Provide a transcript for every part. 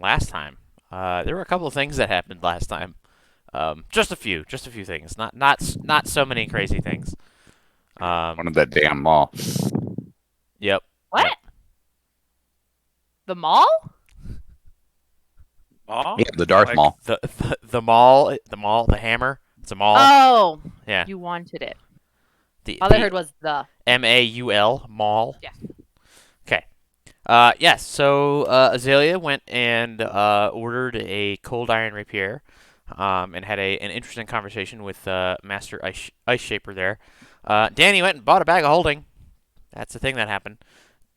last time. There were a couple of things that happened last time. Just a few things. Not so many crazy things. One of that damn mall. Yep. What? Yep. The mall? Mall? Yeah, the Darth Like Mall. the mall, the hammer. It's a mall. Oh, Yeah. you wanted it. The All I heard was the. MAUL mall. Yeah. Okay. Yes. So Azalea went and ordered a cold iron rapier, and had an interesting conversation with Master Ice Shaper there. Danny went and bought a bag of holding. That's the thing that happened.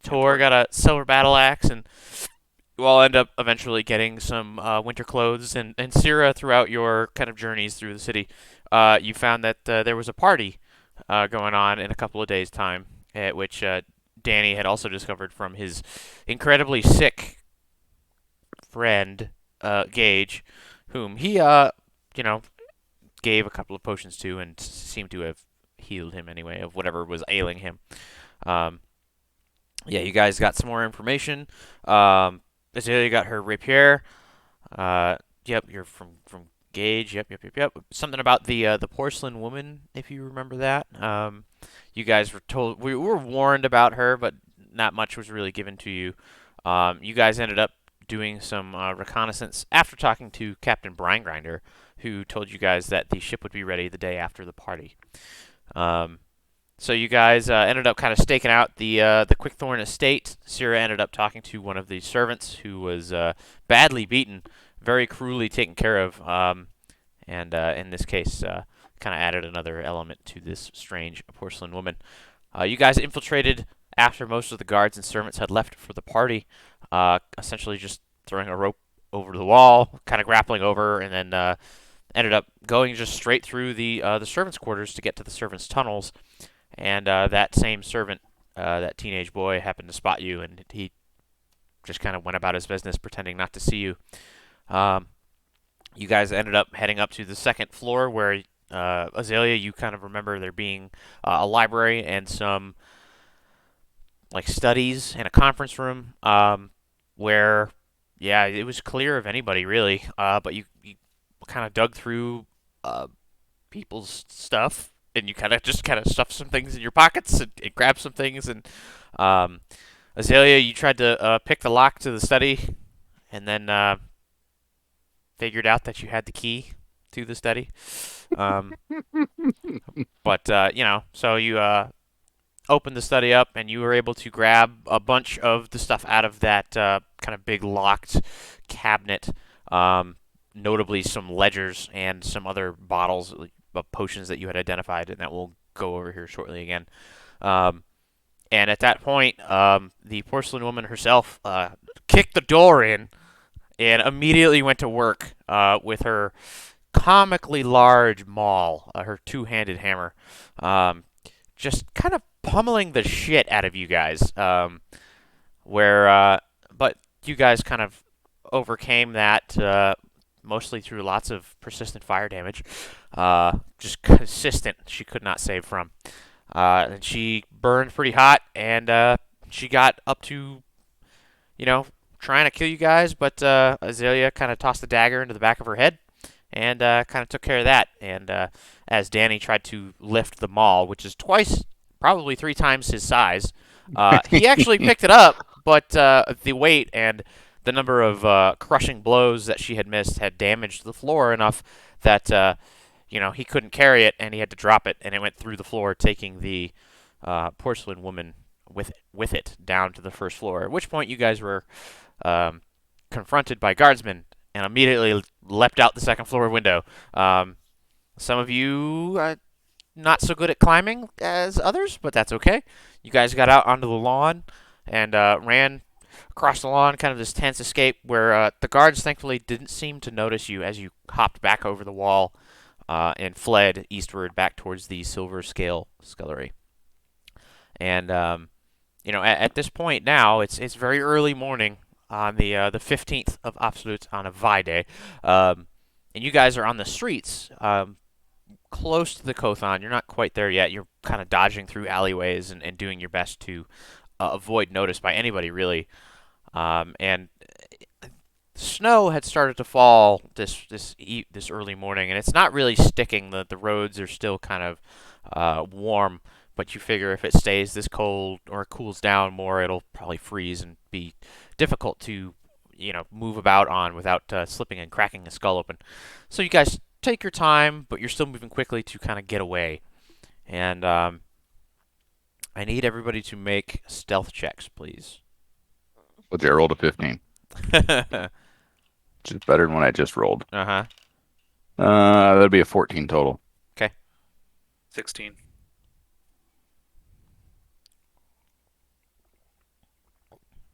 Tor got a silver battle axe, and you all end up eventually getting some winter clothes. And Syrah, throughout your kind of journeys through the city, you found that there was a party going on in a couple of days' time, at which Danny had also discovered from his incredibly sick friend, Gage, whom he, gave a couple of potions to and seemed to have healed him anyway of whatever was ailing him. Um, yeah, you guys got some more information. Azalea got her rapier. Yep, you're from Gage. Yep. Something about the porcelain woman, if you remember that. You guys were told we were warned about her, but not much was really given to you. You guys ended up doing some reconnaissance after talking to Captain Brinegrinder, who told you guys that the ship would be ready the day after the party. Um, so you guys ended up kind of staking out the Quickthorn estate. Syrah ended up talking to one of the servants who was badly beaten, very cruelly taken care of, and in this case, kind of added another element to this strange porcelain woman. You guys infiltrated after most of the guards and servants had left for the party, essentially just throwing a rope over the wall, kind of grappling over, and then ended up going just straight through the servants' quarters to get to the servants' tunnels. And that same servant, that teenage boy, happened to spot you, and he just kind of went about his business, pretending not to see you. Um, you guys ended up heading up to the second floor, where Azalea, you kind of remember there being a library and some like studies and a conference room, where yeah, it was clear of anybody really, but you kind of dug through uh, people's stuff, and you kind of stuffed some things in your pockets and grabbed some things. And um, Azalea, you tried to pick the lock to the study, and then figured out that you had the key to the study. Um, but so you opened the study up, and you were able to grab a bunch of the stuff out of that kind of big locked cabinet. Notably, some ledgers and some other bottles of potions that you had identified, and that we'll go over here shortly again. Um, and at that point, the porcelain woman herself kicked the door in and immediately went to work with her comically large maul, her two-handed hammer, um, just kind of pummeling the shit out of you guys. But you guys kind of overcame that mostly through lots of persistent fire damage, just consistent. She could not save from, and she burned pretty hot, and she got up to, you know, trying to kill you guys, but Azalea kind of tossed the dagger into the back of her head, and kind of took care of that. And as Danny tried to lift the maul, which is twice, probably three times his size, he actually picked it up, but the weight and the number of crushing blows that she had missed had damaged the floor enough that he couldn't carry it, and he had to drop it, and it went through the floor, taking the porcelain woman with it down to the first floor. At which point, you guys were confronted by guardsmen and immediately leapt out the second floor window. Some of you not so good at climbing as others, but that's okay. You guys got out onto the lawn and ran across the lawn, kind of this tense escape where the guards thankfully didn't seem to notice you as you hopped back over the wall and fled eastward back towards the Silver Scale Scullery. And at this point now, it's very early morning on the 15th of Absolute on a Vi day, and you guys are on the streets. Close to the Kothon. You're not quite there yet. You're kind of dodging through alleyways and doing your best to avoid notice by anybody, really. And snow had started to fall this early morning, and it's not really sticking. The roads are still kind of warm, but you figure if it stays this cold or cools down more, it'll probably freeze and be difficult to move about on without slipping and cracking the skull open. So you guys take your time, but you're still moving quickly to kind of get away. And I need everybody to make stealth checks, please. What's your roll to 15? Uh-huh. Which is better than what I just rolled. That'd be a 14 total. 16.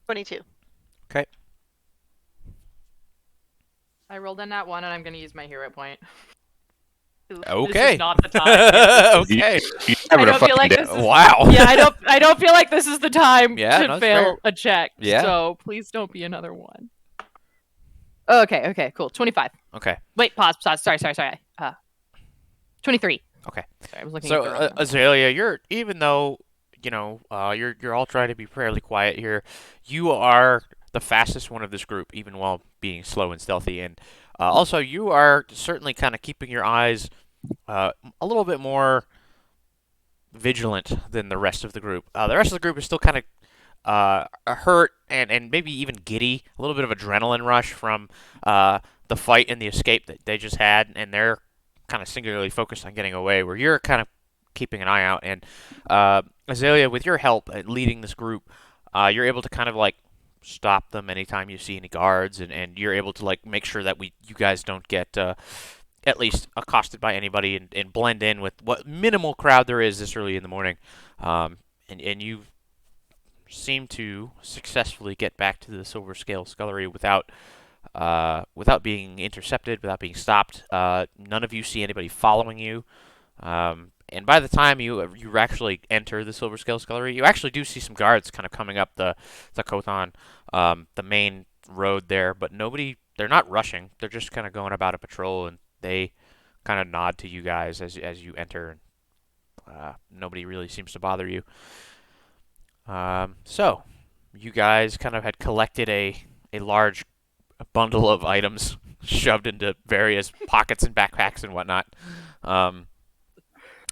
22. Okay. I rolled in that one, and I'm going to use my hero point. Oof. This Okay. is not the time. Okay. You I having a don't feel fucking like day. this is. Wow. Yeah, I don't feel like this is the time Yeah, to no, it's fail fair. a check. Yeah. So please don't be another one. Okay, cool. 25. Okay. Wait, pause. Sorry. 23. Okay. Sorry, I was looking So at the wrong one. Azalea, even though you're all trying to be fairly quiet here, you are the fastest one of this group, even while being slow and stealthy, and also you are certainly kind of keeping your eyes a little bit more vigilant than the rest of the group. The rest of the group is still kind of hurt and maybe even giddy, a little bit of adrenaline rush from the fight and the escape that they just had, and they're kind of singularly focused on getting away, where you're kind of keeping an eye out. And Azalea, with your help at leading this group, you're able to kind of like stop them anytime you see any guards, and you're able to like make sure that you guys don't get at least accosted by anybody and blend in with what minimal crowd there is this early in the morning. And you seem to successfully get back to the Silver Scale Scullery without being intercepted, without being stopped. None of you see anybody following you. And by the time you actually enter the Silver Scale Scullery, you actually do see some guards kind of coming up the Kothon, the main road there, but nobody. They're not rushing. They're just kind of going about a patrol, and they kind of nod to you guys as you enter. Nobody really seems to bother you. So you guys kind of had collected a large bundle of items shoved into various pockets and backpacks and whatnot.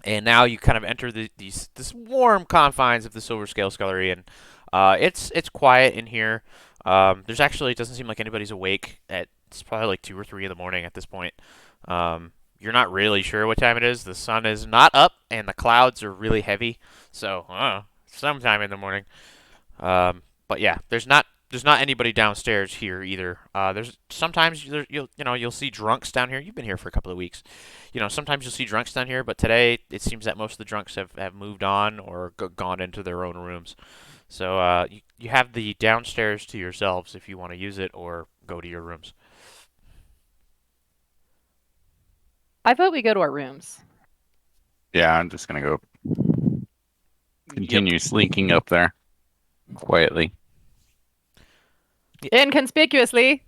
And now you kind of enter this warm confines of the Silver Scale Scullery, and it's quiet in here. There's actually, it doesn't seem like anybody's awake. It's probably like 2 or 3 in the morning at this point. You're not really sure what time it is. The sun is not up, and the clouds are really heavy. So sometime in the morning. But yeah, there's not anybody downstairs here either. There's sometimes you'll see drunks down here. You've been here for a couple of weeks. Sometimes you'll see drunks down here, but today it seems that most of the drunks have moved on or gone into their own rooms. So you have the downstairs to yourselves if you want to use it or go to your rooms. I vote we go to our rooms. Yeah, I'm just gonna go continue slinking up there quietly. Inconspicuously.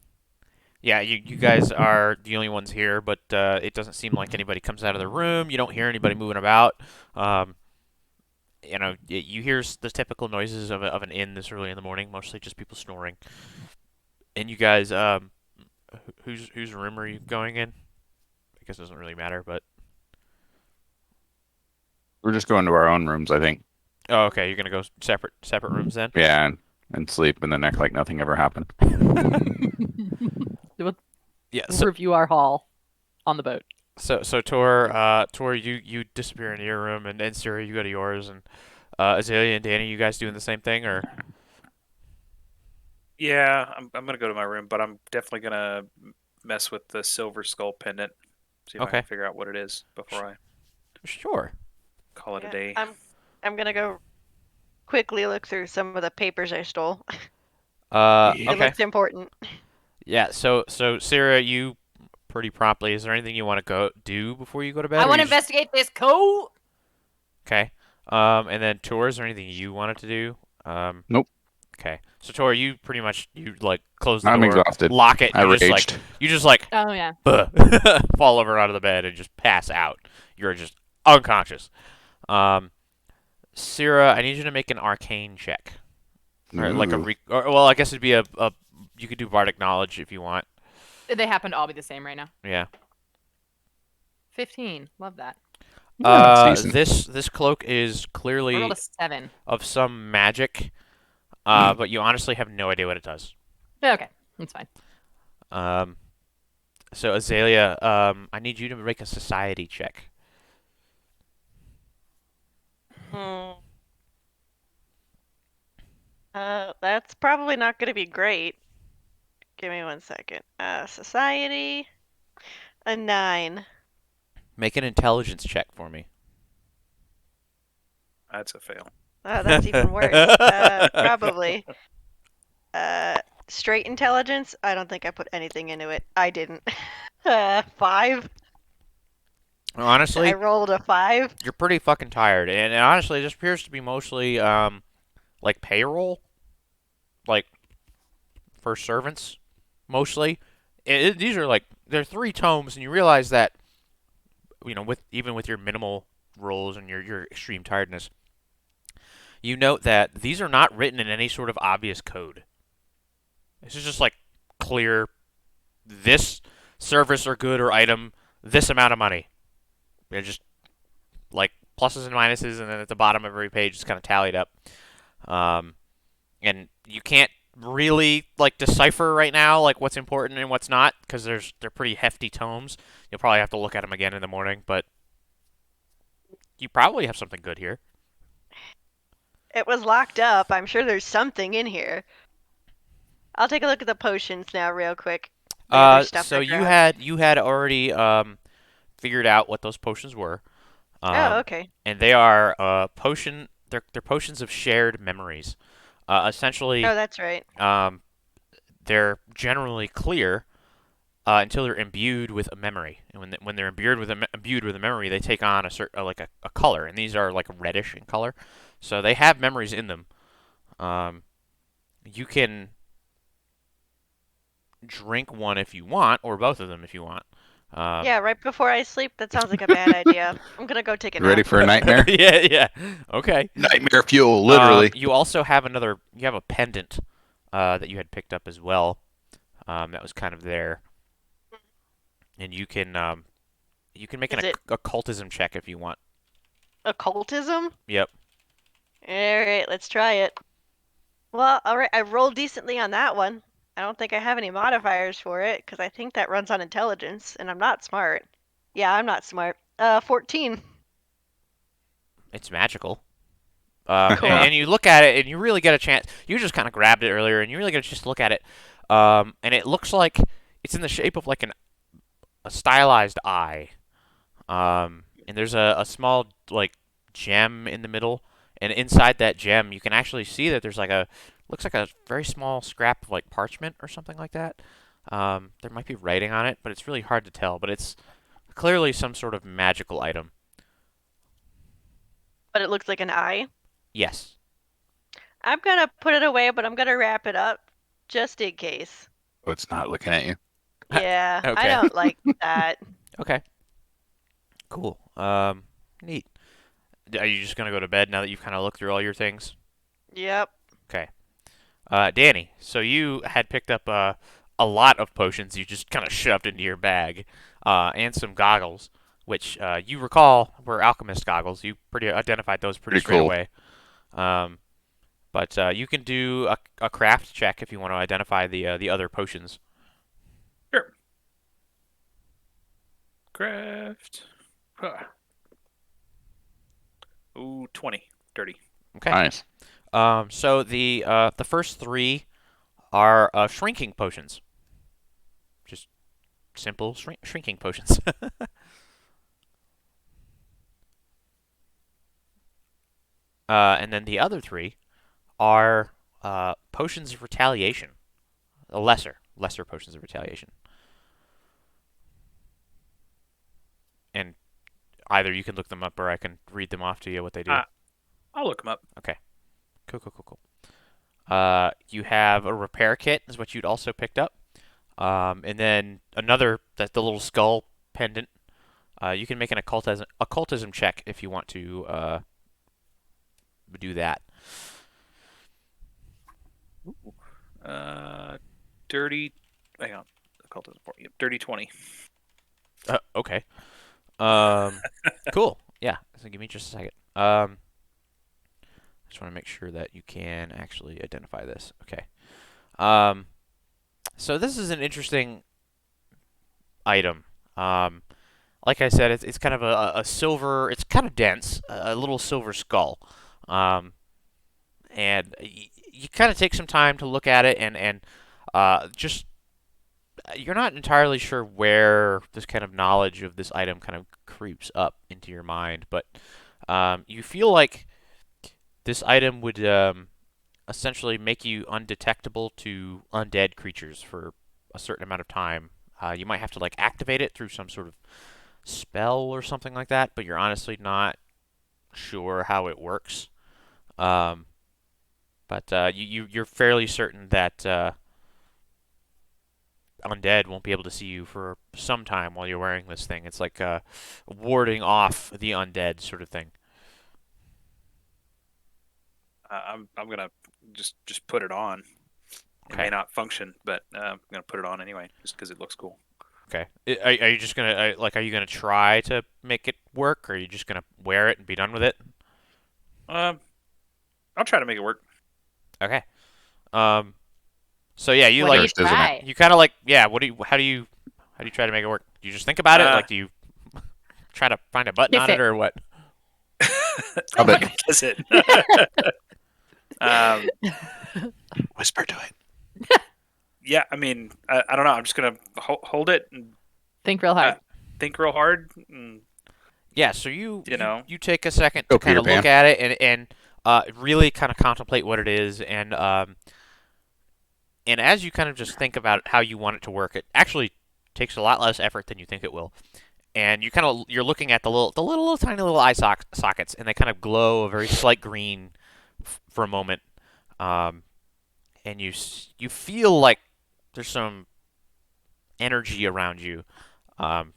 Yeah, you guys are the only ones here, but it doesn't seem like anybody comes out of the room. You don't hear anybody moving about. You hear the typical noises of an inn this early in the morning, mostly just people snoring. And you guys, whose room are you going in? I guess it doesn't really matter, but We're just going to our own rooms, I think. oh, okay, you're gonna go separate rooms then. Yeah, and sleep and then act like nothing ever happened. Yeah. We'll review our haul on the boat. So Tor, you disappear into your room, and Siri, you go to yours, and Azalea and Danny, you guys doing the same thing, or? Yeah, I'm gonna go to my room, but I'm definitely gonna mess with the silver skull pendant. See if I Okay. can figure out what it is before I Sure. call it a Yeah, day. I'm gonna go quickly look through some of the papers I stole. It Okay. looks important. Yeah. So Sarah, you pretty promptly. Is there anything you want to go do before you go to bed? I or want to you just- investigate this coat. Okay. And then Tor, is there anything you wanted to do? Nope. Okay. So Tor, you pretty much like close the I'm door, exhausted. lock it. I You just raged. Oh yeah. fall over onto the bed and just pass out. You're just unconscious. Syrah, I need you to make an arcane check. Or like Ooh. well, I guess it'd be a you could do bardic knowledge if you want. They happen to all be the same right now. Yeah. 15. Love that. Yeah, that's decent. This cloak is I clearly rolled a 7. of some magic, but you honestly have no idea what it does. Okay, that's fine. So Azalea, I need you to make a society check. Hmm. That's probably not going to be great. Give me 1 second. Society, a 9. Make an intelligence check for me. That's a fail. Oh, that's even worse. Probably. Straight intelligence. I don't think I put anything into it. I didn't. 5. Honestly, I rolled a 5. you're pretty fucking tired, and honestly, this appears to be mostly like payroll, like for servants, mostly. These are like they're 3 tomes, and you realize that with even with your minimal rolls and your extreme tiredness, you note that these are not written in any sort of obvious code. This is just like clear. This service or good or item, this amount of money. They're just like pluses and minuses, and then at the bottom of every page it's kind of tallied up. And you can't really like decipher right now like what's important and what's not because they're pretty hefty tomes. You'll probably have to look at them again in the morning, but you probably have something good here. It was locked up. I'm sure there's something in here. I'll take a look at the potions now, real quick. The other stuff So I you grabbed. had already figured out what those potions were. Oh, okay. And they are they're potions of shared memories. Essentially, Oh, that's right. they're generally clear until they're imbued with a memory, and when they're imbued with a memory, they take on a certain like a color, and these are like reddish in color, so they have memories in them. You can drink one if you want, or both of them if you want. Yeah, right before I sleep. That sounds like a bad idea. I'm gonna go take a You ready nap. for a nightmare? Yeah. Okay. Nightmare fuel, literally. You also have you have a pendant that you had picked up as well. That was kind of there, and you can make Is an it occultism check if you want. occultism? Yep. Alright, let's try it. Well, alright, I rolled decently on that one. I don't think I have any modifiers for it, because I think that runs on intelligence, and I'm not smart. Yeah, I'm not smart. 14. It's magical. Cool. And you look at it, and you really get a chance. You just kind of grabbed it earlier, and you really get a chance to look at it. And it looks like it's in the shape of like a stylized eye. And there's a small like gem in the middle, and inside that gem, you can actually see that there's looks like a very small scrap of like parchment or something like that. There might be writing on it, but it's really hard to tell. But it's clearly some sort of magical item. But it looks like an eye. Yes. I'm gonna put it away, but I'm gonna wrap it up, just in case. Oh, it's not looking at you. Yeah, I Okay. don't like that. Okay. Cool. Neat. Are you just gonna go to bed now that you've kind of looked through all your things? Yep. Okay. Danny, so you had picked up a lot of potions you just kind of shoved into your bag, and some goggles, which you recall were alchemist goggles. You pretty identified those pretty Pretty straight cool. away. But you can do a craft check if you want to identify the other potions. Sure. Craft. Huh. Ooh, 20. Dirty. Okay. Nice. So the first 3 are shrinking potions. Just simple shrinking potions. And then the other 3 are potions of retaliation. Lesser potions of retaliation. And either you can look them up or I can read them off to you what they do. I'll look them up. Okay. Cool. You have a repair kit, is what you'd also picked up. And then that's the little skull pendant. You can make an occultism check if you want to do that. dirty. Hang on. Occultism 4. Yep, dirty 20. Okay. Cool. Yeah. So give me just a second. Just want to make sure that you can actually identify this. Okay. So this is an interesting item. Like I said, it's kind of a silver. It's kind of dense, a little silver skull. And you kind of take some time to look at it, and just you're not entirely sure where this kind of knowledge of this item kind of creeps up into your mind, but you feel like this item would essentially make you undetectable to undead creatures for a certain amount of time. You might have to like activate it through some sort of spell or something like that, but you're honestly not sure how it works. But you're fairly certain that undead won't be able to see you for some time while you're wearing this thing. It's like warding off the undead sort of thing. I'm gonna just put it on. It Okay. may not function, but I'm gonna put it on anyway, just because it looks cool. Okay. Are you just gonna like? Are you gonna try to make it work, or are you just gonna wear it and be done with it? I'll try to make it work. Okay. So yeah, you What like do you First, isn't it? try? you kind of like yeah. What do you? How do you try to make it work? Do you just think about it? Like, do you try to find a button Sniff on it, it. or what? I'll bet. Kiss it. um, Whisper to it. yeah, I mean, I don't know. I'm just gonna hold it and Think real hard. think real hard. And, Yeah. So you You know. you take a second Go, to kind Peter of look Pan. at it and really kind of contemplate what it is and as you kind of just think about how you want it to work, it actually takes a lot less effort than you think it will. And you're looking at the little tiny little eye sockets, and they kind of glow a very slight green for a moment. And you feel like there's some energy around you. You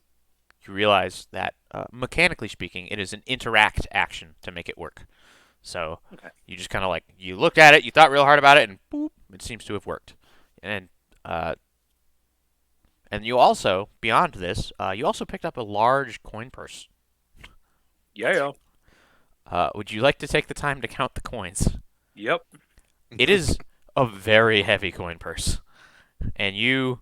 realize that mechanically speaking, it is an interact action to make it work. So Okay. you just kind of like you looked at it, you thought real hard about it, and boop, it seems to have worked. And you also, beyond this, you also picked up a large coin purse. yeah. Would you like to take the time to count the coins? Yep. It is a very heavy coin purse, and you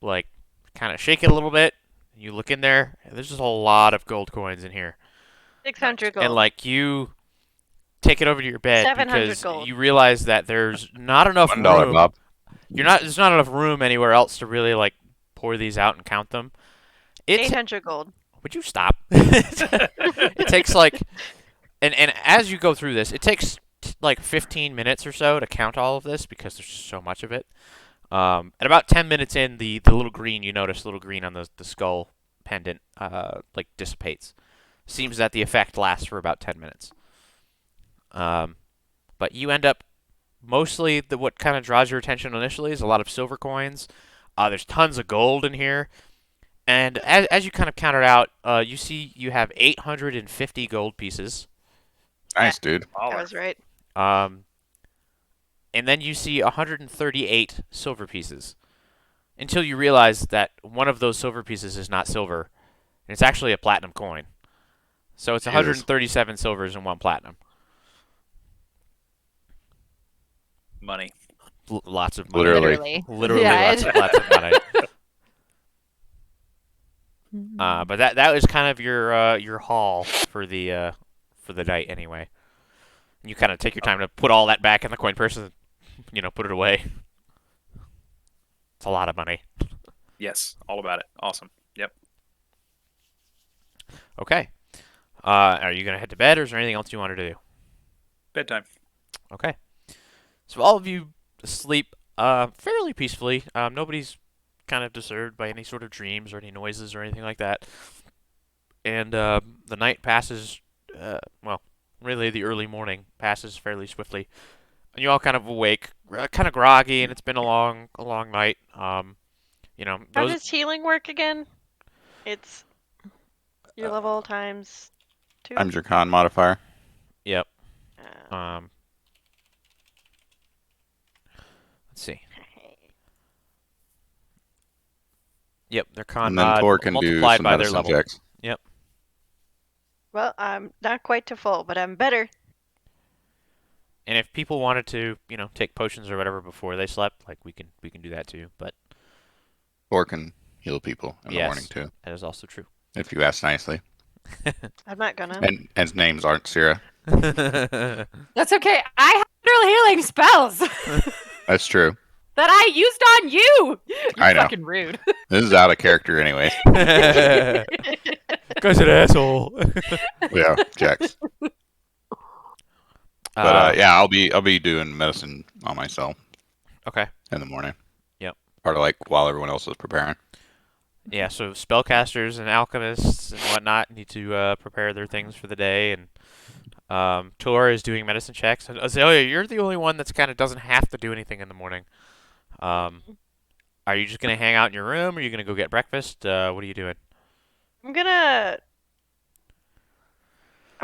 like kind of shake it a little bit. You look in there, and there's just a lot of gold coins in here. 600 gold. And like you take it over to your bed 700 because gold. you realize that there's not enough $1, room. Bob. There's not enough room anywhere else to really like pour these out and count them. It's 800 gold. Would you stop? It takes like and as you go through this, it takes like 15 minutes or so to count all of this because there's just so much of it. At about 10 minutes in, the little green, you notice little green on the skull pendant like dissipates. Seems that the effect lasts for about 10 minutes. But you end up mostly what kind of draws your attention initially is a lot of silver coins. There's tons of gold in here. And as you kind of count it out, you see you have 850 gold pieces. Nice, dude. I was right. And then you see 138 silver pieces. Until you realize that one of those silver pieces is not silver. And it's actually a platinum coin. So it's Jesus. 137 silvers and one platinum. Money. Lots of money. Literally. Literally Yeah, lots of money. But that was kind of your haul for the night anyway. And you kind of take your time to put all that back in the coin purse and put it away. It's a lot of money. Yes, all about it. Awesome. Yep. Okay. Are you gonna head to bed, or is there anything else you wanted to do? Bedtime. Okay. So all of you sleep fairly peacefully. Nobody's kind of disturbed by any sort of dreams or any noises or anything like that. And the night passes, really the early morning passes fairly swiftly. And you all kind of awake, kind of groggy, and it's been a long night. How does healing work again? It's your level times 2. Times your con modifier. Yep. Uh, Yep, their con And then mod Tor can do multiplied some by their medicine level. checks. Yep. Well, I'm not quite to full, but I'm better. And if people wanted to, take potions or whatever before they slept, like we can do that too. But Tor can heal people in the morning yes, too, that is also true. if you ask nicely. I'm not gonna. And his names aren't Syrah. That's okay. I have literal healing spells That's true. that I used on you. You're I know. fucking rude. This is out of character anyway. Guy's an asshole. Yeah, checks. But yeah, I'll be doing medicine on myself Okay. in the morning. Yep. Part of like while everyone else is preparing. Yeah, so spellcasters and alchemists and whatnot need to prepare their things for the day, and Tor is doing medicine checks. And Azalea, you're the only one that's kind of doesn't have to do anything in the morning. Are you just gonna hang out in your room, or are you gonna go get breakfast? What are you doing? I'm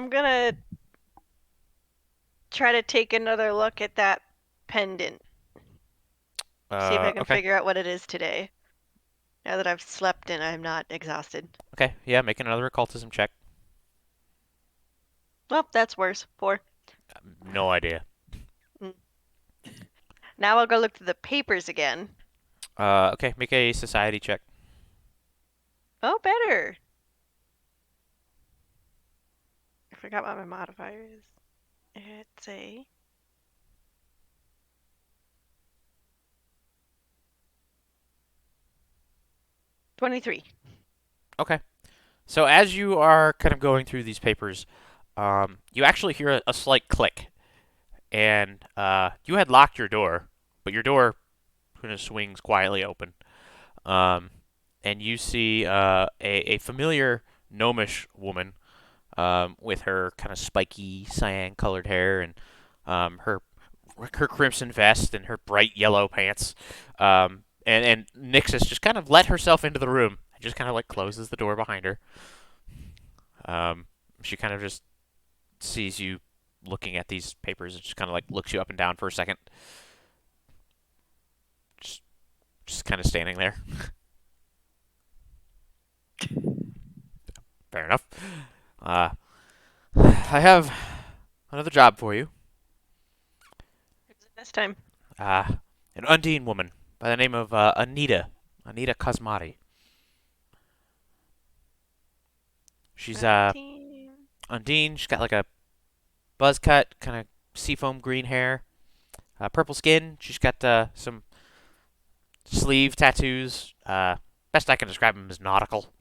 gonna try to take another look at that pendant. See if I can Okay. figure out what it is today. Now that I've slept and I'm not exhausted. Okay. Yeah, make another occultism check. Well, that's worse. 4. No idea. Now I'll go look through the papers again. Okay, make a society check. Oh, better. I forgot what my modifier is. It's a 23. Okay. So as you are kind of going through these papers, you actually hear a slight click, and you had locked your door, but your door kind of swings quietly open, and you see a familiar gnomish woman with her kind of spiky cyan-colored hair and her crimson vest and her bright yellow pants. And Nixus just kind of let herself into the room and just kind of like closes the door behind her. She kind of just sees you looking at these papers and just kind of like looks you up and down for a second. Just kind of standing there. Fair enough. I have another job for you. This time. An Undine woman by the name of Anita Cosmati. She's Undine. She's got like a buzz cut, kind of seafoam green hair, purple skin. She's got some sleeve tattoos. Best I can describe them as nautical.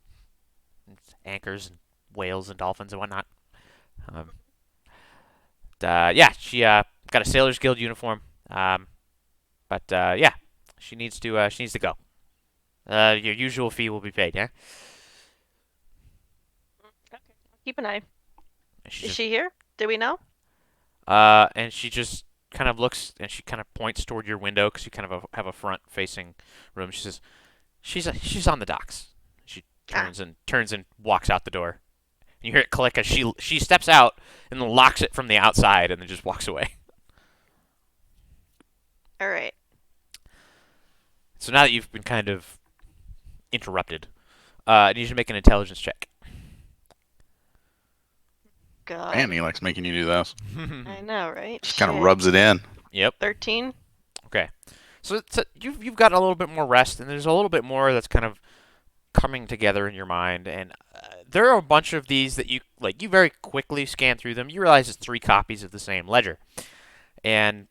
Anchors and whales and dolphins and whatnot. Yeah, she got a Sailor's Guild uniform. But yeah, she needs to go. Your usual fee will be paid, yeah? Keep an eye. And Is she here? Do we know? and she just kind of looks and she kind of points toward your window because you kind of have a front-facing room. She says, "She's on the docks." She turns and walks out the door. And you hear it click as she steps out and then locks it from the outside and then just walks away. All right. So now that you've been kind of interrupted, I need you to make an intelligence check. God. Man, he likes making you do this. I know, right? Just kind of Shit. rubs it in. Yep. 13. Okay. So you've got a little bit more rest, and there's a little bit more that's kind of coming together in your mind. And there are a bunch of these that you very quickly scan through them. You realize it's 3 copies of the same ledger, and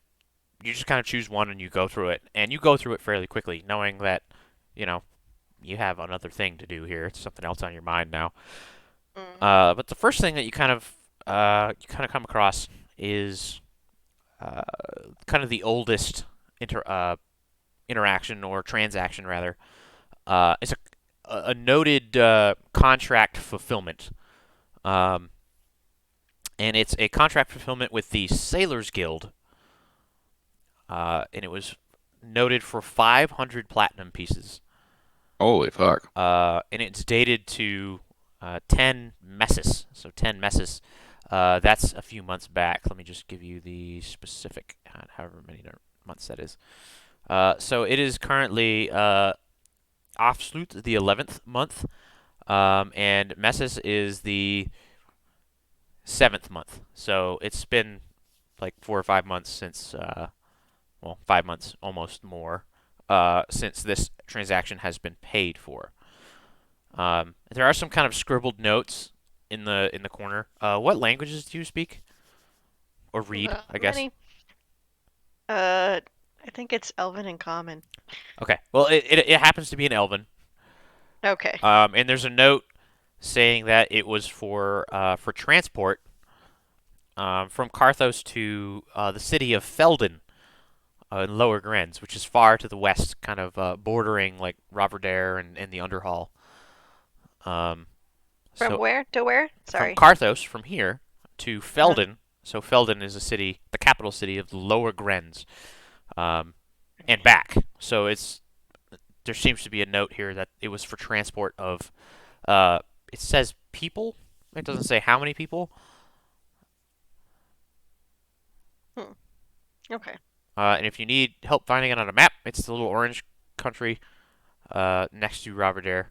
you just kind of choose one and you go through it, and you go through it fairly quickly, knowing that you have another thing to do here. It's something else on your mind now. But the first thing that you kind of come across is kind of the oldest interaction or transaction rather. It's a noted contract fulfillment, and it's a contract fulfillment with the Sailors Guild, and it was noted for 500 platinum pieces. Holy fuck. And it's dated to 10 messes. So 10 messes. That's a few months back. Let me just give you the specific, however many months that is. So it is currently Afslut the 11th month, and Messes is the 7th month. So it's been like 4 or 5 months since, well, 5 months almost more, since this transaction has been paid for. There are some kind of scribbled notes in the corner. What languages do you speak or read? I guess. Many. I think it's Elven and Common. Okay. Well, it happens to be in Elven. Okay. And there's a note saying that it was for transport from Karthos to the city of Felden in Lower Grens, which is far to the west, kind of bordering like Roverdare and the Underhall. From So where to where? from Sorry. Karthos, from here to Felden. So Felden is a city, the capital city of the Lower Grens, and back. So there seems to be a note here that it was for transport of. It says people. It doesn't say how many people. Okay. And if you need help finding it on a map, it's the little orange country next to Roverdare.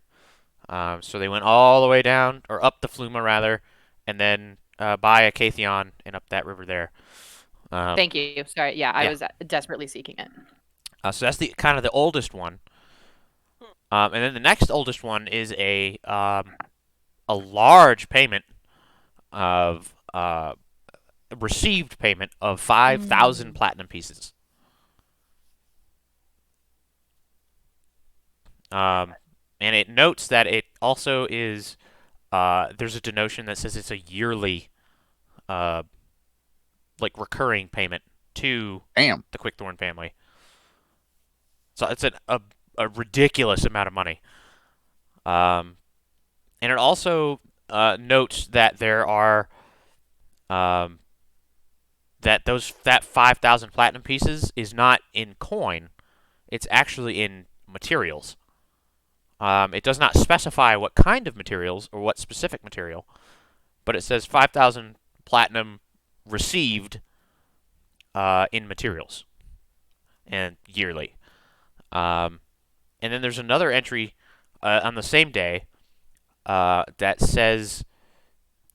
So they went all the way down, or up the Fluma rather, and then by Acatheon and up that river there. Thank you. Sorry. Yeah, I yeah. was desperately seeking it. So that's the kind of the oldest one. And then the next oldest one is a large payment of received payment of 5,000 platinum pieces. And it notes that it also is there's a denotion that says it's a yearly like recurring payment to Damn. the Quickthorn family. So it's a ridiculous amount of money. And it also notes that there are that 5,000 platinum pieces is not in coin; it's actually in materials. It does not specify what kind of materials or what specific material, but it says 5,000 platinum received in materials and yearly. And then there's another entry on the same day that says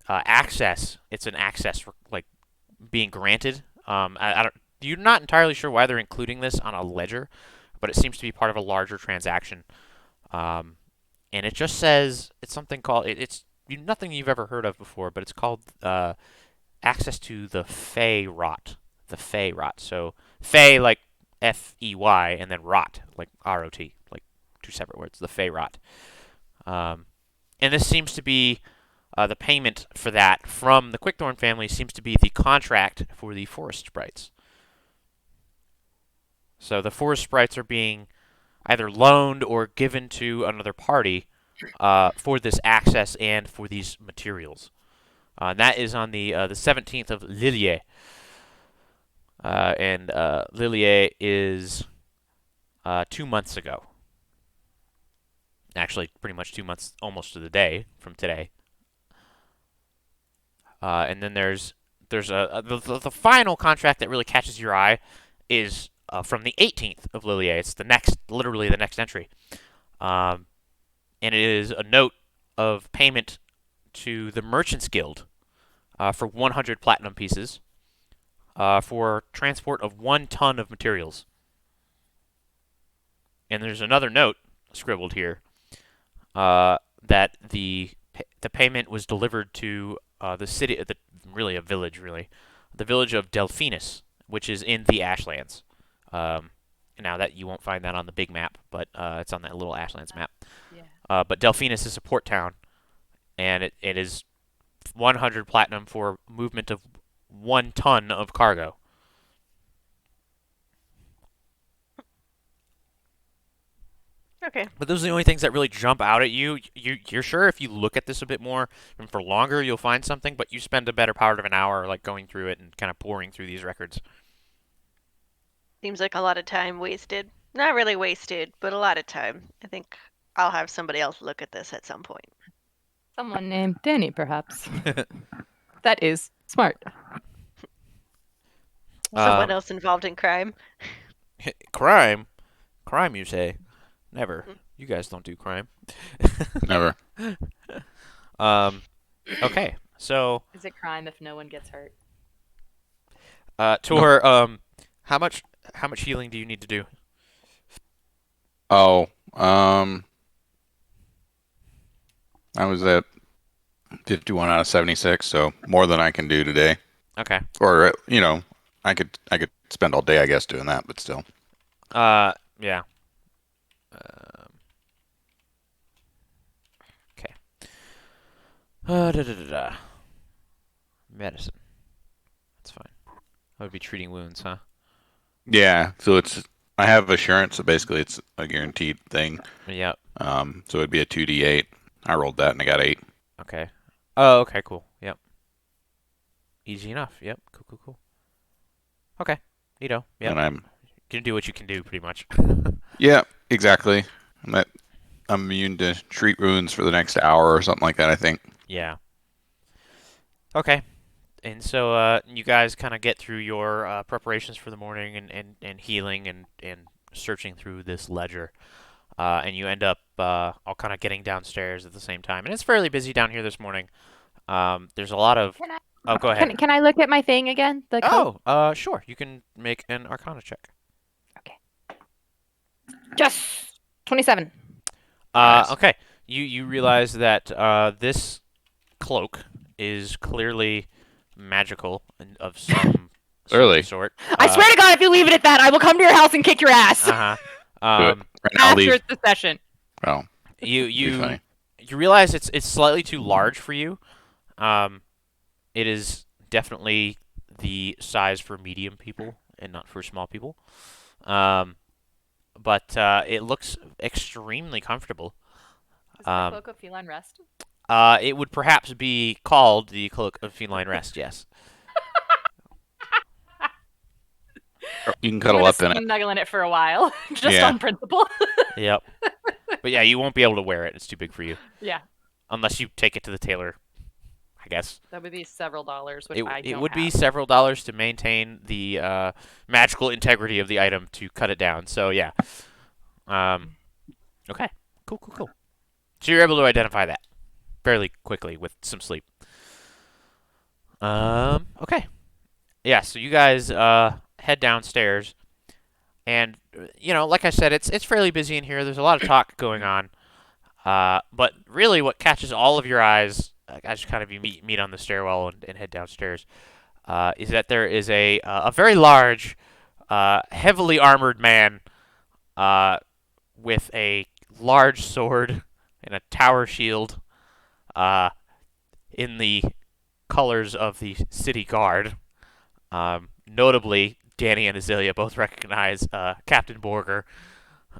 access. It's an access for, like, being granted. I don't. You're not entirely sure why they're including this on a ledger, but it seems to be part of a larger transaction. And it just says it's something called it's nothing you've ever heard of before, but it's called access to the Fey Rot. The Fey Rot. So Fey like Fey and then Rot like Rot, like two separate words. The Fey Rot. And this seems to be the payment for that from the Quickthorn family seems to be the contract for the forest sprites. So the forest sprites are being either loaned or given to another party for this access and for these materials. And that is on the 17th of Lillier. And Lillier is 2 months ago. Actually, pretty much 2 months, almost to the day from today. And then there's the final contract that really catches your eye is from the 18th of Lillier. It's literally the next entry. And it is a note of payment to the Merchants Guild for 100 platinum pieces for transport of 1 ton of materials. And there's another note scribbled here that the payment was delivered to the city, really a village, the village of Delphinus, which is in the Ashlands. Now that you won't find that on the big map, but it's on that little Ashlands map. Yeah. But Delphinus is a port town, and it is 100 platinum for movement of 1 ton of cargo. Okay. But those are the only things that really jump out at you. You're sure if you look at this a bit more and for longer, you'll find something, but you spend a better part of an hour like going through it and kind of pouring through these records. Seems like a lot of time wasted. Not really wasted, but a lot of time. I think I'll have somebody else look at this at some point. Someone named Danny, perhaps. That is smart. Someone else involved in crime. Crime, you say? Never. You guys don't do crime. Never. Okay. So, Is it crime if no one gets hurt? Tor, how much healing do you need to do? Oh, I was at 51 out of 76, so more than I can do today. Okay. Or I could spend all day, I guess, doing that, but still. Yeah. Okay. Da. Medicine. That's fine. I would be treating wounds, huh? Yeah, so I have assurance, so basically it's a guaranteed thing. Yep. So it'd be a 2d8. I rolled that and I got 8. Okay. Oh, okay, cool. Yep. Easy enough. Yep. Cool. Okay. Neato. Yep. And I'm You can do what you can do, pretty much. yeah, exactly. I'm immune to treat wounds for the next hour or something like that, I think. Yeah. Okay. And so you guys kind of get through your preparations for the morning and healing and searching through this ledger. And you end up all kind of getting downstairs at the same time. And it's fairly busy down here this morning. There's a lot of... Oh, go ahead. Can I look at my thing again? The code? Oh, sure. You can make an Arcana check. Just 27. Nice. Okay. You realize that this cloak is clearly magical and of some Clearly. sort. I swear to God, if you leave it at that, I will come to your house and kick your ass. Uh-huh. Right now, After leave. it's the session. Oh, You be funny. you realize it's slightly too large for you. It is definitely the size for medium people and not for small people. But it looks extremely comfortable. Is my cloak of feline rest? It would perhaps be called the Cloak of Feline Rest, yes. You can cuddle up in it. Snuggle in it for a while, just Yeah. on principle. Yep. But yeah, you won't be able to wear it. It's too big for you. Yeah, Unless you take it to the tailor, I guess. that would be several dollars, which It I don't would be have. several dollars to maintain the magical integrity of the item to cut it down. So yeah. Okay. Cool. So you're able to identify that fairly quickly with some sleep. Okay. Yeah, so you guys head downstairs, and like I said, it's fairly busy in here. There's a lot of talk going on. But really, what catches all of your eyes, as kind of you meet on the stairwell and head downstairs, is that there is a very large, heavily armored man with a large sword and a tower shield in the colors of the city guard. Notably, Danny and Azalea both recognize Captain Borger.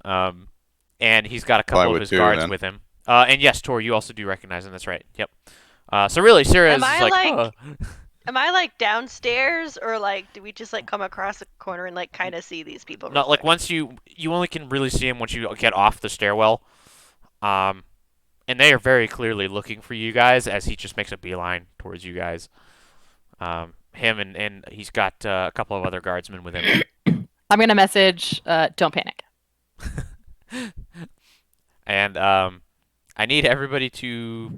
And he's got a Well, I couple of would his too, guards then. with him. And yes, Tor, you also do recognize him. That's right. Yep. So really, Sarah is Am I like, like- "Huh." Am I like downstairs, or like do we just like come across the corner and like kind of see these people? real Not like quick? once you only can really see him once you get off the stairwell. And they are very clearly looking for you guys as he just makes a beeline towards you guys. Him and he's got a couple of other guardsmen with him. I'm gonna message. Don't panic. And I need everybody to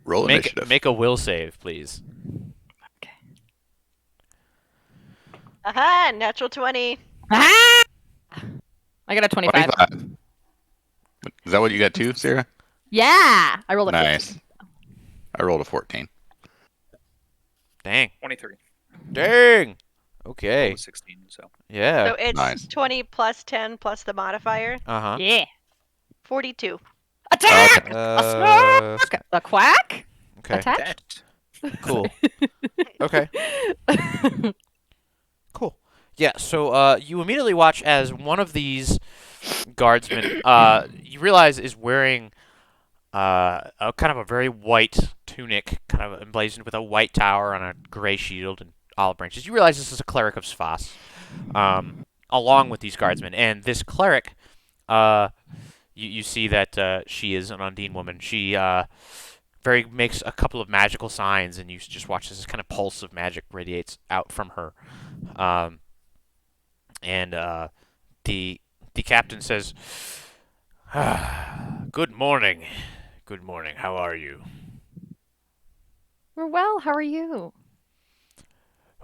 Roll initiative. make a will save, please. Aha! Natural 20. Ah! I got a 25. 25. Is that what you got too, Sarah? Yeah, I rolled a 15. Nice. I rolled a 14. Dang. 23. Dang. I Okay. was 16, so. Yeah. So it's nice. 20 plus 10 plus the modifier. Uh-huh. Yeah. 42. Attack! Okay. A smack! A quack! Okay. Attack? Cool. Okay. Cool. Yeah, so you immediately watch as one of these guardsmen you realize is wearing a kind of a very white tunic, kind of emblazoned with a white tower on a gray shield and olive branches. You realize this is a cleric of Sfas, along with these guardsmen. And this cleric, you see that she is an Undine woman. She makes a couple of magical signs, and you just watch as this kind of pulse of magic radiates out from her. And the captain says, Good morning. Good morning. How are you? We're well. How are you?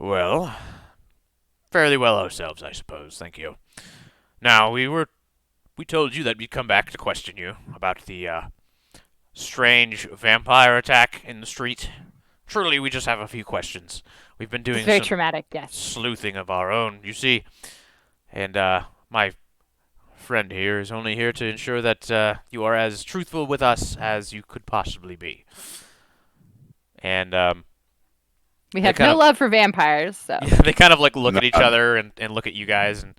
Well, fairly well ourselves, I suppose. Thank you. Now, we told you that we'd come back to question you about the strange vampire attack in the street. Truly, we just have a few questions. We've been It's doing very some traumatic, yes. sleuthing of our own, you see, and my friend here is only here to ensure that you are as truthful with us as you could possibly be. And We They have kind no of- love for vampires, so. yeah, they kind of like look at each None. other and look at you guys and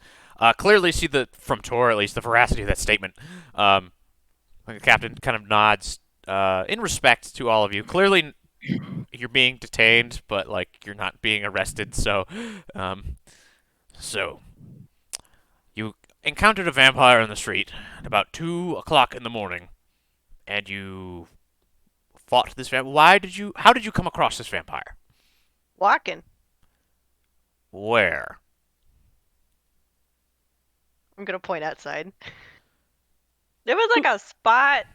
clearly see from Tor at least the veracity of that statement. Like the captain kind of nods in respect to all of you. Clearly, you're being detained, but like you're not being arrested. So you encountered a vampire on the street at about 2 o'clock in the morning, and you fought this vampire. How did you come across this vampire? Walking. Where? I'm gonna point outside. There was like a spot.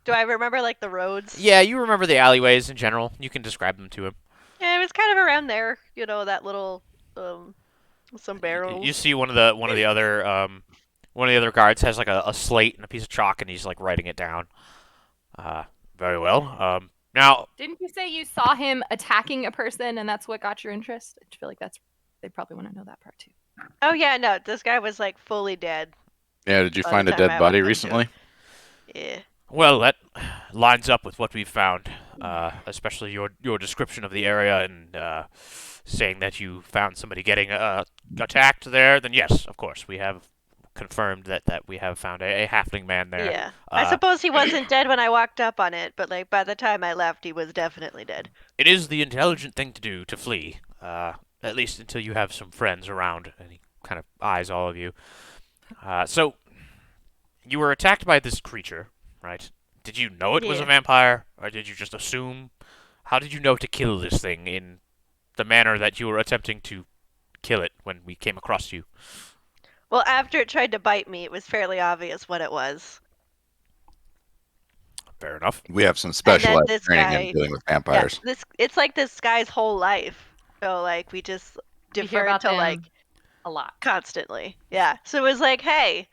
Do I remember like the roads? Yeah, you remember the alleyways in general. You can describe them to him. Yeah, it was kind of around there. You know, that little some You barrels. see one of the other guards has like a slate and a piece of chalk, and he's like writing it down. Very well. Now, Didn't you say you saw him attacking a person and that's what got your interest? I feel like they probably want to know that part too. Oh yeah, no, this guy was like fully dead. Yeah, did you By the find a time dead I body walked up to recently? Yeah. well, that lines up with what we've found, especially your description of the area and saying that you found somebody getting attacked there. Then yes, of course, we have confirmed that we have found a halfling man there. Yeah. I suppose he wasn't dead when I walked up on it, but like by the time I left, he was definitely dead. It is the intelligent thing to do to flee, at least until you have some friends around. And he kind of eyes all of you. So, you were attacked by this creature, right? Did you know it was a Yeah. vampire, or did you just assume? How did you know to kill this thing in the manner that you were attempting to kill it when we came across you? Well, after it tried to bite me, it was fairly obvious what it was. Fair enough. We have some specialized this training guy- in dealing with Yeah, vampires. it's like this guy's whole life. So like we just We hear defer about to them like a lot. constantly. Yeah. So it was like, hey,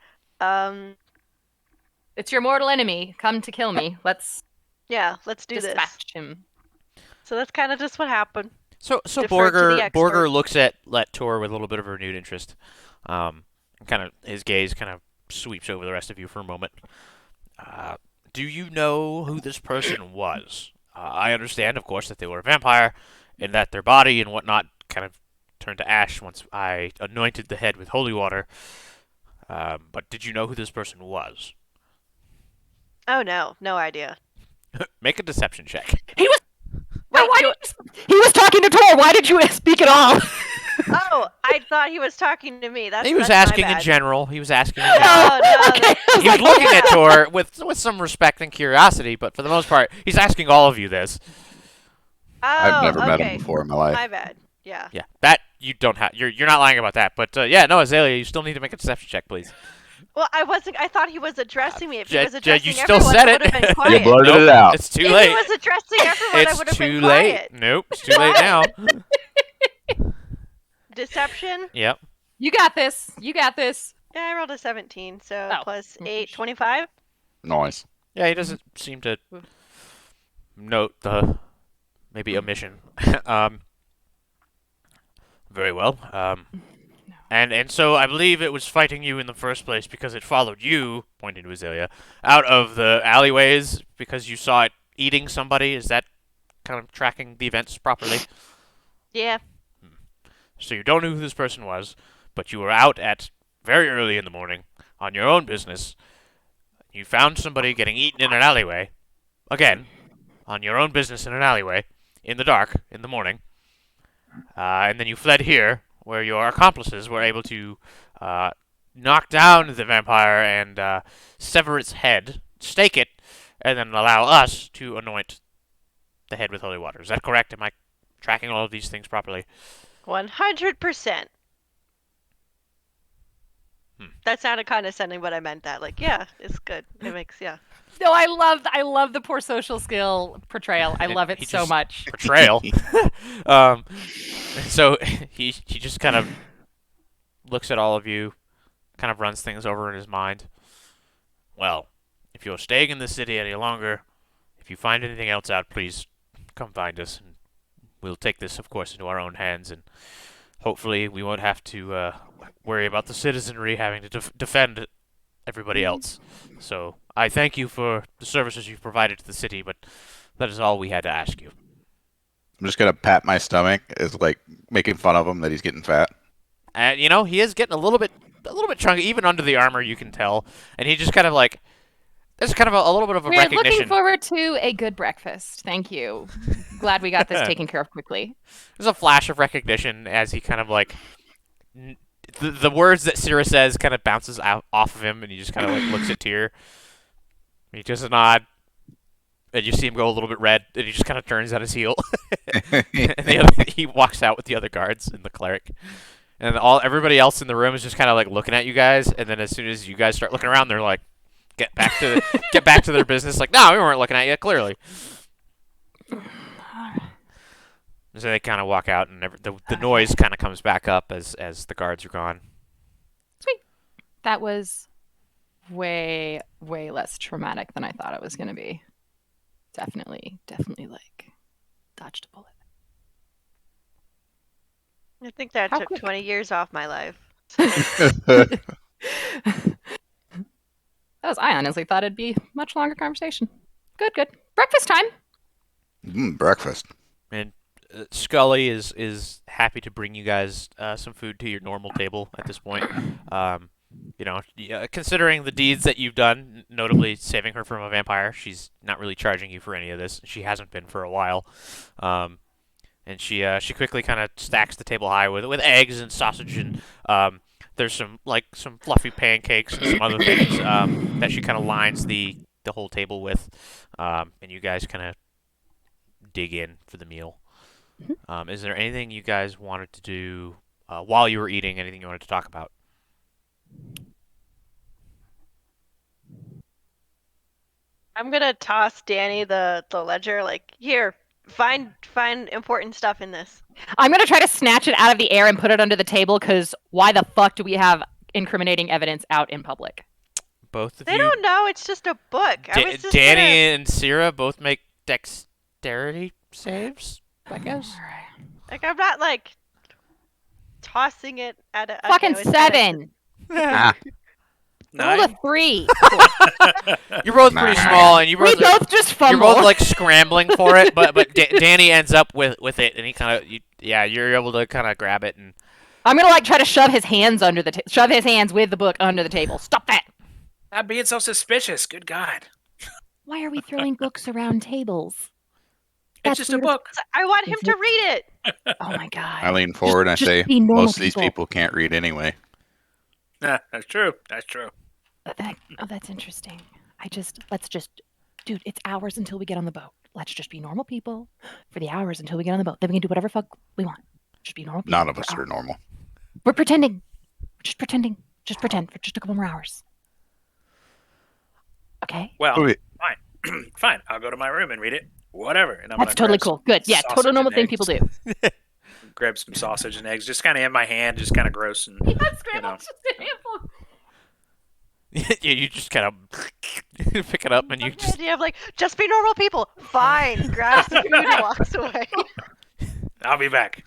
It's your mortal enemy. Come to kill me. Let's yeah, let's do this. dispatch him. So that's kind of just what happened. So Defer to the Borger expert. looks at Tor with a little bit of renewed interest. Kind of his gaze kind of sweeps over the rest of you for a moment. Do you know who this person was? I understand, of course, that they were a vampire, and that their body and whatnot kind of turned to ash once I anointed the head with holy water. But did you know who this person was? Oh no, no idea. Make a deception check. He was. Wait, why do- he was talking to Tor. Why did you speak at all? Oh, I thought he was talking to me. He was that's my asking in bad. general. He was asking in general. Oh no, Okay. I was He was like, looking at Tor with some respect and curiosity, but for the most part, he's asking all of you this. I've never met okay. him before in my life. My bad. Yeah. Yeah, that you don't have. You're not lying about that. But yeah, no, Azalea, you still need to make a deception check, please. Well, I wasn't. I thought he was addressing me. If he Ja- was Ja, addressing you still everyone, said I it. would have been You quiet. blurted Nope, it out. It's too If late. he was addressing everyone, I It's would have too been late. quiet. Nope, it's too late now. Deception. Yep. You got this. You got this. Yeah, I rolled a 17, so Oh. plus 8, 25. Noise. Yeah, he doesn't seem to note the maybe omission. Very well. And so I believe it was fighting you in the first place because it followed you, pointing to Azalea, out of the alleyways because you saw it eating somebody. Is that kind of tracking the events properly? Yeah. So you don't know who this person was, but you were out at very early in the morning on your own business. You found somebody getting eaten in an alleyway. Again, on your own business in an alleyway, in the dark, in the morning. And then you fled here, where your accomplices were able to knock down the vampire and sever its head, stake it, and then allow us to anoint the head with holy water. Is that correct? Am I tracking all of these things properly? 100%. That sounded condescending, but I meant that. Like, yeah, it's good. It makes No, I love the poor social skill portrayal. I And love it he so just- much. Portrayal. um, so he just kind of looks at all of you, kind of runs things over in his mind. Well, if you're staying in the city any longer, if you find anything else out, please come find us, and we'll take this, of course, into our own hands, and hopefully we won't have to worry about the citizenry having to defend everybody else. So I thank you for the services you've provided to the city, but that is all we had to ask you. I'm just gonna pat my stomach as like making fun of him that he's getting fat. And he is getting a little bit chunky, even under the armor. You can tell, and he just kind of like there's kind of a little bit of a We're looking recognition. forward to a good breakfast. Thank you. Glad we got this taken care of quickly. There's a flash of recognition as he kind of like the words that Syrah says kind of bounces out off of him, and he just kind of like looks at Tyr. He just a nod, and you see him go a little bit red, and he just kind of turns on his heel, and he walks out with the other guards and the cleric, and everybody else in the room is just kind of like looking at you guys, and then as soon as you guys start looking around, they're like, get back to their business. Like, no, we weren't looking at you clearly. So they kind of walk out, and the noise kind of comes back up as the guards are gone. Sweet. That was way less traumatic than I thought it was going to be. Definitely like dodged a bullet. I think that How took quick? 20 years off my life. That was I honestly thought it'd be much longer conversation. Good. Breakfast time. Breakfast. And Scully is happy to bring you guys some food to your normal table at this point. Considering the deeds that you've done, notably saving her from a vampire, she's not really charging you for any of this. She hasn't been for a while. And she quickly kind of stacks the table high with eggs and sausage, and there's some fluffy pancakes and some other things that she kind of lines the whole table with, and you guys kind of dig in for the meal. Is there anything you guys wanted to do while you were eating? Anything you wanted to talk about? I'm gonna toss Danny the ledger. Like, here, find important stuff in this. I'm going to try to snatch it out of the air and put it under the table because why the fuck do we have incriminating evidence out in public? Both of They you, don't know. It's just a book. I was just Danny gonna, and Syrah, both make dexterity saves, I guess. like, I'm not like tossing it at a Fucking okay, it's gonna- 7. Ah, Roll a 3. You're both pretty Nah. small, and you We both both just you're fumble. both like scrambling for it, but Danny ends up with it, and he kind of you're able to kind of grab it, and I'm gonna like try to shove his hands under the shove his hands with the book under the table. Stop that! Not being so suspicious. Good God. Why are we throwing books around tables? It's That's just a weird. book. I want him to read it. Oh my god! I lean forward and I just say, be normal most of these people. people can't read anyway. Nah, that's true. That's true. That's interesting. Let's just, dude. It's hours until we get on the boat. Let's just be normal people for the hours until we get on the boat. Then we can do whatever fuck we want. Just be normal people. None of for us are hours. normal. We're pretending. We're just pretending. Just pretend for just a couple more hours. Okay. Well, Wait, fine. I'll go to my room and read it. Whatever. And I'm That's gonna totally grab cool. Good. Yeah. sausage Total normal and thing eggs. people do. Grab some sausage and eggs, just kind of in my hand, just kind of gross and Scrambled you just kind of pick it up, and you The just idea of like, just be normal people. Fine. Grabs the food and walks away. I'll be back.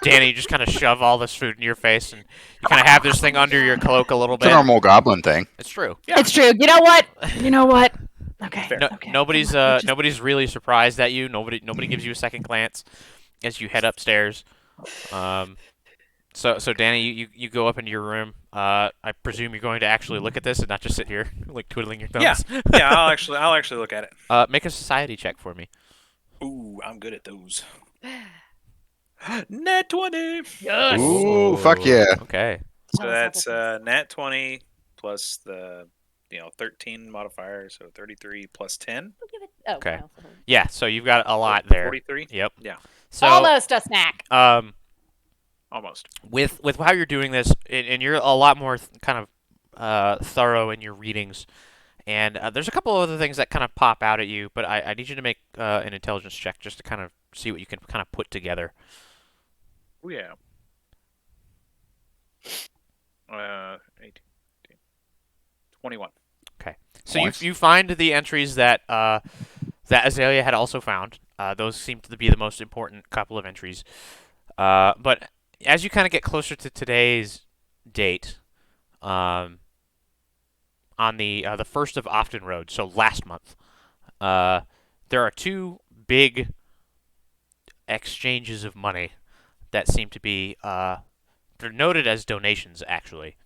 Danny, you just kind of shove all this food in your face, and you kind of have this thing under your cloak a little it's a bit. normal goblin thing. It's true. Yeah. It's true. You know what? You know what? Okay. Fair. Okay. Nobody's Come on, we just- nobody's really surprised at you. Nobody gives you a second glance as you head upstairs. So Danny, you go up into your room. I presume you're going to actually look at this and not just sit here like twiddling your thumbs. Yeah, I'll actually look at it. Make a society check for me. Ooh, I'm good at those. Nat 20. Yes. Ooh, fuck yeah. Okay. So that's nat 20 plus the 13 modifier, so 33 plus 10. Okay. Yeah. So you've got a lot there. 43. Yep. Yeah. So Almost a snack. um, Almost. With how you're doing this, and you're a lot more kind of thorough in your readings. And there's a couple of other things that kind of pop out at you, but I need you to make an intelligence check just to kind of see what you can kind of put together. Oh yeah. 18, 21. Okay. So Nice. you find the entries that that Azalea had also found. Those seem to be the most important couple of entries. But as you kind of get closer to today's date, on the 1st of Often Road, so last month, there are two big exchanges of money that seem to be they're noted as donations actually.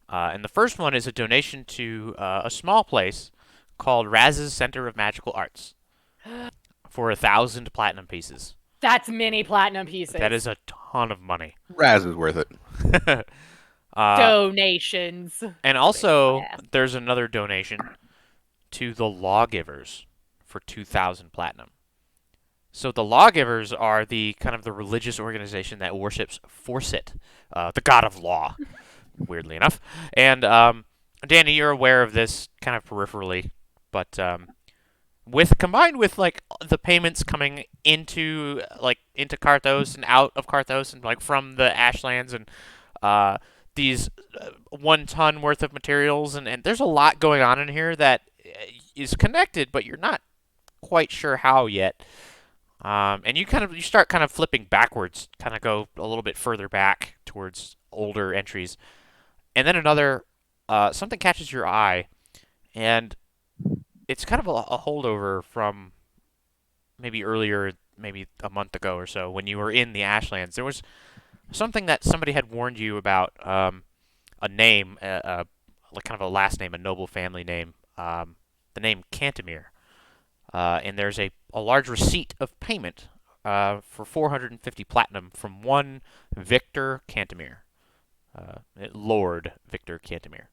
And the first one is a donation to a small place called Raz's Center of Magical Arts for 1,000 platinum pieces. That's many platinum pieces. That is a ton of money. Raz is worth it. Donations. And also, Yeah. there's another donation to the Lawgivers for 2,000 platinum. So the Lawgivers are the kind of the religious organization that worships Forsyth, the god of law, weirdly enough. And Danny, you're aware of this kind of peripherally, but combined with like the payments coming into Karthos and out of Karthos and like from the Ashlands and these 1 ton worth of materials and there's a lot going on in here that is connected, but you're not quite sure how yet. And you start kind of flipping backwards, kind of go a little bit further back towards older entries, and then another something catches your eye, and it's kind of a holdover from maybe earlier, maybe a month ago or so, when you were in the Ashlands. There was something that somebody had warned you about, a name, like kind of a last name, a noble family name, the name Cantemir. And there's a large receipt of payment for 450 platinum from one Victor Cantemir, Lord Victor Cantemir.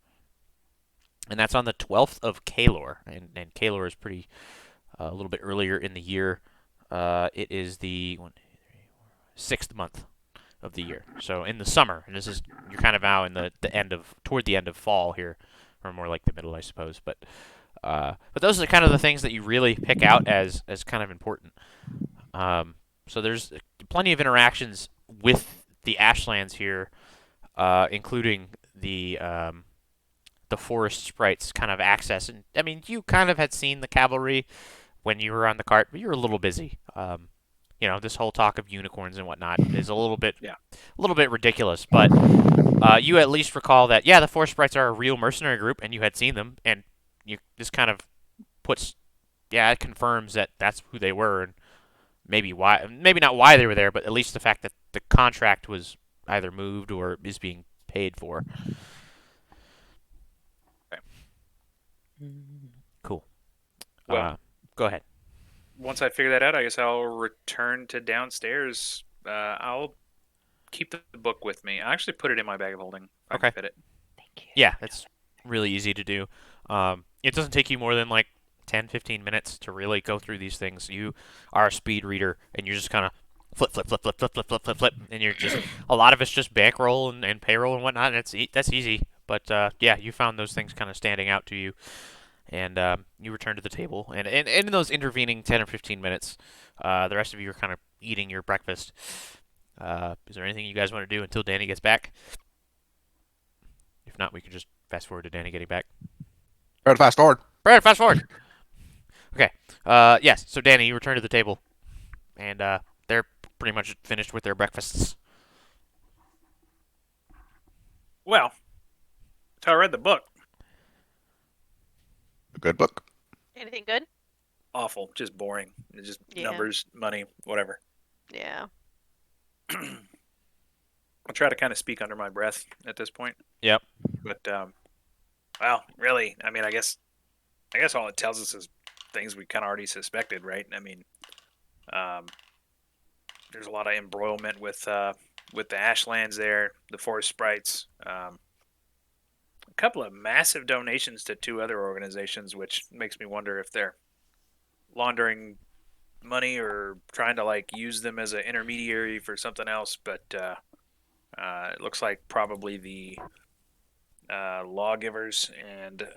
And that's on the 12th of Kalor, and Kalor is pretty a little bit earlier in the year. It is the 6th month of the year, so in the summer, and you're kind of now in toward the end of fall here, or more like the middle, I suppose. But those are kind of the things that you really pick out as kind of important. So there's plenty of interactions with the Ashlands here, including the forest sprites kind of access. And I mean, you kind of had seen the cavalry when you were on the cart, but you were a little busy. This whole talk of unicorns and whatnot is a little bit ridiculous. But you at least recall that the forest sprites are a real mercenary group, and you had seen them, and this kind of it confirms that that's who they were, and maybe not why they were there, but at least the fact that the contract was either moved or is being paid for. Okay. Cool. Well, go ahead. Once I figure that out, I guess I'll return to downstairs. I'll keep the book with me. I actually put it in my bag of holding. I can fit it. Thank you. Yeah, that's really easy to do. It doesn't take you more than like 10-15 minutes to really go through these things. You are a speed reader, and you're just kind of flip, and you're just a lot of it's just bankroll and payroll and whatnot. And that's easy, but you found those things kind of standing out to you, and you return to the table. And in those intervening 10 or 15 minutes, the rest of you are kind of eating your breakfast. Is there anything you guys want to do until Danny gets back? If not, we could just fast forward to Danny getting back. Try to fast forward. Brad, fast forward. Okay. Yes. So Danny, you return to the table, and they're pretty much finished with their breakfasts. Well, that's how I read the book. A good book. Anything good? Awful, just boring. It's just Yeah. numbers, money, whatever. Yeah. I'll try to kind of speak under my breath at this point. Yep. But well, really, I mean, I guess all it tells us is things we kind of already suspected, right? I mean, there's a lot of embroilment with the Ashlands there, the forest sprites. A couple of massive donations to 2 other organizations, which makes me wonder if they're laundering money or trying to like use them as an intermediary for something else. But It looks like probably the lawgivers and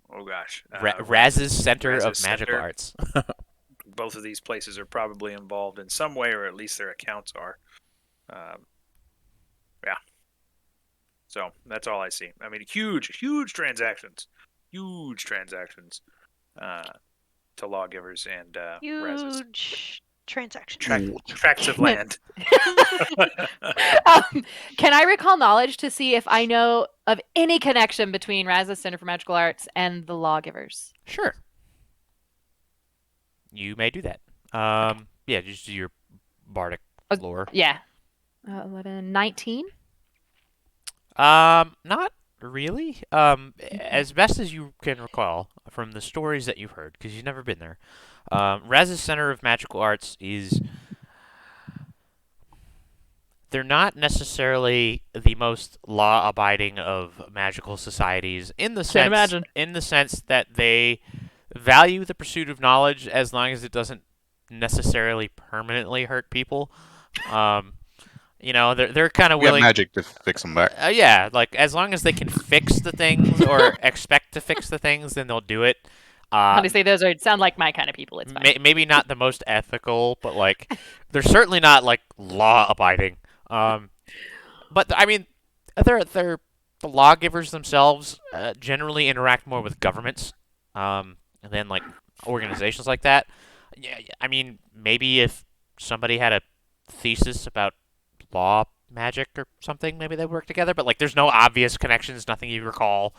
Raz's Center of Raz's Magical Center. Arts. Both of these places are probably involved in some way, or at least their accounts are. Yeah. So that's all I see. I mean, huge transactions, to lawgivers and Raz's. Huge transaction. Tracts of land. Can I recall knowledge to see if I know of any connection between Raz's Center for Magical Arts and the Lawgivers? Sure. You may do that. Yeah, just do your bardic lore. Yeah. 11, 19? Not really. As best as you can recall from the stories that you've heard, because you've never been there, Raz's Center of Magical Arts is. They're not necessarily the most law-abiding of magical societies in the sense that they value the pursuit of knowledge as long as it doesn't necessarily permanently hurt people. They're kind of We have willing. magic to fix them back. Yeah, like as long as they can fix the things or expect to fix the things, then they'll do it. Honestly, those sound like my kind of people. It's fine. Maybe not the most ethical, but like they're certainly not like law-abiding. But I mean, the lawgivers themselves generally interact more with governments than like organizations like that. Yeah, I mean, maybe if somebody had a thesis about law magic or something, maybe they work together. But like, there's no obvious connections, nothing you recall.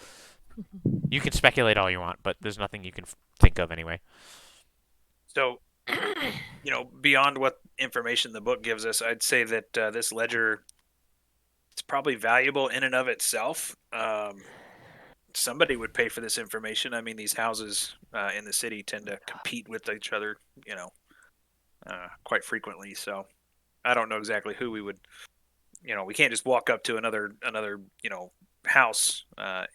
You can speculate all you want, but there's nothing you can think of anyway. So, beyond what information the book gives us, I'd say that this ledger is probably valuable in and of itself. Somebody would pay for this information. I mean, these houses in the city tend to compete with each other, quite frequently. So, I don't know exactly who we would. We can't just walk up to another house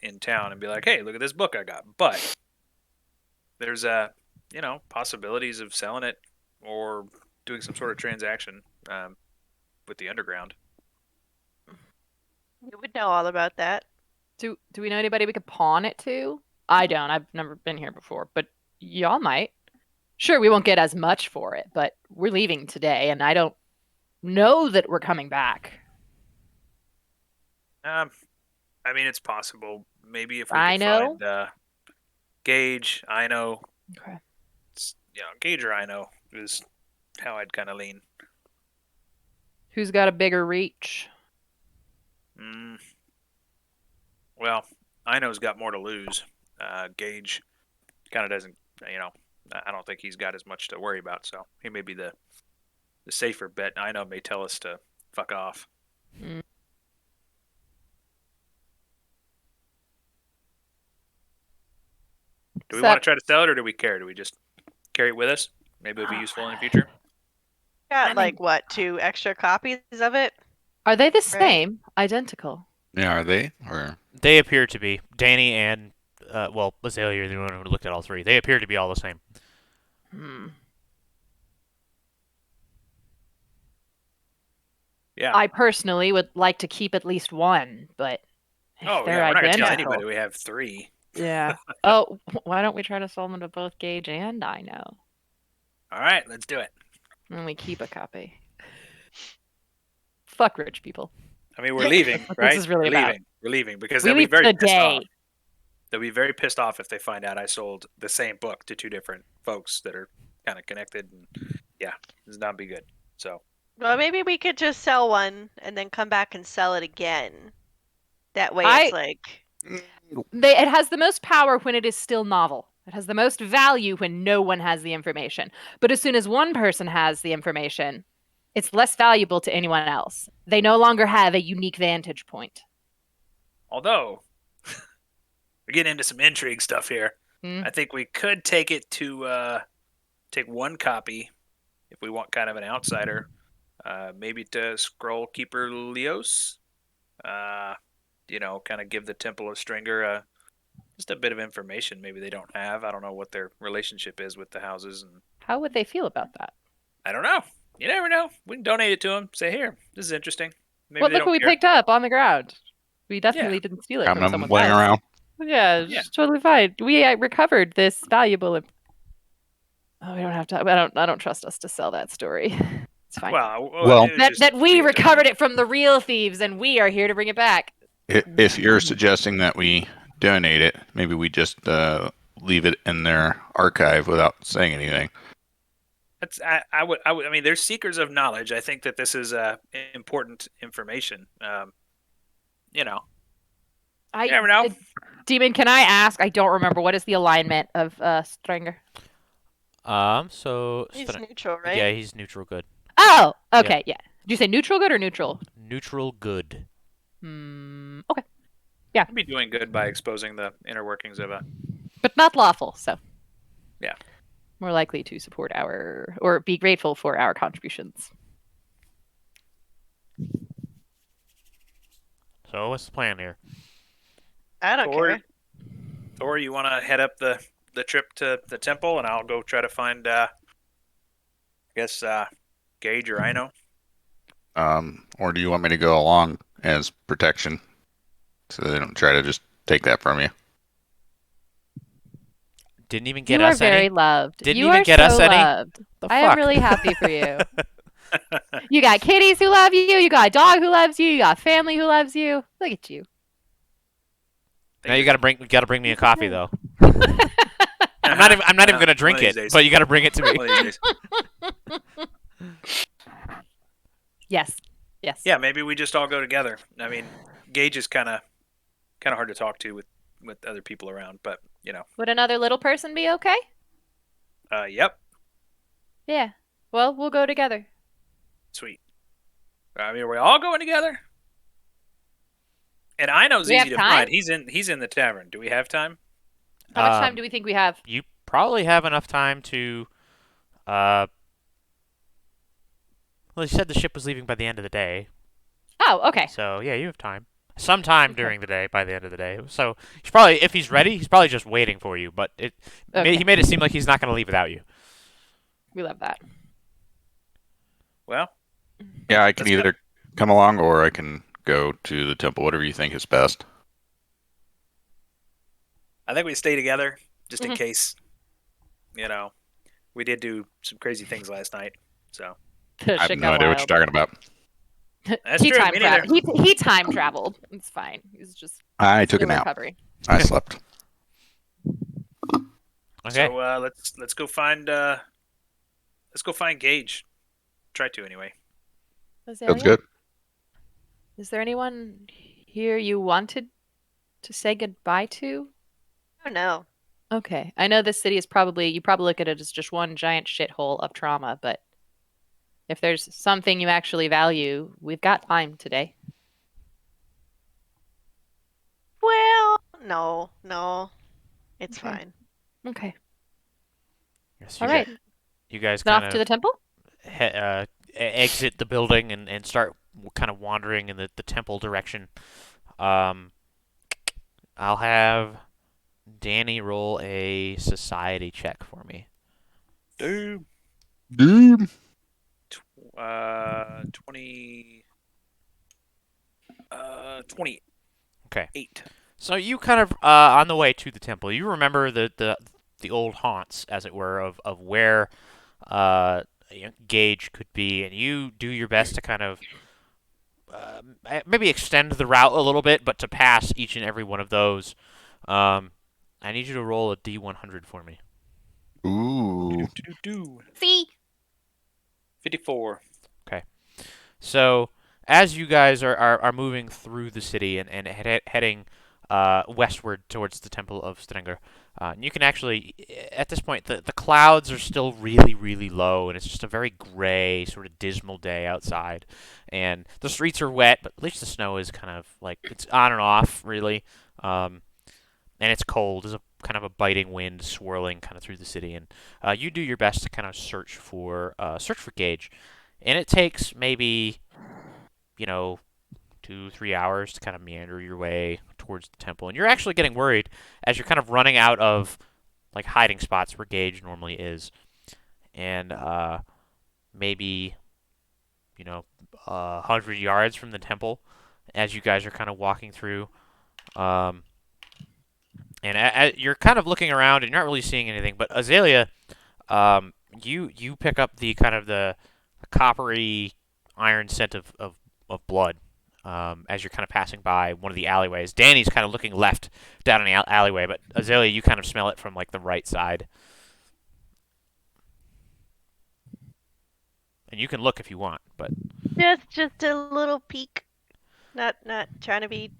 in town and be like, "Hey, look at this book I got." But there's possibilities of selling it or doing some sort of transaction with the underground. You would know all about that. Do we know anybody we could pawn it to? I don't. I've never been here before, but y'all might. Sure, we won't get as much for it, but we're leaving today, and I don't know that we're coming back. I mean, it's possible. Maybe if we I could know. find Gage, I know. Okay. Gage or I know is how I'd kind of lean. Who's got a bigger reach? Well, I know's got more to lose. Gage kind of doesn't. I don't think he's got as much to worry about. So he may be the safer bet. I know may tell us to fuck off. Mm. Do we want to try to sell it, or do we care? Do we just carry it with us? Maybe it'll be useful in the future. Got like what, 2 extra copies of it? Are they the same? Identical? Yeah, are they? Or They appear to be. Danny and Azalea, the one who looked at all three. They appear to be all the same. Yeah. I personally would like to keep at least one, but if they're we're not gonna tell identical. anybody we have 3. Yeah. Oh, why don't we try to sell them to both Gage and I know? All right, let's do it. And we keep a copy. Fuck rich people. I mean, we're leaving, That's what right? this is really we're about. leaving. We're leaving because We they'll be leave very pissed today. off. They'll be very pissed off if they find out I sold the same book to 2 different folks that are kind of connected. And yeah, this is not be good. So Well, maybe we could just sell one and then come back and sell it again. That way it's like... It has the most power when it is still novel. It has the most value when no one has the information. But as soon as one person has the information, it's less valuable to anyone else. They no longer have a unique vantage point. although we're getting into some intrigue stuff here, I think we could take it to take one copy if we want kind of an outsider, maybe to Scroll Keeper Leos. Kind of give the Temple of Stringer just a bit of information maybe they don't have. I don't know what their relationship is with the houses, and How would they feel about that? I don't know. You never know. We can donate it to them. Say, here, this is interesting. Maybe Well, they look don't what we care. picked up on the ground. We definitely didn't steal it Having from them someone laying else. around. Yeah, Yeah. it's totally fine. We recovered this valuable. Oh, we don't have to. I don't trust us to sell that story. It's fine. Well, it was that just that we a recovered donation. it from the real thieves, and we are here to bring it back. If you're suggesting that we donate it, maybe we just leave it in their archive without saying anything. That's I would. I mean, they're seekers of knowledge. I think that this is important information. You know, I you never know. Demon, can I ask? I don't remember what is the alignment of Stringer. So He's neutral, right? yeah, he's neutral good. Oh, okay, yeah. Did you say neutral good or neutral? Neutral good. Okay, I'd be doing good by exposing the inner workings of a. but not lawful. So Yeah. more likely to support our or be grateful for our contributions. So what's the plan here? I don't Or- care. Or you want to head up the trip to the temple, and I'll go try to find. I guess Gage or Ino. Or do you want me to go along as protection so they don't try to just take that from you? Didn't even get You us are very any. loved. Didn't you even are get so us any? loved. The I am fuck? really happy for you. You got kitties who love you. You got a dog who loves you. You got family who loves you. Look at you. Now you gotta bring me a coffee though. I'm not even gonna drink One of it, these days. but you gotta bring it to me. One of these days. Yes. Yes. Yeah, maybe we just all go together. I mean, Gage is kind of hard to talk to with other people around, but you know, Would another little person be okay? yep, Yeah. Well, we'll go together. sweet. I mean, are we all going together? And Ino's We have easy to time? find. He's in the tavern. Do we have time? How much time do we think we have? You probably have enough time to. Well, you said the ship was leaving by the end of the day, Oh, okay. so yeah, you have time. Sometime Okay. during the day, by the end of the day. So he's probably, if he's ready, he's probably just waiting for you. But Okay. he made it seem like he's not going to leave without you. We love that. Well, Yeah, I can Let's go. either come along or I can go to the temple, whatever you think is best. I think we stay together just in Mhm. case. You know, we did do some crazy things last night, so The I have shit no got idea what you're wild. talking about. that's he true. time Me neither. traveled. He time traveled. It's fine. He's just I took a still nap. recovering. I slept. Okay. So let's go find Gage. Try to anyway. Sounds Azalea, good. is there anyone here you wanted to say goodbye to? Oh no. Okay. I know this city is probably, you probably look at it as just one giant shithole of trauma, but if there's something you actually value, we've got time today. Well, no. It's Okay. fine. Okay. Yes, All right. You guys Then kind off to the temple? exit the building and start kind of wandering in the temple direction. I'll have Danny roll a society check for me. Dude. Dude. 20. 28. Okay. So you kind of on the way to the temple, you remember the old haunts, as it were, of where Gage could be, and you do your best to kind of maybe extend the route a little bit, but to pass each and every one of those. I need you to roll a D100 for me. Ooh. See? 54. So as you guys are moving through the city and heading westward towards the Temple of Strenger, you can actually, at this point, the clouds are still really, really low, and it's just a very gray, sort of dismal day outside. And the streets are wet, but at least the snow is kind of like, it's on and off, really. And it's cold. There's a kind of a biting wind swirling kind of through the city, and you do your best to kind of search for Gage. And it takes maybe, 2-3 hours to kind of meander your way towards the temple. And you're actually getting worried as you're kind of running out of like hiding spots where Gage normally is. And maybe 100 yards from the temple as you guys are kind of walking through. And you're kind of looking around and you're not really seeing anything. But Azalea, you pick up the kind of the coppery iron scent of blood as you're kind of passing by one of the alleyways. Danny's kind of looking left down in the alleyway, but Azalea, you kind of smell it from like the right side. And you can look if you want, but Just a little peek. Not trying to be.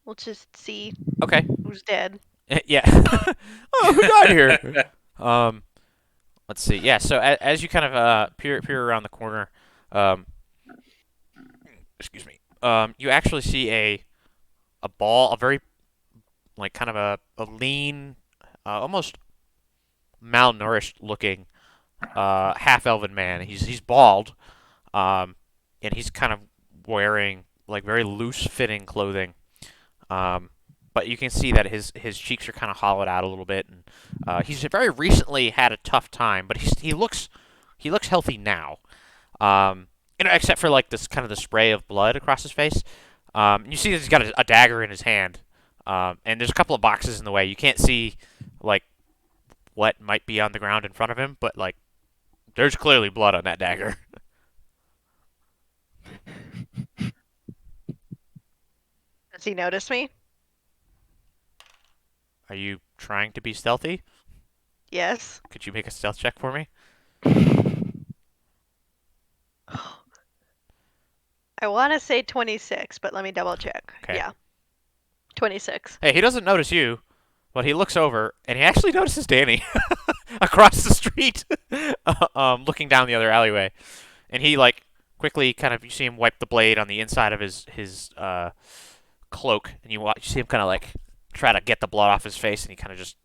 We'll just see okay. who's dead. Yeah. Oh, who got here? Let's see. Yeah. So as you kind of peer around the corner, excuse me. You actually see a ball, a very like kind of a lean, almost malnourished looking half elven man. He's bald, and he's kind of wearing like very loose fitting clothing. But you can see that his cheeks are kind of hollowed out a little bit, and he's very recently had a tough time. But he looks healthy now, except for like this kind of the spray of blood across his face. You see that he's got a dagger in his hand, and there's a couple of boxes in the way. You can't see like what might be on the ground in front of him, but like there's clearly blood on that dagger. Does he notice me? Are you trying to be stealthy? Yes. Could you make a stealth check for me? I want to say 26, but let me double check. Okay. Yeah. 26. Hey, he doesn't notice you, but he looks over and he actually notices Danny across the street, looking down the other alleyway, and he like quickly kind of you see him wipe the blade on the inside of his cloak, and you see him kind of like try to get the blood off his face, and he kind of just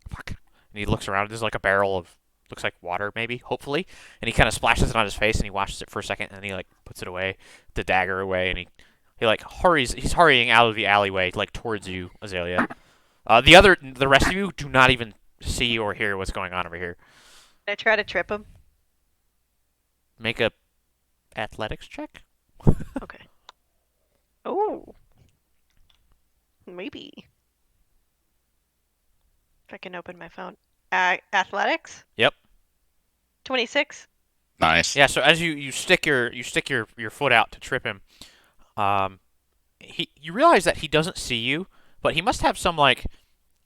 fuck, and he looks around. There's like a barrel of looks like water, maybe, hopefully, and he kind of splashes it on his face, and he washes it for a second, and then he like puts it away, the dagger away, and he like hurries. He's hurrying out of the alleyway like towards you, Azalea. The rest of you do not even see or hear what's going on over here. Did I try to trip him? Make a athletics check. Okay. Oh. Maybe. If I can open my phone. Athletics? Yep. 26? Nice. Yeah. So as you stick your foot out to trip him, you realize that he doesn't see you, but he must have some like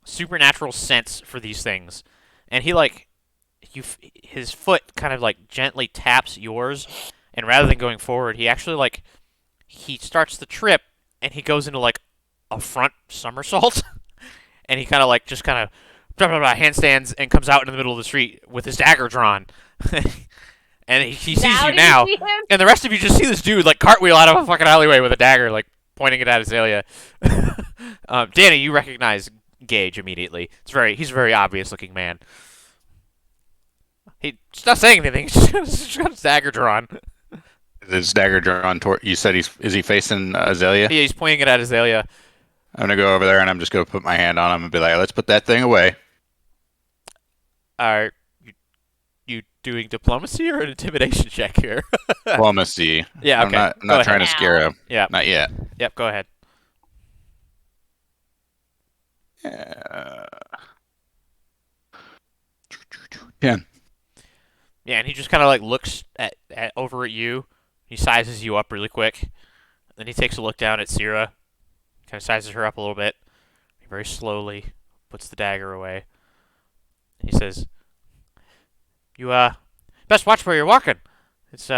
supernatural sense for these things, and he like his foot kind of like gently taps yours, and rather than going forward, he actually like he starts the trip, and he goes into like a front somersault, and he kind of like just kind of handstands and comes out in the middle of the street with his dagger drawn. And he sees you now, and the rest of you just see this dude like cartwheel out of a fucking alleyway with a dagger, like pointing it at Azalea. Danny, you recognize Gage immediately. He's a very obvious looking man. He's not saying anything. He's just got his dagger drawn. His dagger drawn toward. You said is he facing Azalea? Yeah, he's pointing it at Azalea. I'm gonna go over there and I'm just gonna put my hand on him and be like, "Let's put that thing away." Are you doing diplomacy or an intimidation check here? Diplomacy. Yeah, okay. I'm not trying to scare him. Yeah. Not yet. Yep, go ahead. 10. Yeah, and he just kind of like looks at over at you. He sizes you up really quick. Then he takes a look down at Syrah. Kind of sizes her up a little bit. He very slowly puts the dagger away. He says, "You best watch where you're walking. It's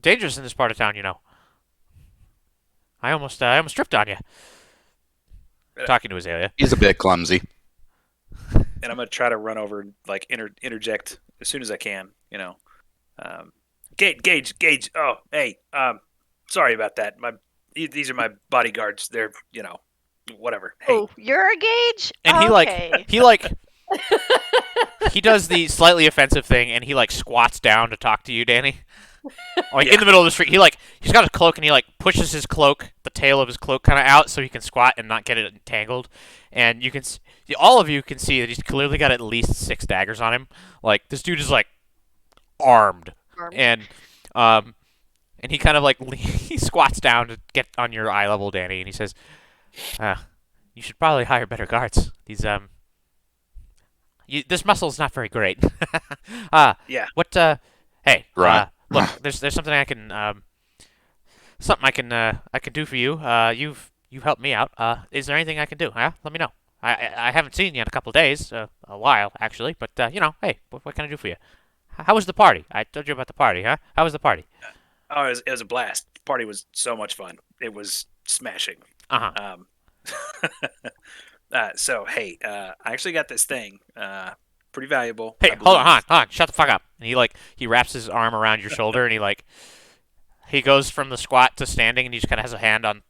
dangerous in this part of town, you know. I almost tripped on you." Talking to Azalea. He's a bit clumsy. And I'm gonna try to run over and like interject as soon as I can. You know, Gage. Oh, hey, sorry about that. These are my bodyguards. They're whatever. Hey. Oh, you're a Gage? And okay. he does the slightly offensive thing, and he like squats down to talk to you, Danny. Like in the middle of the street, he's got his cloak, and he like pushes his cloak, the tail of his cloak, kind of out so he can squat and not get it entangled. And you can, all of you can see that he's clearly got at least 6 daggers on him. Like this dude is like armed. And And he kind of like he squats down to get on your eye level, Danny, and he says, "You should probably hire better guards. This muscle's not very great." Yeah. What? Hey, Right. look, there's something I can do for you. You've helped me out. Is there anything I can do? Huh? Let me know. I haven't seen you in a couple of days, a while actually, but hey, what can I do for you? How was the party? I told you about the party, huh? How was the party? Oh, it was a blast. The party was so much fun. It was smashing. Uh huh. Um, so hey, I actually got this thing. Pretty valuable. Hey, I hold on, believe. hold on, shut the fuck up. And he wraps his arm around your shoulder, and he goes from the squat to standing, and he just kind of has a hand on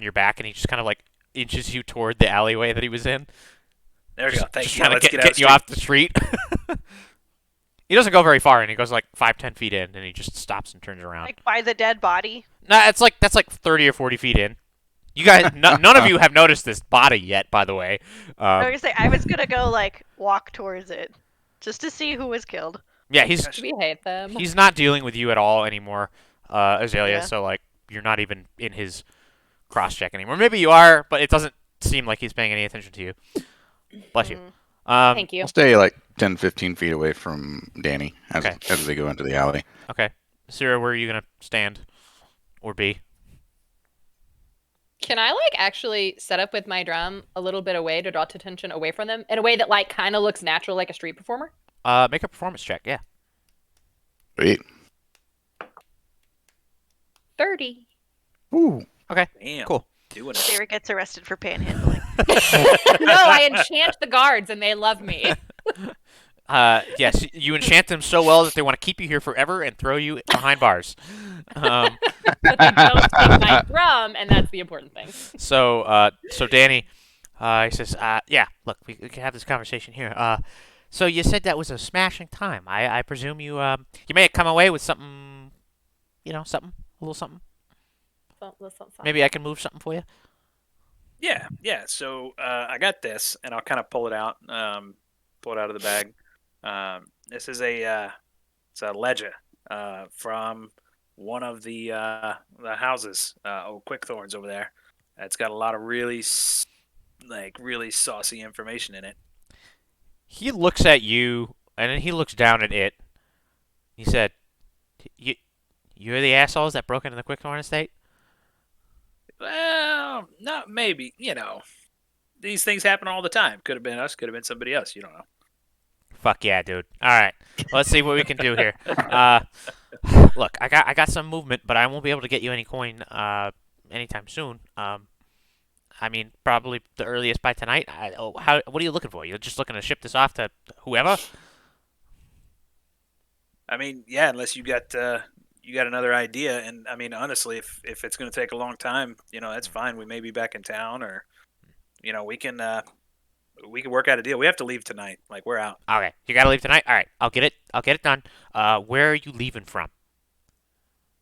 your back, and he just kind of like inches you toward the alleyway that he was in. There we go. Thank Just you. trying to Let's get out get you off the street. He doesn't go very far, and he goes like 5-10 feet in, and he just stops and turns around. Like by the dead body. Nah, that's like 30 or 40 feet in. You guys, none of you have noticed this body yet, by the way. I was gonna say I was gonna go like walk towards it, just to see who was killed. Yeah, We hate them. he's not dealing with you at all anymore, Azalea. Yeah. So like you're not even in his cross check anymore. Maybe you are, but it doesn't seem like he's paying any attention to you. Bless you. Thank you. I'll stay like 10, 15 feet away from Danny Okay. as they go into the alley. Okay, Sarah, where are you gonna stand or be? Can I like actually set up with my drum a little bit away to draw attention away from them in a way that like kind of looks natural, like a street performer? Make a performance check. Yeah. Sweet. 30. Ooh. Okay. Damn. Cool. Doing it. Sarah gets arrested for panhandling. No, I enchant the guards and they love me. Yes, you enchant them so well that they want to keep you here forever and throw you behind bars. But they don't take my drum, and that's the important thing. So Danny, he says, yeah, look, we can have this conversation here. So you said that was a smashing time. I presume you may have come away with something, something, a little something. Maybe I can move something for you. Yeah. So I got this, and I'll kind of pull it out of the bag. This is it's a ledger from one of the houses, old Quickthorns over there. It's got a lot of really saucy information in it. He looks at you, and then he looks down at it. He said, "You're the assholes that broke into the Quickthorn estate." Well, not maybe. These things happen all the time. Could have been us. Could have been somebody else. You don't know. Fuck yeah, dude. All right, let's see what we can do here. Look, I got some movement, but I won't be able to get you any coin anytime soon. I mean, probably the earliest by tonight. What are you looking for? You're just looking to ship this off to whoever? I mean, yeah, unless you got another idea. And I mean, honestly, if it's going to take a long time, that's fine. We may be back in town, or we can work out a deal. We have to leave tonight. Like, we're out. Okay, you gotta leave tonight. All right, I'll get it done. Where are you leaving from?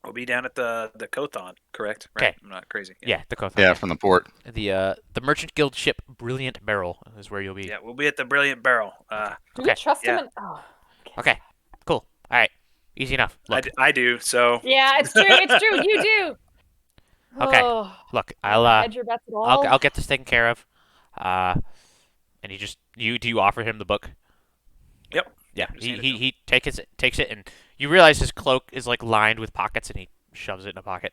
We'll be down at the Kothon, correct? Okay. Right? I'm not crazy. Yeah, the Kothon. Yeah, from the port. The Merchant Guild ship Brilliant Barrel is where you'll be. Yeah, we'll be at the Brilliant Barrel. Do Okay. we trust Yeah. him? Oh. Okay, cool. All right, easy enough. Look, I do. So Yeah, it's true. It's true. You do. Okay. Oh, look, I'll hedge your bets at all. I'll get this taken care of. And do you offer him the book? Yep. Yeah, Just hand it to him. he takes it, and you realize his cloak is like lined with pockets, and he shoves it in a pocket.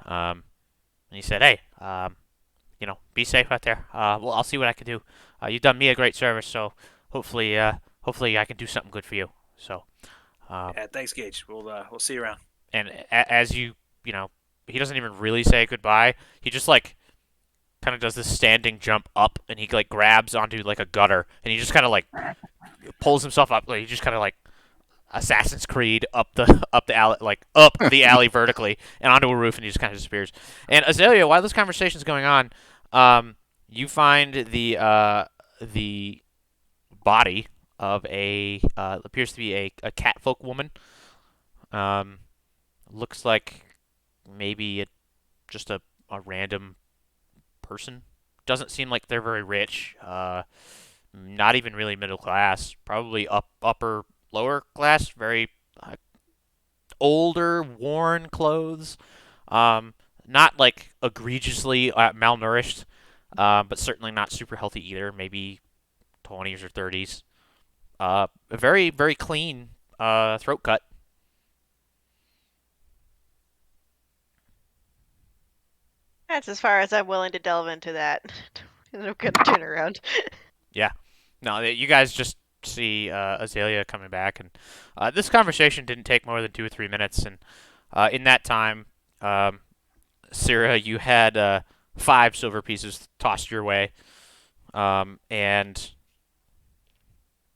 And he said, "Hey, be safe out there. Well, I'll see what I can do. You've done me a great service, so hopefully I can do something good for you." So, Yeah, thanks, Gage. We'll see you around. and as he doesn't even really say goodbye. He just like kind of does this standing jump up, and he like grabs onto like a gutter, and he just kind of like pulls himself up. Like he just kind of like Assassin's Creed up the alley, like up the alley vertically and onto a roof, and he just kind of disappears. And Azalea, while this conversation is going on, you find the body of appears to be a catfolk woman. Looks like maybe just a random person. Doesn't seem like they're very rich. Not even really middle class. Probably upper lower class. Very older, worn clothes. Not like egregiously malnourished, but certainly not super healthy either. Maybe 20s or 30s. A very, very clean throat cut. That's as far as I'm willing to delve into that. And I'm gonna turn around. Yeah. No, you guys just see Azalea coming back, and this conversation didn't take more than 2 or 3 minutes, and in that time, Syrah, you had 5 silver pieces tossed your way, and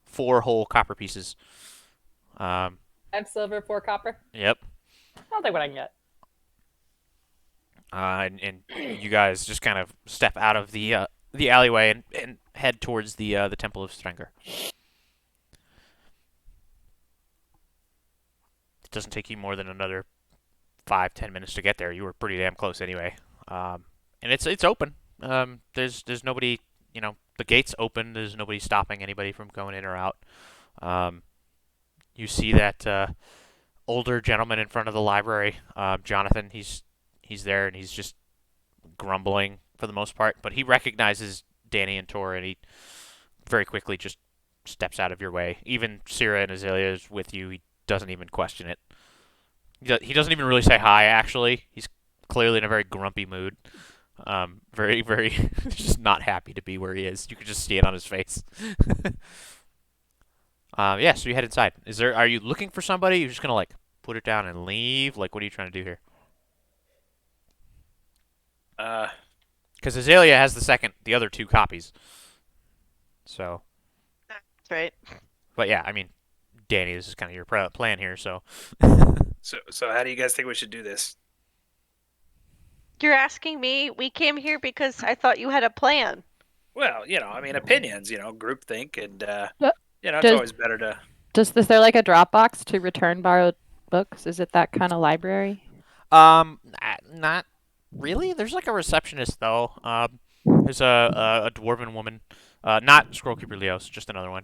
4 whole copper pieces. 5 silver, 4 copper. Yep. I'll take what I can get. And you guys just kind of step out of the alleyway and head towards the Temple of Strenger. It doesn't take you more than another 5-10 minutes to get there. You were pretty damn close anyway. And it's open. There's nobody. The gate's open. There's nobody stopping anybody from going in or out. You see that older gentleman in front of the library, Jonathan. He's there and he's just grumbling for the most part, but he recognizes Danny and Tor, and he very quickly just steps out of your way. Even Syrah and Azalea is with you. He doesn't even question it. He doesn't even really say hi, actually. He's clearly in a very grumpy mood. Very, very just not happy to be where he is. You could just see it on his face. Yeah, so you head inside. Are you looking for somebody? You're just going to, like, put it down and leave? Like, what are you trying to do here? Because Azalea has the other 2 copies. So. That's right. But yeah, I mean, Danny, this is kind of your plan here, so. So how do you guys think we should do this? You're asking me? We came here because I thought you had a plan. Well, I mean, opinions, groupthink, and it's Does- always better to. Is there like a Dropbox to return borrowed books? Is it that kind of library? Not really. There's like a receptionist though. There's a dwarven woman, not Scrollkeeper Leos, just another one.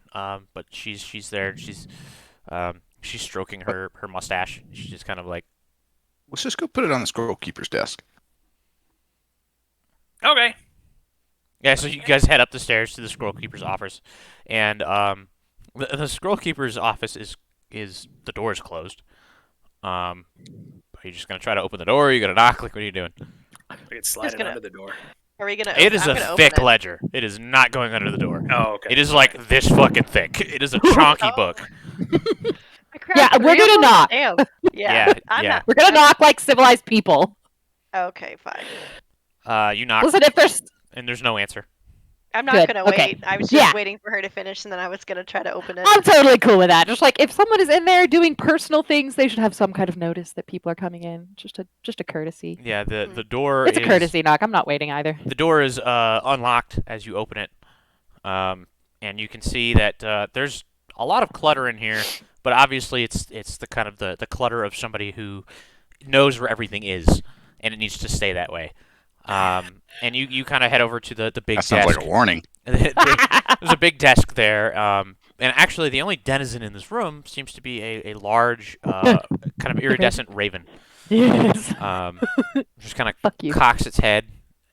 But she's there. And she's stroking her mustache. She's just kind of like. Let's just go put it on the scroll keeper's desk. Okay. Yeah, so you guys head up the stairs to the Scrollkeeper's office, and the Scrollkeeper's office is the door is closed. Are you just gonna try to open the door? Or are you gonna knock? Like, what are you doing? We could slide it gonna- under the door. Are we gonna? It is I'm a gonna open thick it. ledger. It is not going under the door. Oh, okay. It is like this fucking thick. It is a chonky Oh. book. I grabbed Yeah, 3 we're of gonna them? knock. Damn. Yeah, I'm yeah. not. We're gonna knock like civilized people. Okay, fine. You knock, Listen, if there's and there's no answer. I'm not Good, gonna okay. wait. I was just Yeah. waiting for her to finish, and then I was gonna try to open it. I'm totally cool with that. Just like if someone is in there doing personal things, they should have some kind of notice that people are coming in. Just a courtesy. Yeah, the door It's is a courtesy knock. I'm not waiting either. the door is unlocked as you open it, and you can see that there's a lot of clutter in here. But obviously, it's the kind of the clutter of somebody who knows where everything is, and it needs to stay that way. And you kind of head over to the big That sounds desk. like a warning. There's a big desk there, and actually the only denizen in this room seems to be a large, kind of iridescent raven. Yes. Just kind Fuck of you. cocks its head,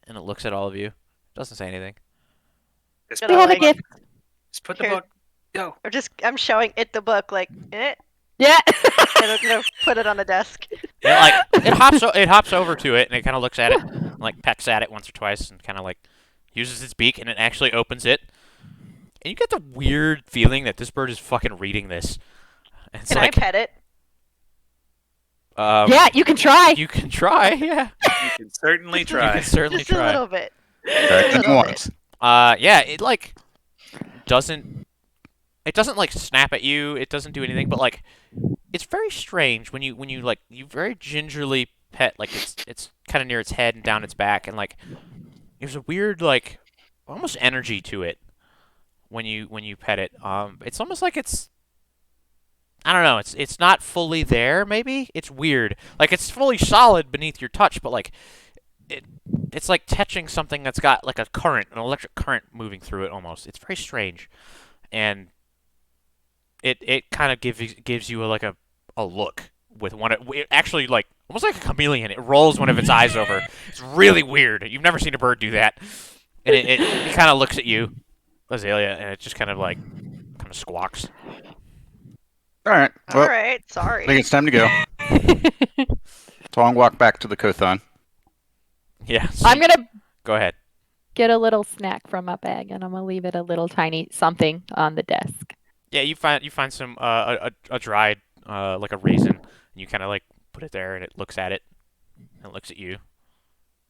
and it looks at all of you. Doesn't say anything. Just, Gonna We have a like- gift. just put the Here. book. Go. I'm showing it the book, like, Yeah. and I'm gonna put it on the desk. It hops over to it, and it kind of looks at it, and, like pecks at it once or twice, and kind of like uses its beak, and it actually opens it. And you get the weird feeling that this bird is fucking reading this. And it's Can like, I pet it? Yeah, you can try. You can try, yeah. You can certainly You try. can certainly Just a try. little bit. Try it Little once. Yeah, it like doesn't like snap at you. It doesn't do anything, but like it's very strange when you like you very gingerly pet like it's kind of near its head and down its back, and like there's a weird like almost energy to it when you pet it. It's almost like I don't know. It's not fully there. Maybe it's weird. Like it's fully solid beneath your touch, but like it's like touching something that's got like an electric current moving through it almost. It's very strange, and it kind of gives you like a look with it actually like almost like a chameleon. It rolls one of its eyes over. It's really weird. You've never seen a bird do that. And it kind of looks at you, Azalea, and it just kind of squawks. All right. All Well, right, I sorry. think it's time to go. So I'll walk back to the Kothon. Yeah. So I'm gonna go ahead. get a little snack from my bag, and I'm gonna leave it a little tiny something on the desk. Yeah, you find some a dried like a raisin, and you kind of like put it there, and it looks at it, and it looks at you,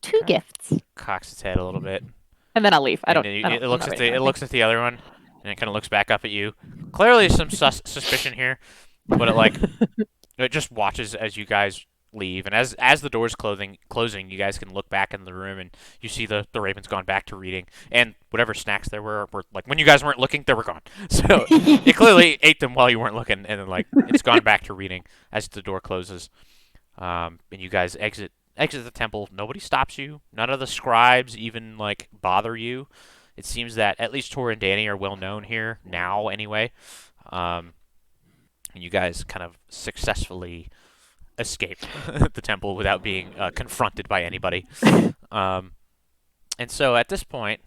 Two Okay. gifts, cocks its head a little bit, and then I'll leave. and then it looks at it looks at the other one, and it kind of looks back up at you. Clearly, some suspicion here, but it just watches as you guys leave, and as the doors closing, you guys can look back in the room, and you see the raven's gone back to reading, and whatever snacks there were like when you guys weren't looking, they were gone. So it clearly ate them while you weren't looking, and then like it's gone back to reading as the door closes, and you guys exit the temple. Nobody stops you. None of the scribes even like bother you. It seems that at least Tor and Danny are well known here now, anyway. And you guys kind of successfully escape the temple without being confronted by anybody. And so at this point,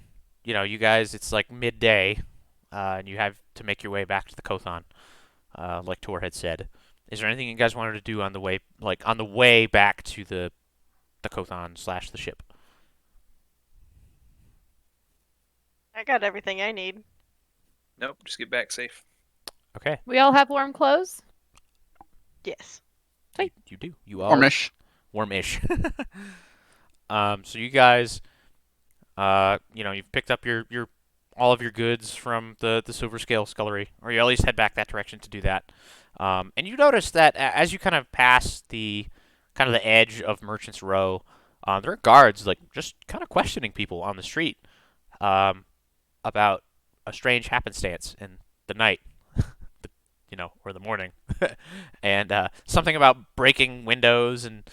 you guys, it's like midday, and you have to make your way back to the Kothon, like Tor had said. Is there anything you guys wanted to do on the way back to the Kothon / the ship? I got everything I need. Nope, just get back safe. Okay, We all have warm clothes. Yes. you do. You all Warmish. warmish. So you guys, you've picked up your all of your goods from the Silver Scale Scullery, or you at least head back that direction to do that. And you notice that as you kind of pass the edge of Merchant's Row, there are guards like just kind of questioning people on the street about a strange happenstance in the night, or the morning, and something about breaking windows, and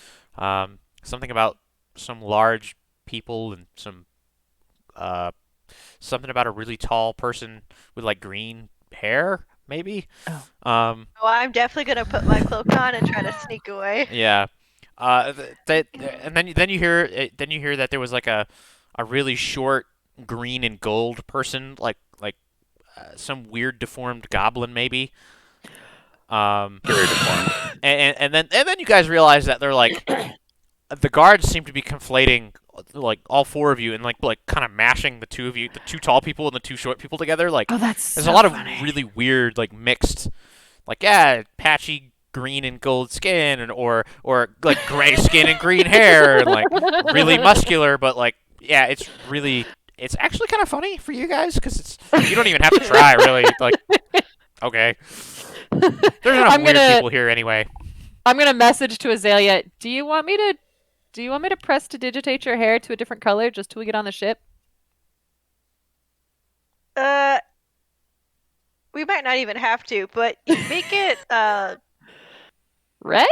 something about some large people, and something about a really tall person with like green hair, maybe. Oh. Oh, I'm definitely gonna put my cloak on and try to sneak away. Yeah. And then you hear that there was like a really short green and gold person, like some weird deformed goblin, maybe. Very deformed. And then you guys realize that they're like the guards seem to be conflating like all four of you, and like kind of mashing the two of you, the two tall people and the two short people together. Like Oh, that's there's so a lot of funny. really weird like mixed, like yeah, patchy green and gold skin, and or like gray skin and green hair, and like really muscular, but like yeah, it's actually kind of funny for you guys because you don't even have to try really. Like okay, there's enough I'm weird gonna- people here anyway. I'm gonna message to Azalea. Do you want me to press to digitate your hair to a different color just till we get on the ship? We might not even have to, but make it Red?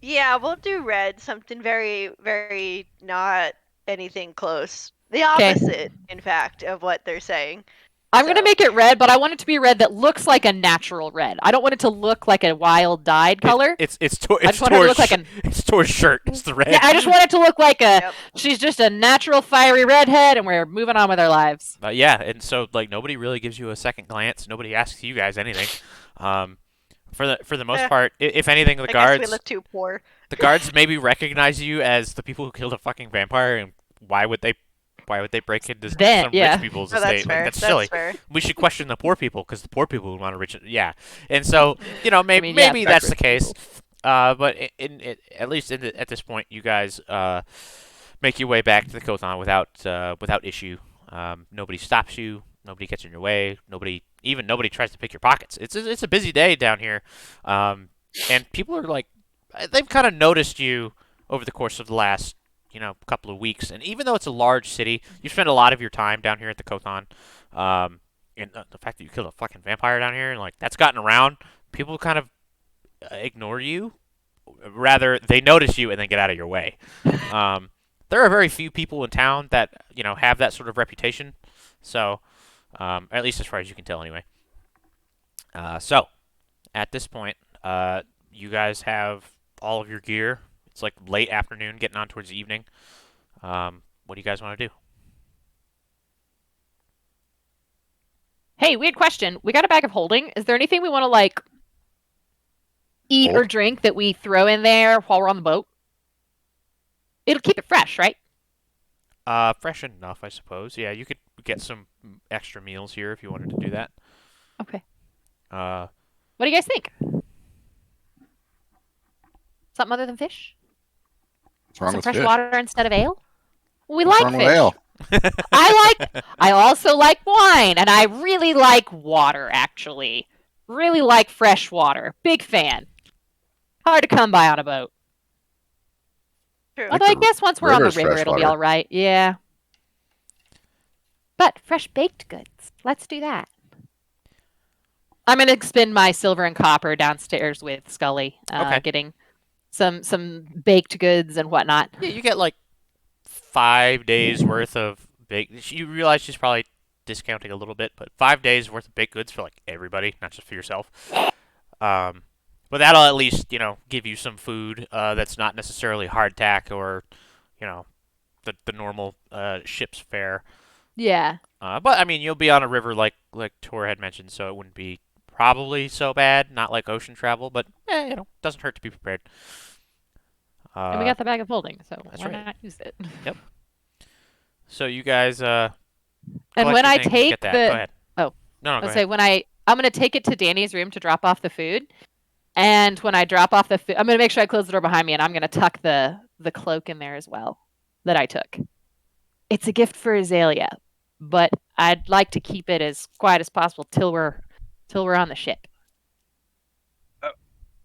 yeah, we'll do red, something very, very not anything close. The 'Kay. opposite, in fact, of what they're saying. I'm gonna So- make it red, but I want it to be red that looks like a natural red. I don't want it to look like a wild dyed color. It's I just want it to look like an. it's Tor's shirt. It's the red. Yeah, I just want it to look like a. Yep. She's just a natural fiery redhead, and we're moving on with our lives. Yeah, and so like nobody really gives you a second glance. Nobody asks you guys anything. For the most part, if anything, the I guess guards we look too poor. maybe recognize you as the people who killed a fucking vampire, and why would they break into some yeah. rich people's Oh, that's estate? Like, fair. that's That's silly. fair. We should question the poor people because the poor people would want to rich. Yeah, and so maybe mean, yeah, maybe fuck that's the rich case. But at least at this point, you guys make your way back to the Kothon without issue. Nobody stops you. Nobody gets in your way. Nobody tries to pick your pockets. It's a busy day down here, and people are like they've kind of noticed you over the course of the last couple of weeks. And even though it's a large city, you spend a lot of your time down here at the Kothon. And the fact that you killed a fucking vampire down here, and like that's gotten around, people kind of ignore you. Rather, they notice you and then get out of your way. There are very few people in town that have that sort of reputation. So, at least as far as you can tell, anyway. So, at this point, you guys have all of your gear. It's like late afternoon, getting on towards the evening. What do you guys want to do? Hey, weird question. We got a bag of holding. Is there anything we want to like eat or Hold? drink that we throw in there while we're on the boat? It'll keep it fresh, right? Fresh enough, I suppose. Yeah, you could get some extra meals here if you wanted to do that. Okay. Uh, What do you guys think? Something other than fish? What's wrong Some with fresh fish? water instead of ale? We What's like wrong with fish. ale? I also like wine, and I really like water, actually. Really like fresh water. Big fan. Hard to come by on a boat. True. Like Although I the guess once we're on the river's river, fresh it'll be water. all right. Yeah. But fresh baked goods. Let's do that. I'm going to spend my silver and copper downstairs with Scully, Okay. getting some baked goods and whatnot. yeah, you get like 5 days worth of baked. You realize she's probably discounting a little bit, but 5 days worth of baked goods for like everybody, not just for yourself. But that'll at least give you some food that's not necessarily hardtack or you know the normal ship's fare. Yeah. But I mean, you'll be on a river like Tor had mentioned, so it wouldn't be probably so bad. Not like ocean travel, but doesn't hurt to be prepared. And we got the bag of holding, so that's why right. not use it? So you guys And collect when your I things, take get that. the Go ahead. Oh, No, I'll go say ahead. I'm going to take it to Danny's room to drop off the food. And when I drop off the food, I'm going to make sure I close the door behind me, and I'm going to tuck the cloak in there as well that I took. It's a gift for Azalea, but I'd like to keep it as quiet as possible till we're on the ship.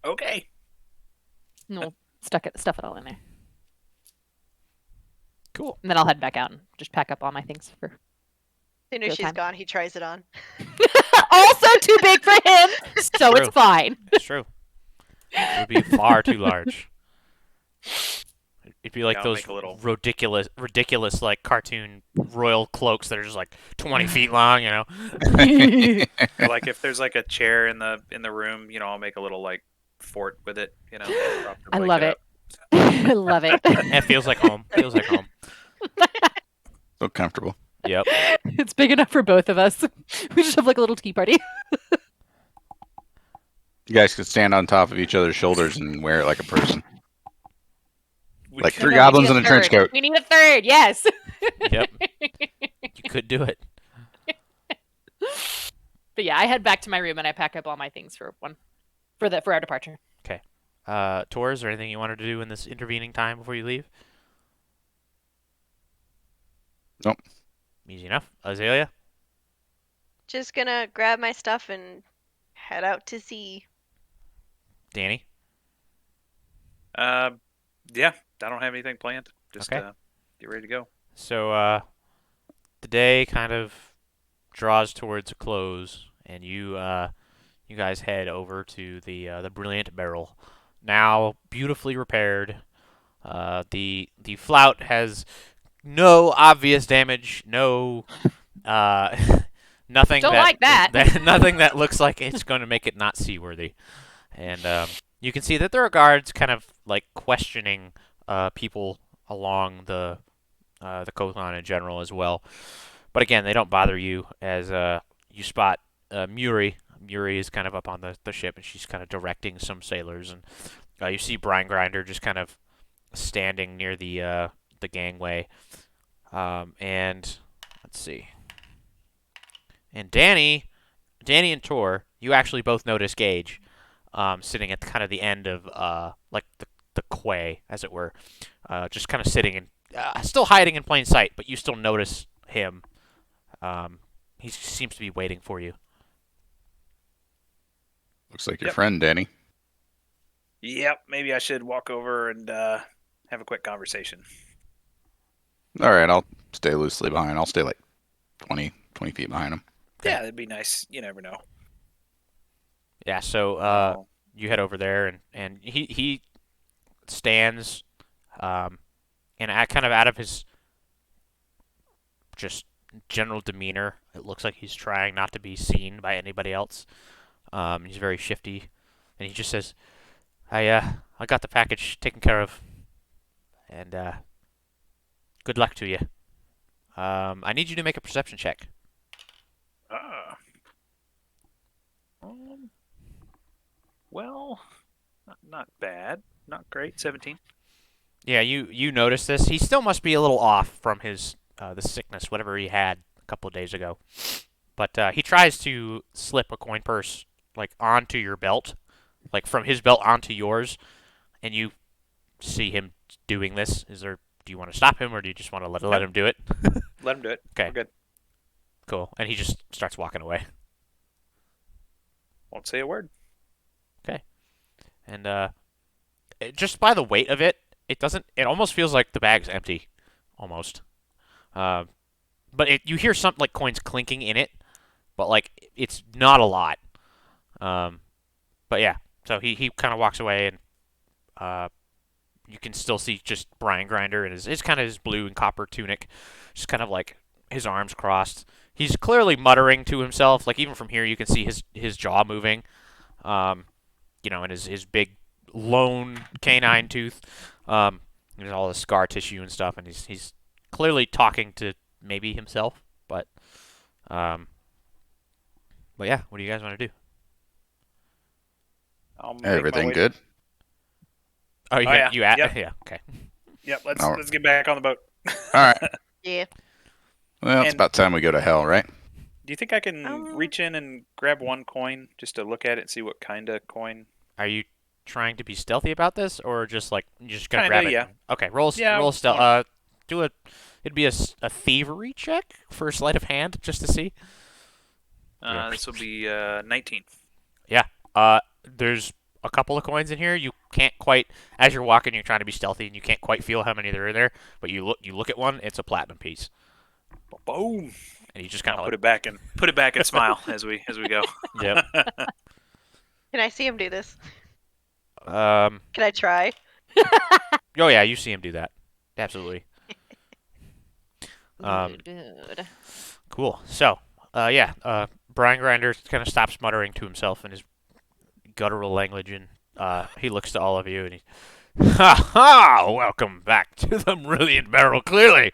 Okay. And we'll stuff it all in there. Cool. And then I'll head back out and just pack up all my things for. As soon as Real she's time. gone, he tries it on. Also too big for him, so True. it's fine. It's true. It would be far too large. It'd be like I'll those make a little- ridiculous like cartoon royal cloaks that are just like 20 feet long. Like if there's like a chair in the room, I'll make a little like fort with it. Prop I everybody love up. it. I love it. It feels like home. Feels like home. So comfortable. Yep. It's big enough for both of us. We just have like a little tea party. You guys could stand on top of each other's shoulders and wear it like a person. We Like could- three No, we goblins need in a trench third. coat. We need a third, yes. Yep. You could do it. But yeah, I head back to my room and I pack up all my things for our departure. Tor, is there anything you wanted to do in this intervening time before you leave? Nope. Easy enough. Azalea? Just gonna grab my stuff and head out to sea. Danny? Yeah, I don't have anything planned. Just Okay. get ready to go. So, the day kind of draws towards a close, and you guys head over to the Brilliant Barrel, now beautifully repaired. The flout has no obvious damage, no nothing Don't like that. nothing that looks like it's going to make it not seaworthy, and you can see that there are guards kind of like questioning people along the coast line in general as well. But again, they don't bother you as you spot Muri. Muri is kind of up on the ship, and she's kind of directing some sailors. And you see Brine Grinder just kind of standing near the gangway. And let's see. And Danny and Tor, you actually both notice Gage sitting at kind of the end of like the quay, as it were, just kind of sitting and still hiding in plain sight, but you still notice him. He seems to be waiting for you. Looks like your Yep. friend, Danny. Yep, maybe I should walk over and have a quick conversation. All right, I'll stay loosely behind. I'll stay like 20 feet behind him. Okay. Yeah, that'd be nice. You never know. Yeah, so Oh, you head over there, and he stands, and kind of out of his just general demeanor, it looks like he's trying not to be seen by anybody else. He's very shifty, and he just says, "I I got the package taken care of, and good luck to you. I need you to make a perception check. Ah. Well, not bad. Not great. 17. Yeah, you notice this. He still must be a little off from his the sickness, whatever he had a couple of days ago. But he tries to slip a coin purse like onto your belt, like from his belt onto yours, and you see him doing this. Do you want to stop him, or do you just want to let him do it? Let him do it. Okay. We're good. Cool. And he just starts walking away. Won't say a word. And just by the weight of it, it doesn't. It almost feels like the bag's empty, almost. But you hear something like coins clinking in it, but like it's not a lot. But yeah, so he kind of walks away, and you can still see just Brian Grinder and his kind of his blue and copper tunic, just kind of like his arms crossed. He's clearly muttering to himself. Like even from here, you can see his jaw moving. And his big lone canine tooth, and all the scar tissue and stuff, and he's clearly talking to maybe himself, but yeah, what do you guys want to do? I'll make my Everything way- good? Oh, yeah. you at Yep. yeah, okay. Yep. All right. Let's get back on the boat. All right. Yeah. Well, it's And- about time we go to hell, right? Do you think I can Um, reach in and grab one coin just to look at it and see what kind of coin? Are you trying to be stealthy about this, or just like you're just gonna Kinda, grab it? yeah. Okay, roll Yeah, stealth. yeah. It'd be a thievery check for sleight of hand, just to see. Yeah. This will be 19. There's a couple of coins in here. You can't quite, as you're walking, you're trying to be stealthy, and you can't quite feel how many there are there. But you look at one, it's a platinum piece, Boom! and you just kind I'll of put it back and smile as we go. yep. Can I see him do this? Um. Can I try? Oh yeah, you see him do that. Absolutely. Good. Cool. So, Brian Grinder kind of stops muttering to himself in his guttural language, and he looks to all of you, and he, ha ha! Welcome back to the Brilliant Barrel. Clearly,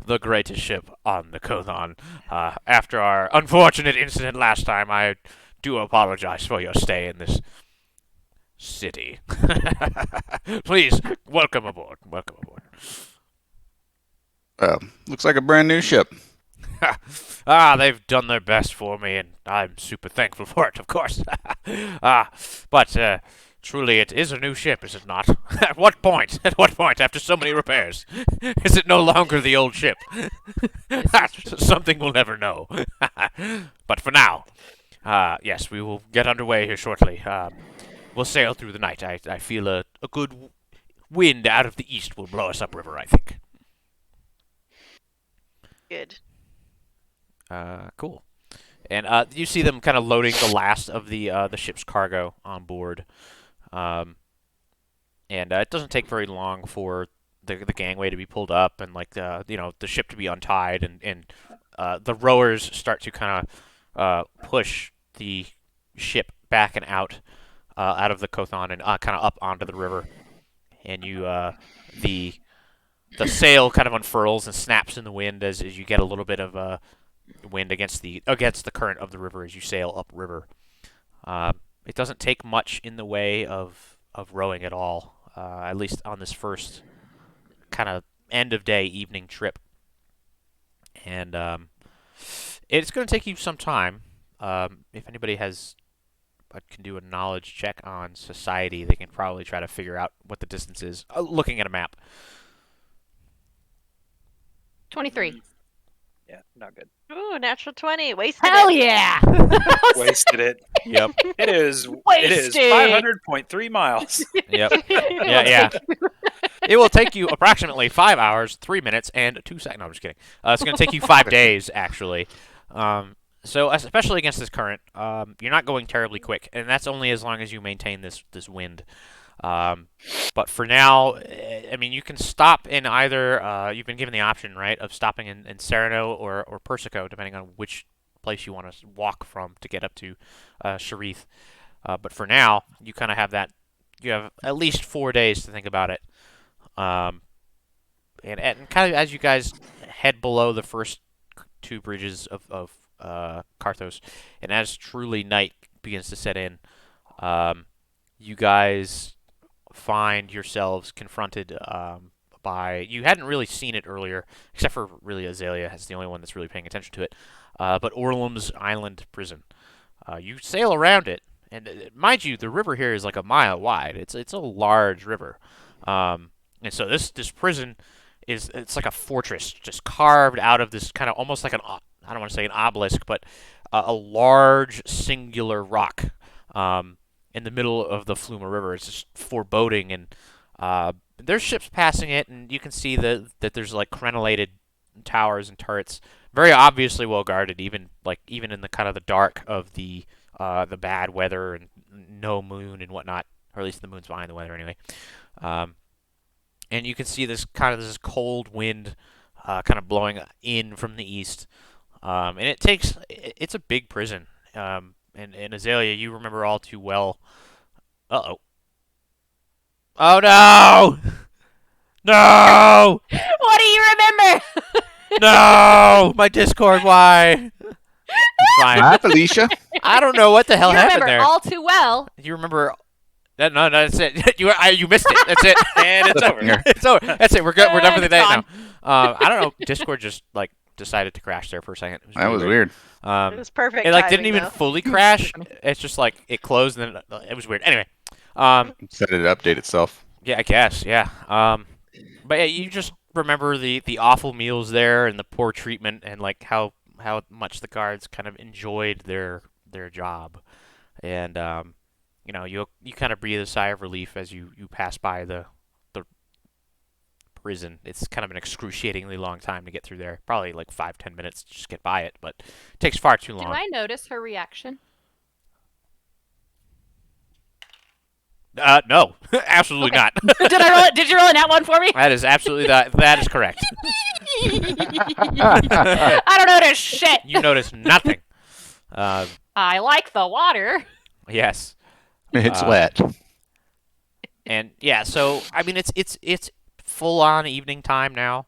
the greatest ship on the Kothon. After our unfortunate incident last time, I do apologize for your stay in this city. Please, welcome aboard. Welcome aboard. Looks like a brand new ship. They've done their best for me, and I'm super thankful for it, of course. But truly, it is a new ship, is it not? At what point? At what point, after so many repairs, is it no longer the old ship? Something we'll never know. But for now, yes, we will get underway here shortly. We'll sail through the night. I feel a good wind out of the east will blow us upriver, I think. Good. Cool. And you see them kind of loading the last of the ship's cargo on board. And it doesn't take very long for the gangway to be pulled up and the ship to be untied, and the rowers start to kind of push the ship back and out of the Kothon and kind of up onto the river. And the sail kind of unfurls and snaps in the wind as you get a little bit of wind against the current of the river as you sail upriver. It doesn't take much in the way of rowing at all, at least on this first kind of end of day evening trip. And it's going to take you some time. If anybody can do a knowledge check on society, they can probably try to figure out what the distance is looking at a map. 23. Yeah, not good. Ooh, natural 20. Wasted Hell it. yeah! Wasted it. Yep. It is Wasted. 500.3 miles. Yep. Yeah. It will take you approximately 5 hours, 3 minutes, and 2 seconds. No, I'm just kidding. It's going to take you 5 days, actually. So, especially against this current, you're not going terribly quick, and that's only as long as you maintain this wind. But for now, I mean, you can stop in either. You've been given the option, right, of stopping in Sereno or Persico, depending on which place you want to walk from to get up to Sharith. But for now, you kind of have that you have at least 4 days to think about it. Um, and kind of as you guys head below the first two bridges of Karthos, and as truly night begins to set in, um, you guys find yourselves confronted by you hadn't really seen it earlier, except for really Azalea is the only one that's really paying attention to it. But Orlum's Island Prison. You sail around it, and mind you, the river here is like a mile wide. It's a large river, and so this prison it's like a fortress, just carved out of this kind of almost like I don't want to say an obelisk, but a large singular rock in the middle of the Fluma River. It's just foreboding, and there's ships passing it, and you can see that there's like crenellated towers and turrets, very obviously well guarded, even in the kind of the dark of the bad weather and no moon and whatnot, or at least the moon's behind the weather anyway. And you can see this cold wind kind of blowing in from the east, and it's a big prison. And Azalea, you remember all too well. Uh-oh. Oh no! No! What do you remember? No! My Discord, why? It's fine. Hi, Felicia. I don't know what the hell You happened remember there. all too well. You remember? No, that's it. You missed it. That's it. And it's over. It's over. That's it. We're good. We're done for the It's day gone. now. I don't know. Discord just like decided to crash there for a second. It That really was weird. It was perfect. It like didn't timing, even though. fully crash. It's just like it closed and then it was weird. Anyway, Set it to update itself. yeah, I guess, yeah. But yeah, you just remember the awful meals there and the poor treatment and like how much the guards kind of enjoyed their job, and you kind of breathe a sigh of relief as you pass by the prison. It's kind of an excruciatingly long time to get through there. Probably like 5-10 minutes to just get by it, but it takes far too Do long. I notice her reaction? No, absolutely not. Did I roll it? Did you roll a nat one for me? That is absolutely that is correct. I don't notice shit. You notice nothing. I like the water. Yes. It's Uh, wet. And yeah, so I mean, it's full on evening time now.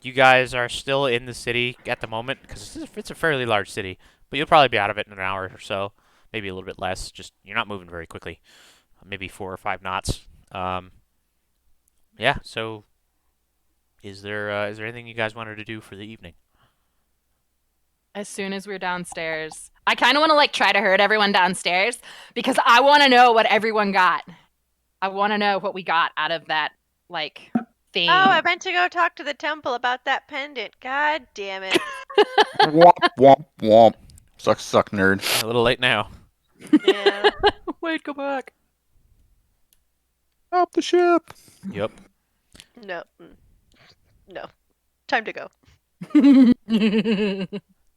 You guys are still in the city at the moment because it's a fairly large city, but you'll probably be out of it in an hour or so, maybe a little bit less. Just you're not moving very quickly, maybe 4 or 5 knots. Yeah. So, is there anything you guys wanted to do for the evening? As soon as we're downstairs, I kind of want to like try to herd everyone downstairs because I want to know what everyone got. I want to know what we got out of that like thing. Oh, I meant to go talk to the temple about that pendant. God damn it. Womp womp womp. Suck, nerd. A little late now. Yeah. Wait, go back. Up the ship. Yep. No. No. Time to go.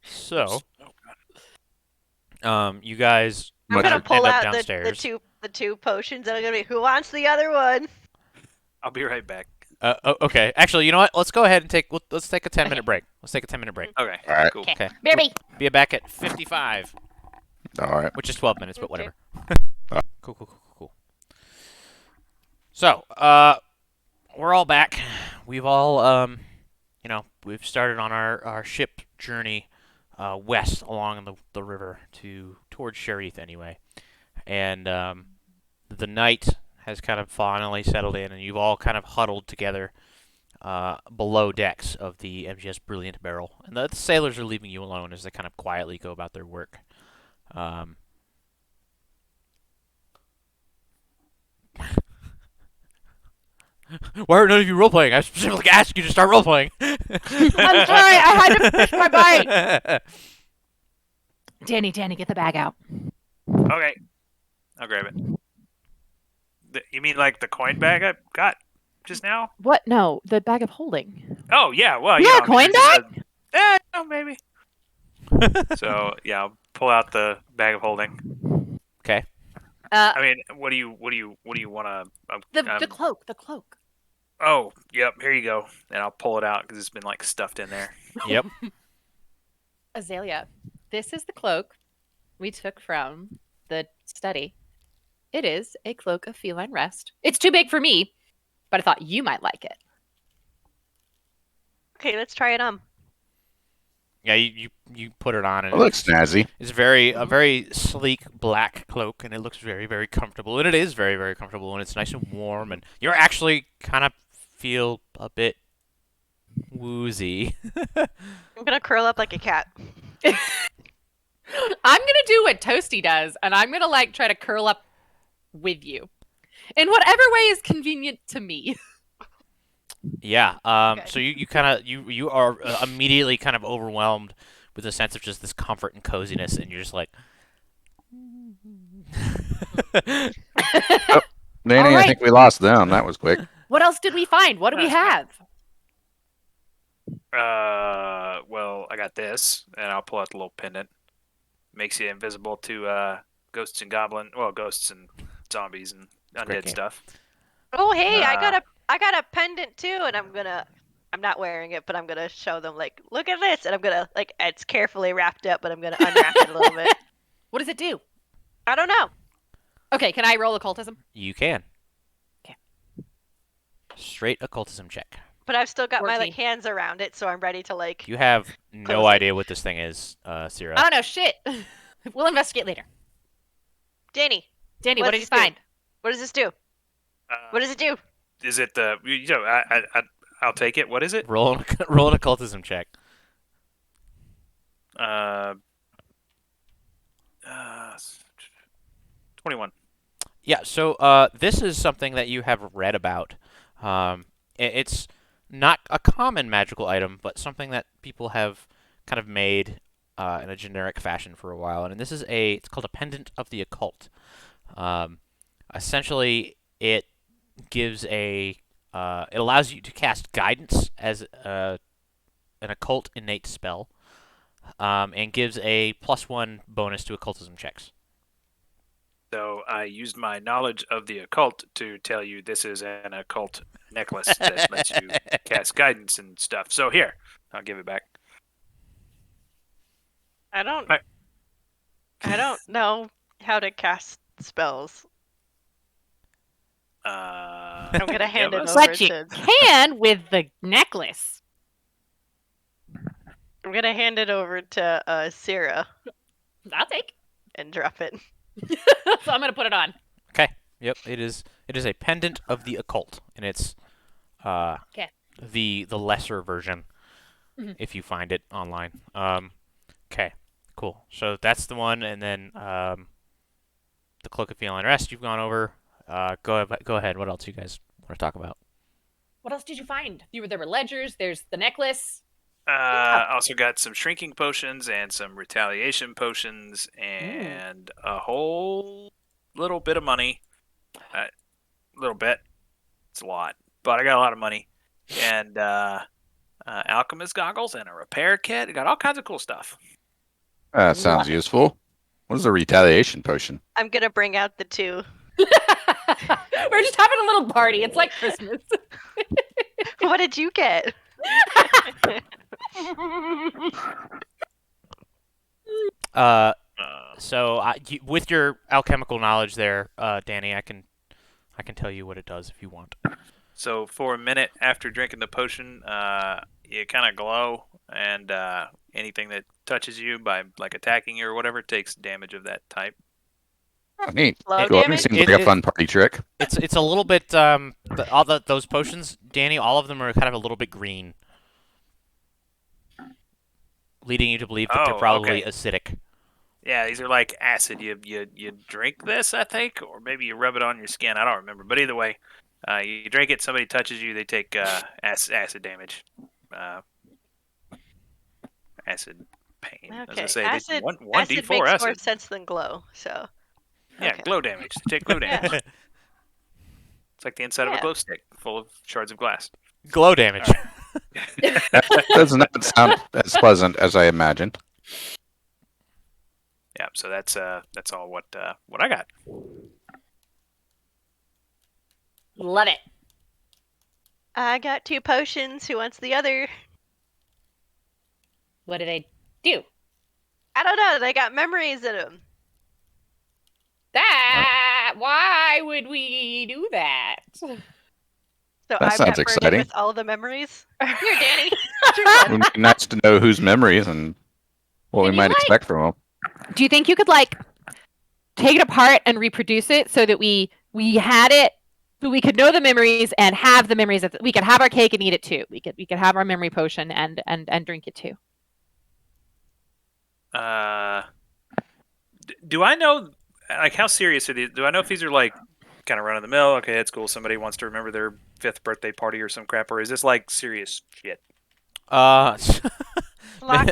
So, you guys I'm Much gonna end pull up out downstairs. the two potions and I'm gonna be who wants the other one? I'll be right back. Okay. Actually, you know what? Let's go ahead and let's take a 10-minute break. Let's take a 10-minute break. Okay. All right. Cool. Okay. Baby. Be back at 55, All right. which is 12 minutes, but Okay. whatever. Cool. So, we're all back. We've all, we've started on our ship journey west along the river towards Sharith anyway. And the night has kind of finally settled in, and you've all kind of huddled together below decks of the MGS Brilliant Barrel. And the sailors are leaving you alone as they kind of quietly go about their work. Why are none of you role-playing? I specifically asked you to start role-playing. I'm sorry, I had to fish my bite. Danny, get the bag out. Okay. I'll grab it. You mean like the coin bag I got just now? What? No, the bag of holding. Oh yeah. Well, You got a coin bag? Maybe. So yeah, I'll pull out the bag of holding. Okay. I mean, what do you want to? The cloak. Oh, yep. Here you go. And I'll pull it out because it's been like stuffed in there. Yep. Azalea, this is the cloak we took from the study. It is a cloak of feline rest. It's too big for me, but I thought you might like it. Okay, let's try it on. Yeah, you put it on, and It looks snazzy. it's a very sleek black cloak, and it looks very, very comfortable. And it is very, very comfortable, and it's nice and warm, and you're actually kind of feel a bit woozy. I'm gonna curl up like a cat. I'm gonna do what Toasty does, and I'm gonna like try to curl up with you in whatever way is convenient to me. Yeah. Okay. So you kind of you are immediately kind of overwhelmed with a sense of just this comfort and coziness, and you're just like. Danny, right. I think we lost them. That was quick. What else did we find? What do we have? Well, I got this, and I'll pull out the little pendant. Makes you invisible to ghosts and ghosts and zombies and great undead game. stuff. Oh, hey, I got a pendant too, and I'm not wearing it, but I'm gonna show them like, look at this, and I'm gonna like, it's carefully wrapped up, but I'm gonna unwrap it a little bit. What does it do? I don't know. Okay, can I roll occultism? You can. Okay. Straight occultism check. But I've still got my 14. like hands around it, so I'm ready to like. You have no Close it. idea what this thing is, Sierra. I don't know. Shit. We'll investigate later. Danny, Danny, What what does did you this do? find? what does this do? What does it do? Is it the? I'll take it. What is it? Roll an occultism check. Uh, 21. Yeah, so this is something that you have read about. It's not a common magical item, but something that people have kind of made in a generic fashion for a while. And this is it's called a pendant of the occult. Essentially, it gives it allows you to cast guidance as an occult innate spell, and gives a +1 bonus to occultism checks. So I used my knowledge of the occult to tell you this is an occult necklace that lets you cast guidance and stuff. So here, I'll give it back. I don't. Right. I don't know how to cast spells. I'm gonna hand it over. But you to- can with the necklace. I'm gonna hand it over to Sierra I'll take. and drop it. So I'm gonna put it on. Okay. Yep. It is a pendant of the occult, and it's Okay. the lesser version, Mhm. if you find it online. Okay. Cool. So that's the one, and then the cloak of feline rest you've gone over. Go ahead. What else you guys want to talk about? What else did you find? There were ledgers. There's the necklace. Also got some shrinking potions and some retaliation potions and a whole little bit of money. Little bit. It's a lot, but I got a lot of money. And alchemist goggles and a repair kit. I got all kinds of cool stuff. That sounds useful. What is a retaliation potion? I'm gonna bring out the two. We're just having a little party. It's like Christmas. What did you get? So with your alchemical knowledge there, Danny, I can tell you what it does if you want. So for a minute after drinking the potion, you kind of glow, and anything that touches you by like attacking you or whatever takes damage of that type. Oh, neat. Glow Glowing damage? seems like a fun party trick. It's a little bit those potions, Danny. All of them are kind of a little bit green, leading you to believe that they're probably acidic. Yeah, these are like acid. You drink this, I think, or maybe you rub it on your skin. I don't remember, but either way, you drink it. Somebody touches you, they take acid damage, acid pain. As I Okay, say, acid, one acid d4 makes acid. more sense than glow. So Yeah, okay. glow damage. They take glow damage. It's like the inside of a Yeah. glow stick full of shards of glass. Glow damage. That does not sound as pleasant as I imagined. Yeah, so that's all what I got. Love it. I got 2 potions. Who wants the other? What did I do? I don't know. They got memories in them. That Why would we do that? So That I'm sounds that burden exciting. with all the memories. Here, Danny. It would be nice to know whose memories and what we Can you, might expect from them. Do you think you could take it apart and reproduce it so that we had it, so we could know the memories and have the memories we could have our cake and eat it too. We could have our memory potion and drink it too. Do I know, how serious are these? Do I know if these are kind of run of the mill? Okay, it's cool. Somebody wants to remember their 5th birthday party or some crap, or is this serious shit? Locked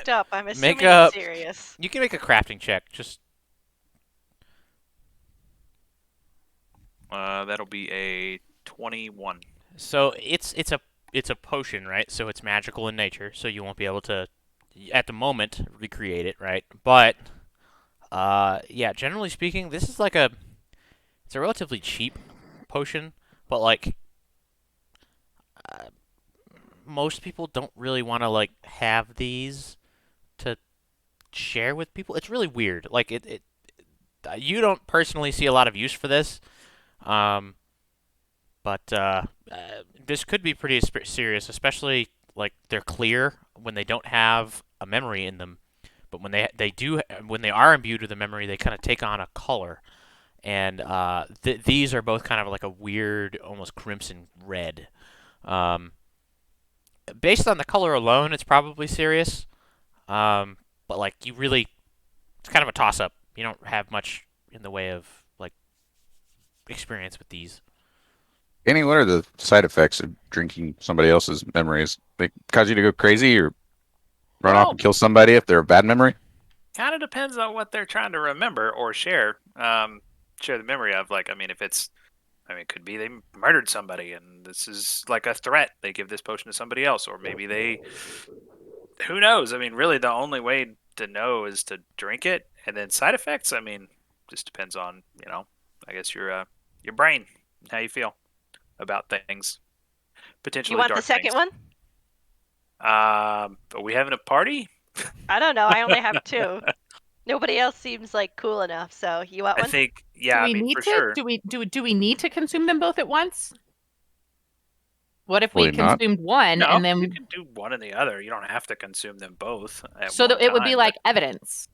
up. I'm assuming it's serious. You can make a crafting check. Just that'll be a 21. so it's a potion, right? So it's magical in nature, so you won't be able to, at the moment, recreate it, right? But yeah, generally speaking, this is it's a relatively cheap potion, but most people don't really want to have these to share with people. It's really weird. You don't personally see a lot of use for this, but this could be pretty serious, especially they're clear when they don't have a memory in them. But when when they are imbued with a memory, they kind of take on a color, and these are both kind of a weird, almost crimson red. Based on the color alone, it's probably serious. But it's kind of a toss-up. You don't have much in the way of experience with these. Danny, what are the side effects of drinking somebody else's memories? They cause you to go crazy or run off and kill somebody if they're a bad memory? Kind of depends on what they're trying to remember or share. Share the memory of. If it's, it could be they murdered somebody and this is a threat. They give this potion to somebody else, or maybe who knows? Really, the only way to know is to drink it, and then side effects. Just depends on I guess your brain, how you feel about things. Potentially, You want dark the second things. one? Are we having a party? I don't know. I only have 2. Nobody else seems cool enough. So you want I one? think, yeah. Do we need for to? sure. Do we need to consume them both at once? What if we Probably not. consumed one No, and then you can do one and the other. You don't have to consume them both. so that it would be evidence?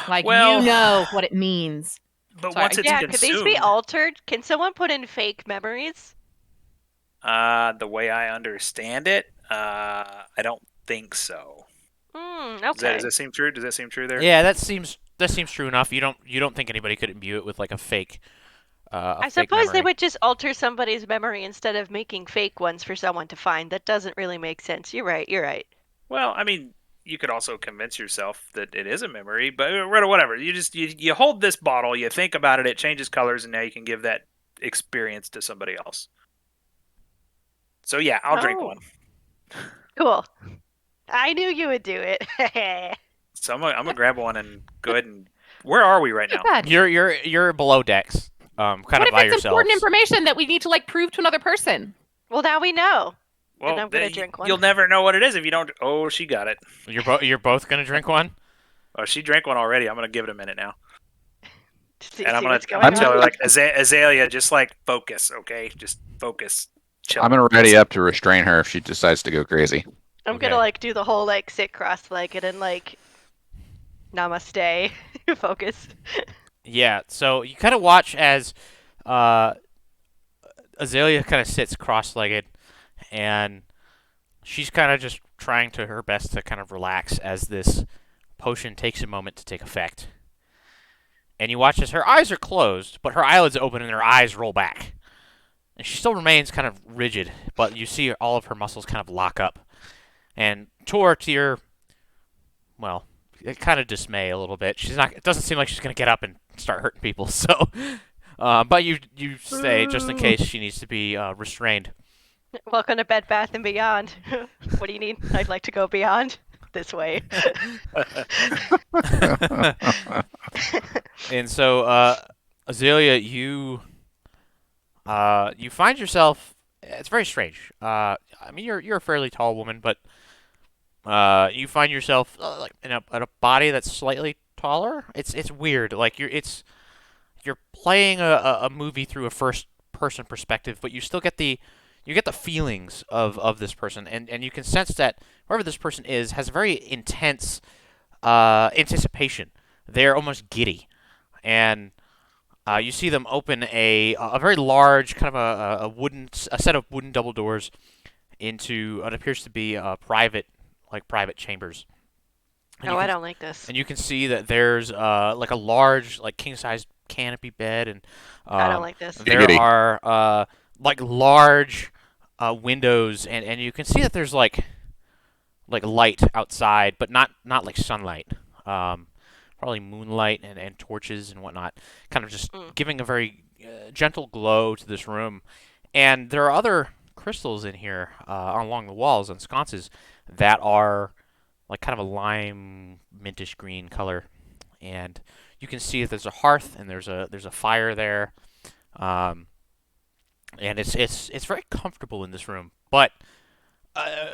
Well, you know what it means. But Sorry, once it's Yeah, consumed, could these be altered? Can someone put in fake memories? the way I understand it, I don't think so. Okay. Does that seem true? Does that seem true there? Yeah, that seems true enough. You don't think anybody could imbue it with a fake. I fake suppose they memory. would just alter somebody's memory instead of making fake ones for someone to find. That doesn't really make sense. You're right. Well, you could also convince yourself that it is a memory, but whatever. You hold this bottle, you think about it, it changes colors, and now you can give that experience to somebody else. So yeah, I'll drink one. Cool. I knew you would do it. So I'm gonna grab one and go ahead and. Where are we right now? You're below decks. Kind What of if by it's yourselves. important information that we need to prove to another person? Well, now we know. Well, And I'm gonna drink one. You'll never know what it is if you don't. Oh, she got it. You're both gonna drink one. Oh, she drank one already. I'm gonna give it a minute now. See And I'm what's gonna going tell on. her Azalea, just focus, okay? Just focus. Chill. I'm gonna ready up to restrain her if she decides to go crazy. I'm gonna do the whole sit cross-legged and namaste focus. Yeah. So you kind of watch as Azalea kind of sits cross-legged, and she's kind of just trying to her best to kind of relax as this potion takes a moment to take effect. And you watch as her eyes are closed, but her eyelids open and her eyes roll back. And she still remains kind of rigid, but you see all of her muscles kind of lock up. And Tor, to your, well, kind of dismay a little bit. It doesn't seem like she's going to get up and start hurting people. So, but you say just in case she needs to be restrained. Welcome to Bed Bath & Beyond. What do you need? I'd like to go beyond. This way. And so, Azalea, you find yourself. It's very strange. You're a fairly tall woman, but you find yourself in a body that's slightly taller. It's weird. It's you're playing a movie through a first person perspective, but you still get the feelings of this person, and you can sense that whoever this person is has a very intense anticipation. They're almost giddy, and you see them open a very large kind of a set of wooden double doors into what appears to be private chambers. And Oh, you I can don't like this. and you can see that there's like a large like king size canopy bed, and I don't um, like this. there Giggity. are like large windows, and you can see that there's like light outside, but not like sunlight. Um, Probably moonlight and torches and whatnot, kind of just Mm. giving a very gentle glow to this room. And there are other crystals in here along the walls and sconces that are like kind of a lime mintish green color. And you can see that there's a hearth and there's a fire there. Um, and it's very comfortable in this room, but uh,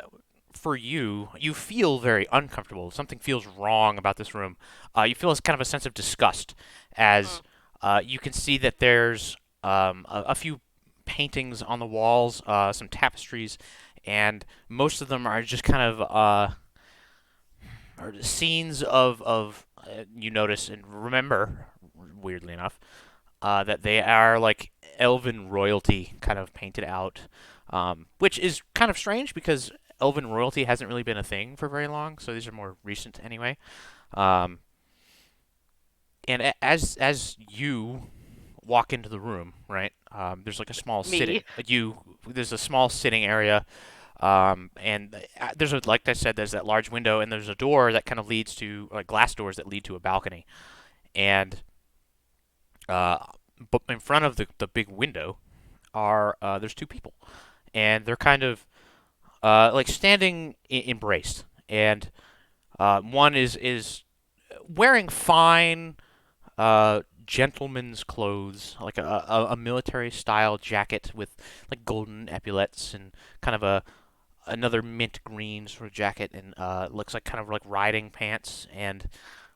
for you feel very uncomfortable. Something feels wrong about this room. You feel as kind of a sense of disgust as Mm. you can see that there's a few paintings on the walls, some tapestries, and most of them are just kind of are scenes of you notice and remember, weirdly enough, that they are like elven royalty kind of painted out, which is kind of strange because elven royalty hasn't really been a thing for very long, so these are more recent anyway. Um, and as you walk into the room, right, there's like a small sitting Me. there's a small sitting area, and there's like I said, there's that large window, and there's a door that kind of leads to like glass doors that lead to a balcony, and uh, but in front of the big window are there's two people, and they're kind of like standing embraced, and one is wearing fine gentleman's clothes, like a military style jacket with like golden epaulets and kind of another mint green sort of jacket, and looks like kind of like riding pants, and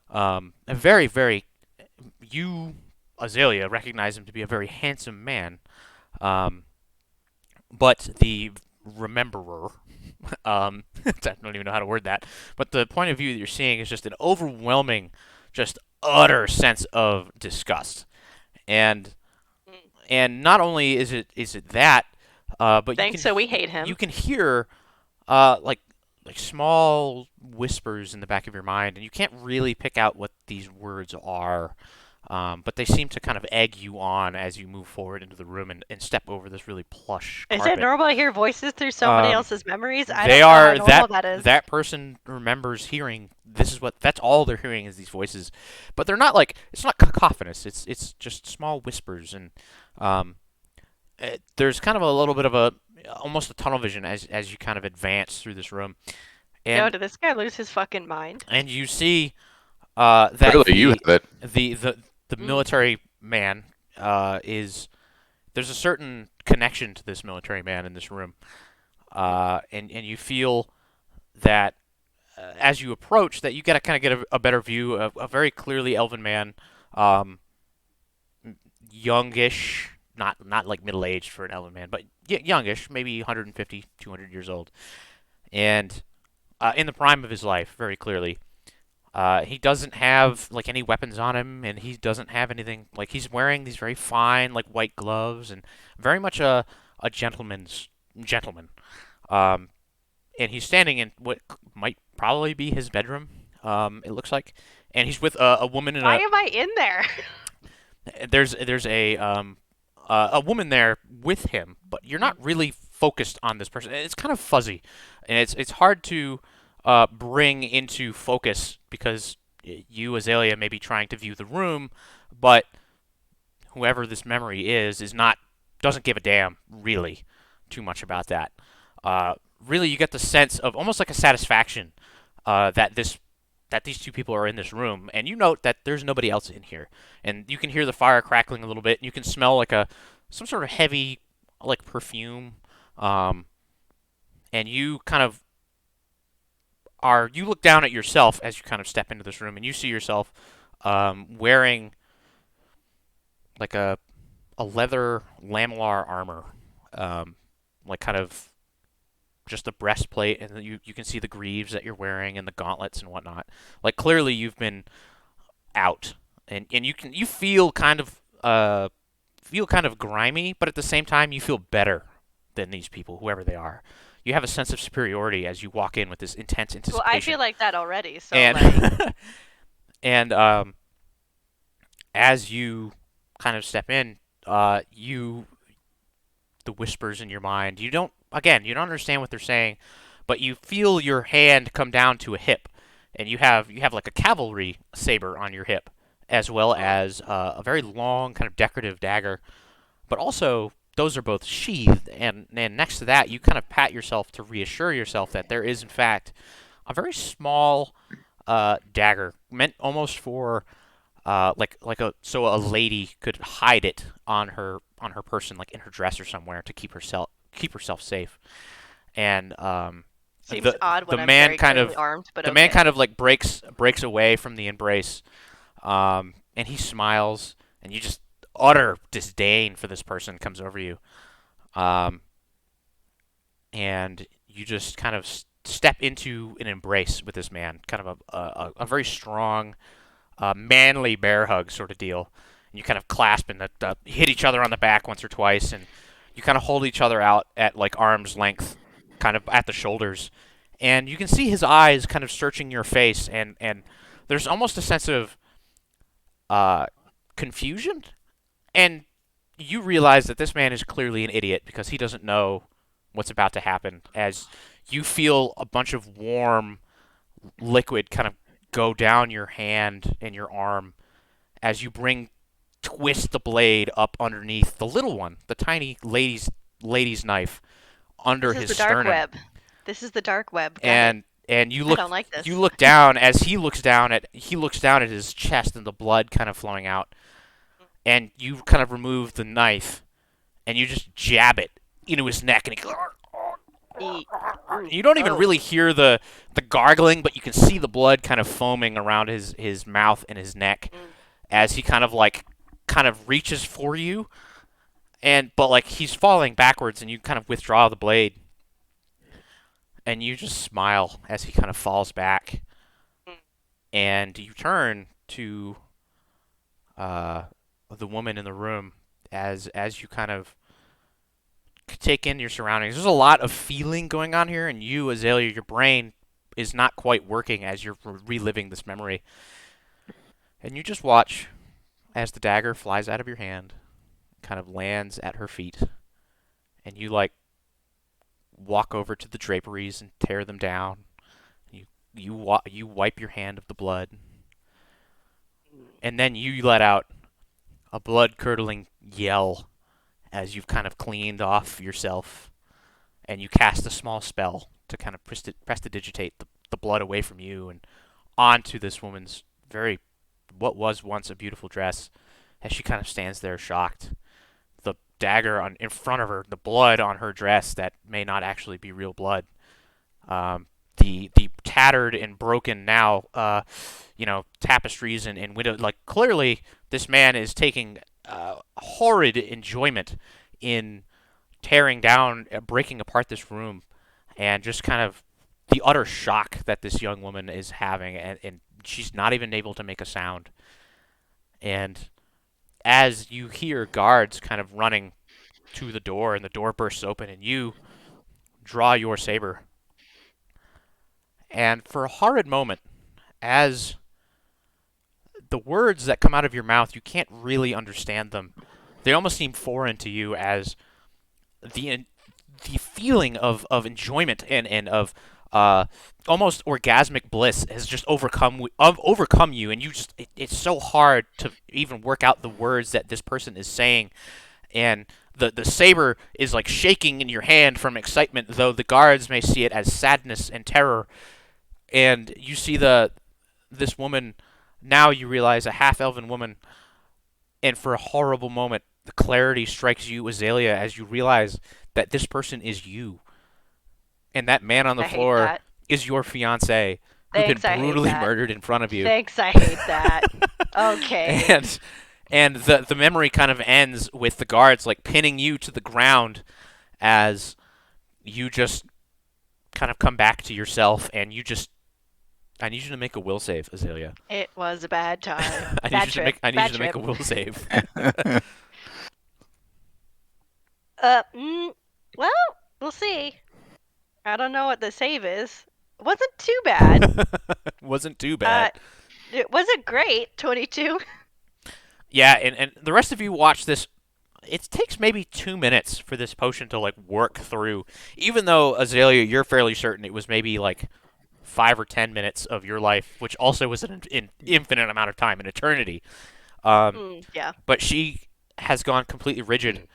a very you Azalea recognize him to be a very handsome man, um, but the rememberer, I don't even know how to word that, but the point of view that you're seeing is just an overwhelming, just utter sense of disgust, and Mm. not only is it that, but Thanks, so we hate him. you can hear like small whispers in the back of your mind, and you can't really pick out what these words are. But they seem to kind of egg you on as you move forward into the room and step over this really plush Is it carpet. normal to hear voices through somebody Um, else's memories? I They don't know how are normal that is. that person remembers hearing. That's all they're hearing is these voices, but they're not like it's not cacophonous. It's just small whispers, and um, there's kind of a little bit of a almost a tunnel vision as you kind of advance through this room, Yo, and did this guy lose his fucking mind? you see that Clearly, you have it. the Mm. military man is there's a certain connection to this military man in this room, and you feel that as you approach, that you got to kind of get a better view of a very clearly elven man, um, youngish, not like middle aged for an elven man, but youngish, maybe 150, 200 years old, and in the prime of his life, very clearly. He doesn't have like any weapons on him, and he doesn't have anything like he's wearing these very fine like white gloves, and very much a gentleman's gentleman. Um, and he's standing in what might probably be his bedroom. It looks like, and he's with a woman in Why am I in there? there's a woman there with him, but you're not really focused on this person. It's kind of fuzzy, and it's hard to bring into focus because you, Azalea, may be trying to view the room, but whoever this memory is not doesn't give a damn really too much about that. Really, you get the sense of almost like a satisfaction that these two people are in this room, and you note that there's nobody else in here, and you can hear the fire crackling a little bit, and you can smell like some sort of heavy like perfume, um, and you kind of you look down at yourself as you kind of step into this room, and you see yourself wearing like a leather lamellar armor, like kind of just the breastplate, and then you can see the greaves that you're wearing and the gauntlets and whatnot. Like clearly you've been out, and you feel kind of grimy, but at the same time you feel better than these people, whoever they are. You have a sense of superiority as you walk in with this intense Well, anticipation. I feel like that already. So and like, and as you kind of step in, you the whispers in your mind. You don't understand what they're saying, but you feel your hand come down to a hip, and you have like a cavalry saber on your hip, as well as a very long kind of decorative dagger. But also those are both sheathed, and next to that you kind of pat yourself to reassure yourself that there is in fact a very small dagger meant almost for a lady could hide it on her person, like in her dress or somewhere, to keep herself safe. And seems the odd when the I'm man very kind clearly of armed, but the okay. man kind of like breaks away from the embrace, and he smiles, and you just utter disdain for this person comes over you, um, and you just kind of step into an embrace with this man, kind of a very strong, manly bear hug sort of deal. And you kind of clasp and hit each other on the back once or twice, and you kind of hold each other out at like arm's length, kind of at the shoulders. And you can see his eyes kind of searching your face, and there's almost a sense of uh, confusion. And you realize that this man is clearly an idiot because he doesn't know what's about to happen. As you feel a bunch of warm liquid kind of go down your hand and your arm as you twist the blade up underneath the little one, the tiny lady's knife under This is his the dark sternum. web. This is the dark web. Got it. And I don't like this. you look down as he looks down at his chest and the blood kind of flowing out, and you kind of remove the knife and you just jab it into his neck, and he goes, you don't even Oh. really hear the gargling, but you can see the blood kind of foaming around his mouth and his neck as he kind of reaches for you, but like he's falling backwards, and you kind of withdraw the blade, and you just smile as he kind of falls back, and you turn to the woman in the room as you kind of take in your surroundings. There's a lot of feeling going on here, and you, Azalea, your brain is not quite working as you're reliving this memory. And you just watch as the dagger flies out of your hand, kind of lands at her feet, and you like walk over to the draperies and tear them down. You wipe your hand of the blood, and then you let out a blood-curdling yell as you've kind of cleaned off yourself, and you cast a small spell to kind of prestidigitate the blood away from you and onto this woman's what was once a beautiful dress, as she kind of stands there shocked. The dagger in front of her, the blood on her dress that may not actually be real blood. The tattered and broken now, tapestries and window. Like clearly, this man is taking horrid enjoyment in tearing down, breaking apart this room, and just kind of the utter shock that this young woman is having, and she's not even able to make a sound. And as you hear guards kind of running to the door, and the door bursts open, and you draw your saber. And for a horrid moment, as the words that come out of your mouth, you can't really understand them. They almost seem foreign to you, as the feeling of enjoyment and of almost orgasmic bliss has just overcome you, and it's so hard to even work out the words that this person is saying, and the saber is like shaking in your hand from excitement, though the guards may see it as sadness and terror. And you see this woman, now you realize a half-elven woman, and for a horrible moment, the clarity strikes you, Azalea, as you realize that this person is you. And that man on the I hate floor that. is your fiancé, who's Thanks, I been hate brutally that. murdered in front of you. Thanks, I hate that. Okay. And the memory kind of ends with the guards like pinning you to the ground as you just kind of come back to yourself, and I need you to make a will save, Azalea. It was a bad time. I need Bad you to trip. make I need Bad you to make a trip. will save. Well, we'll see. I don't know what the save is. It wasn't too bad. Wasn't too bad. It wasn't great. 22. Yeah, and the rest of you watch this. It takes maybe 2 minutes for this potion to like work through. Even though Azalea, you're fairly certain it was maybe like 5 or 10 minutes of your life, which also was an infinite amount of time, an eternity. Yeah. But she has gone completely rigid,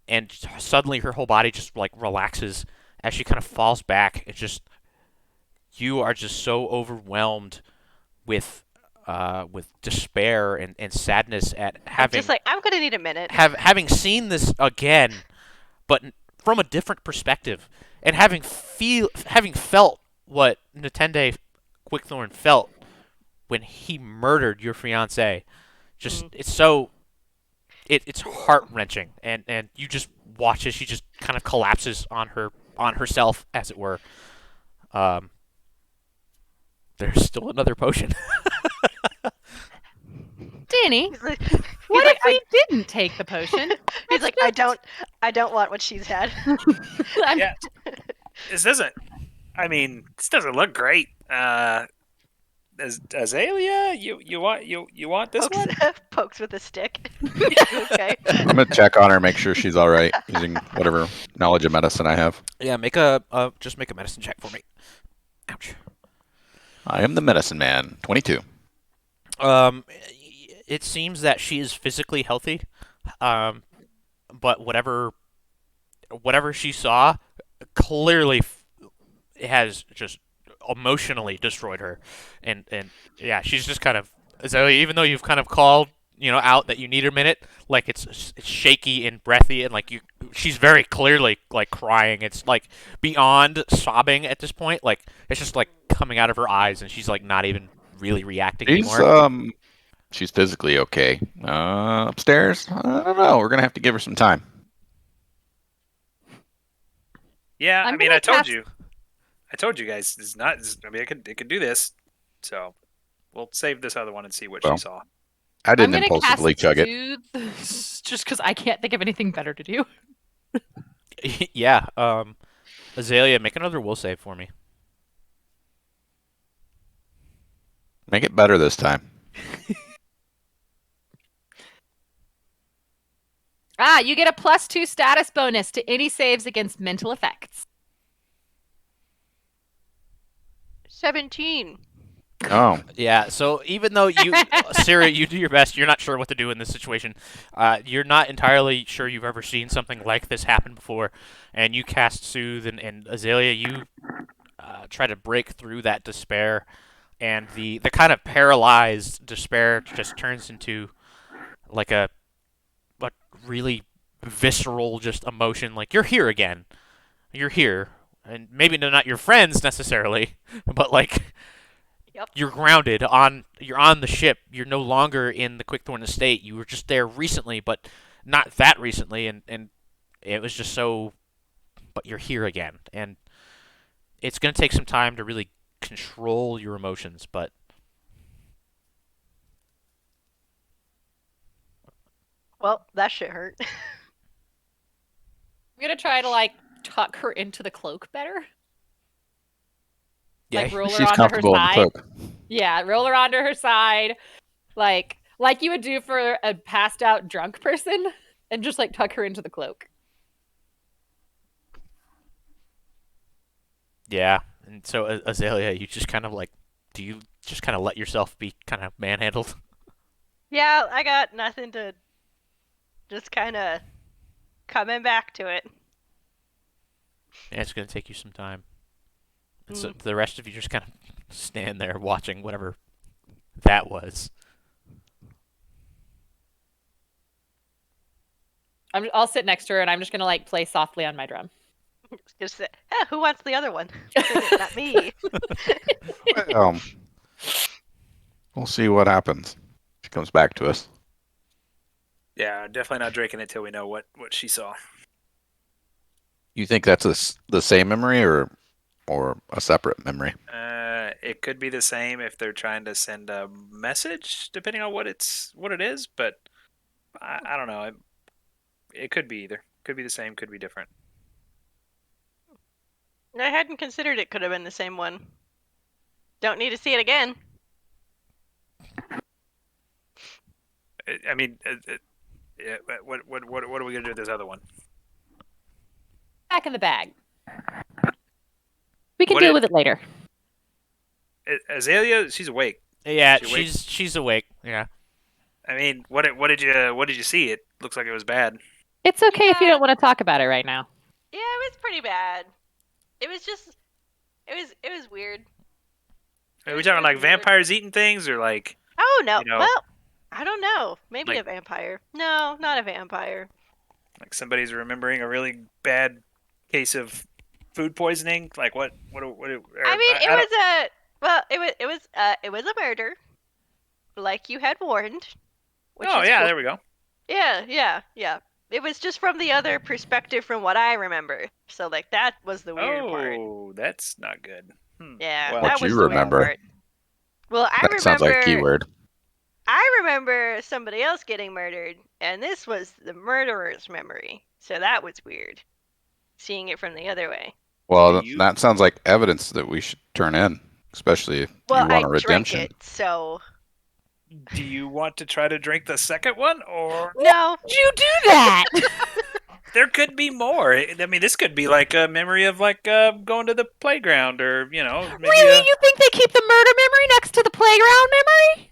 and suddenly her whole body just like relaxes as she kind of falls back. It's just you are just so overwhelmed with despair and sadness at I'm having just like, I'm gonna need a minute. having seen this again, but from a different perspective, and having felt what Natende Quickthorn felt when he murdered your fiance. Just it's heart wrenching, and you just watch as she just kind of collapses on herself, as it were. There's still another potion. Danny, He's like, what like, if we didn't take the potion? he's like, I don't want what she's had. Yeah. This doesn't. I mean, this doesn't look great. Azalea, you want this one? Pokes with a stick. Okay. I'm gonna check on her, make sure she's all right, using whatever knowledge of medicine I have. Yeah, just make a medicine check for me. Ouch. I am the medicine man. 22. It seems that she is physically healthy, but whatever she saw clearly has just emotionally destroyed her, and yeah, she's just kind of, so even though you've kind of called out that you need a minute, like it's shaky and breathy, and like she's very clearly like crying. It's like beyond sobbing at this point, like it's just like coming out of her eyes, and she's like not even really reacting anymore. She's physically okay. Upstairs, I don't know. We're gonna have to give her some time. Yeah, I'm I mean, gonna I told cast- you. I told you guys. It's not. I mean, it could do this. So we'll save this other one and see what Well. she saw. I I'm didn't gonna impulsively cast chug it. Soothe, just because I can't think of anything better to do. Yeah. Azalea, make another will save for me. Make it better this time. You get a +2 status bonus to any saves against mental effects. 17. Oh, Yeah, so even though Sarah, you do your best, you're not sure what to do in this situation. You're not entirely sure you've ever seen something like this happen before, and you cast Soothe, and Azalea, you try to break through that despair, and the kind of paralyzed despair just turns into like a really visceral just emotion, like you're here again. You're here. And maybe they're not your friends necessarily, but like Yep. you're you're on the ship. You're no longer in the Quickthorn estate. You were just there recently, but not that recently, and it was just so, but you're here again. And it's going to take some time to really control your emotions, but Well, that shit hurt. I'm gonna try to like tuck her into the cloak better. yeah, Like roll her she's onto her comfortable in the side. cloak. Yeah, roll her onto her side, like you would do for a passed out drunk person, and just like tuck her into the cloak. yeah. And so Azalea, you just kind of like, do you just kind of let yourself be kind of manhandled? Yeah, I got nothing to just kind of coming back to it. Yeah, it's going to take you some time. And so the rest of you just kind of stand there watching whatever that was. I'll sit next to her, and I'm just gonna like play softly on my drum. Just say, who wants the other one? Not me. Well, we'll see what happens. She comes back to us. Yeah, definitely not drinking it till we know what she saw. You think that's the same memory or a separate memory? It could be the same if they're trying to send a message, depending on what it is. But I don't know. It could be either. Could be the same. Could be different. I hadn't considered it could have been the same one. Don't need to see it again. I mean, yeah. What are we gonna do with this other one? Back in the bag. We can What deal it- with it later. Azalea, she's awake. Yeah, She awake? she's awake. Yeah. I mean, what did you see? It looks like it was bad. It's okay if you Yeah. don't want to talk about it right now. Yeah, it was pretty bad. It was just, it was weird. Are we talking like vampires eating things or like? Oh no. You know- Well, I don't know. Maybe Like- a vampire. No, not a vampire. Like somebody's remembering a really bad case of food poisoning. Like what? I mean, it was a murder, like you had warned. Which Oh is yeah, cool. there we go. Yeah. It was just from the other perspective from what I remember. So like that was the weird part. Oh, that's not good. Yeah, Well, that What was you the weird remember? part. Well, I That remember. sounds like a keyword. I remember somebody else getting murdered, and this was the murderer's memory. So that was weird. Seeing it from the other way. Well, Do you- that sounds like evidence that we should turn in, especially if Well, you want I a redemption. drank it, so Do you want to try to drink the second one, or no. Did you do that? there could be more? I mean, this could be like a memory of like going to the playground, or maybe Really? You think they keep the murder memory next to the playground memory?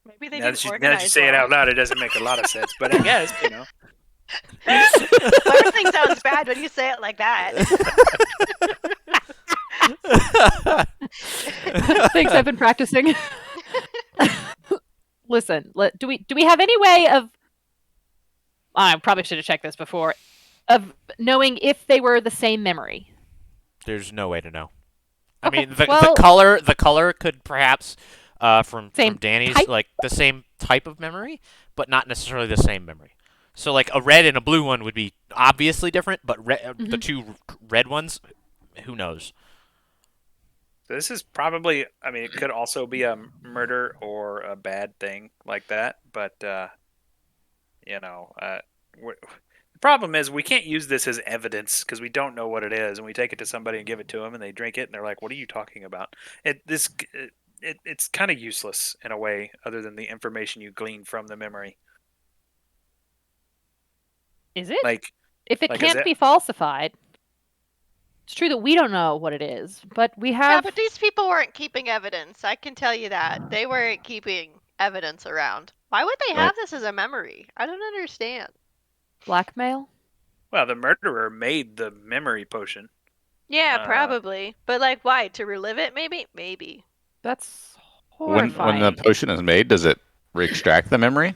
Maybe they now didn't that you organize say it well. out loud, it doesn't make a lot of sense. But I guess Everything sounds bad when you say it like that. Thanks, I've been practicing. Listen, do we have any way of? I probably should have checked this before. Of knowing if they were the same memory. There's no way to know. Okay, I mean, the well- color could perhaps from Same Danny's type? like the same type of memory, but not necessarily the same memory. So like a red and a blue one would be obviously different, but the two red ones, who knows? this is probably. I mean, it could also be a murder or a bad thing like that. But the problem is we can't use this as evidence because we don't know what it is, and we take it to somebody and give it to them, and they drink it, and they're like, "What are you talking about?" It's kind of useless in a way, other than the information you glean from the memory. Is it? Like, If it like, is can't it- be falsified, it's true that we don't know what it is, but we Yeah, have but these people weren't keeping evidence. I can tell you that. They weren't keeping evidence around. Why would they Right. have this as a memory? I don't understand. blackmail. well, the murderer made the memory potion. Yeah, probably. But like why? To relive it maybe? Maybe. That's When horrifying. the potion is made, does it extract the memory,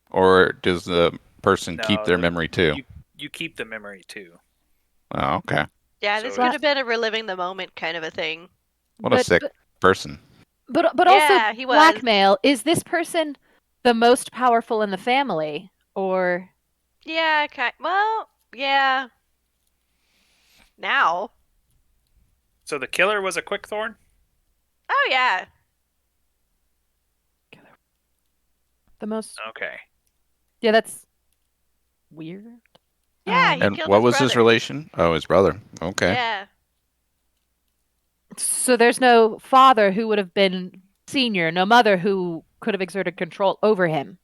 or does the person keep No, their memory too? You keep the memory too. Oh, okay. Yeah, So this it- could have been a reliving the moment kind of a thing. What a But- sick but- person. But Yeah, also he was. blackmail. Is this person the most powerful in the family, or Yeah, well, yeah. Now. So the killer was a Quickthorn? Oh yeah. the most? Okay. Yeah, that's weird. Yeah, he And killed what his was his brother. relation? Oh, his brother. Okay. Yeah. So there's no father who would have been senior, no mother who could have exerted control over him.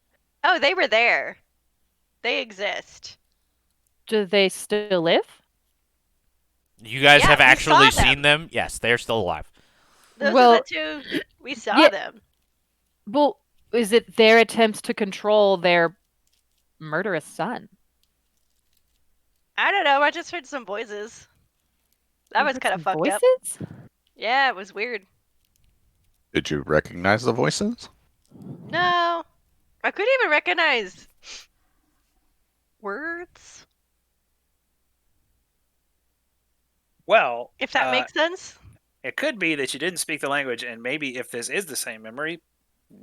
Oh, they were there. They exist. Do they still live? You guys Yeah, have we actually saw them. seen them? Yes, they're still alive. Those Well, are the two we saw yeah. them. Well, is it their attempts to control their murderous son? I don't know. I just heard some voices. That You was heard kind of some fucked up. voices? Yeah, it was weird. Did you recognize the voices? No, I couldn't even recognize words. Well, If that makes sense. it could be that you didn't speak the language, and maybe if this is the same memory,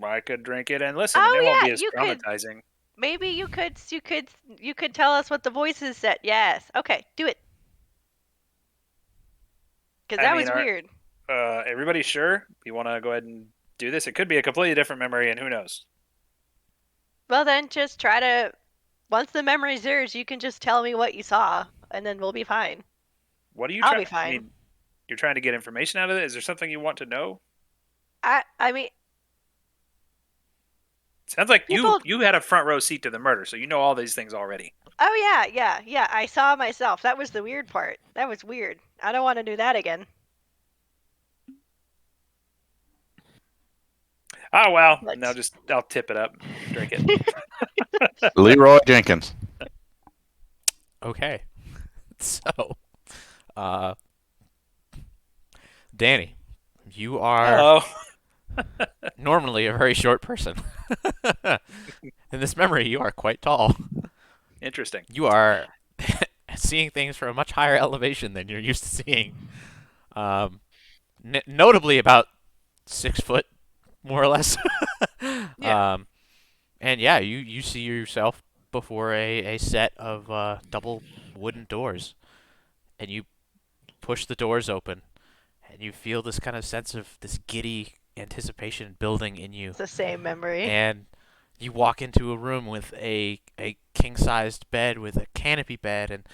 I could drink it and listen, and Oh it won't yeah, be as you could. traumatizing. Maybe you could tell us what the voices said. Yes. Okay, do it. Because I that mean, was weird. everybody sure? You want to go ahead and do this? It could be a completely different memory, and who knows? Well, then just try to. Once the memory's yours, you can just tell me what you saw, and then we'll be fine. What are you I'll trying? be I fine. mean, you're trying to get information out of it. Is there something you want to know? I mean, Sounds like people. you had a front row seat to the murder, so you know all these things already. Oh yeah. I saw myself. That was the weird part. That was weird. I don't want to do that again. Oh well, But now just I'll tip it up, drink it. Leroy Jenkins. Okay. So, uh, Danny, you are Hello. normally a very short person. In this memory, you are quite tall. Interesting. You are seeing things from a much higher elevation than you're used to seeing. Um, notably about 6 foot, more or less. Yeah. And yeah, you see yourself before a set of double wooden doors, and you push the doors open, and you feel this kind of sense of this giddy anticipation building in you. it's the same memory. And you walk into a room with a king-sized bed with a canopy bed and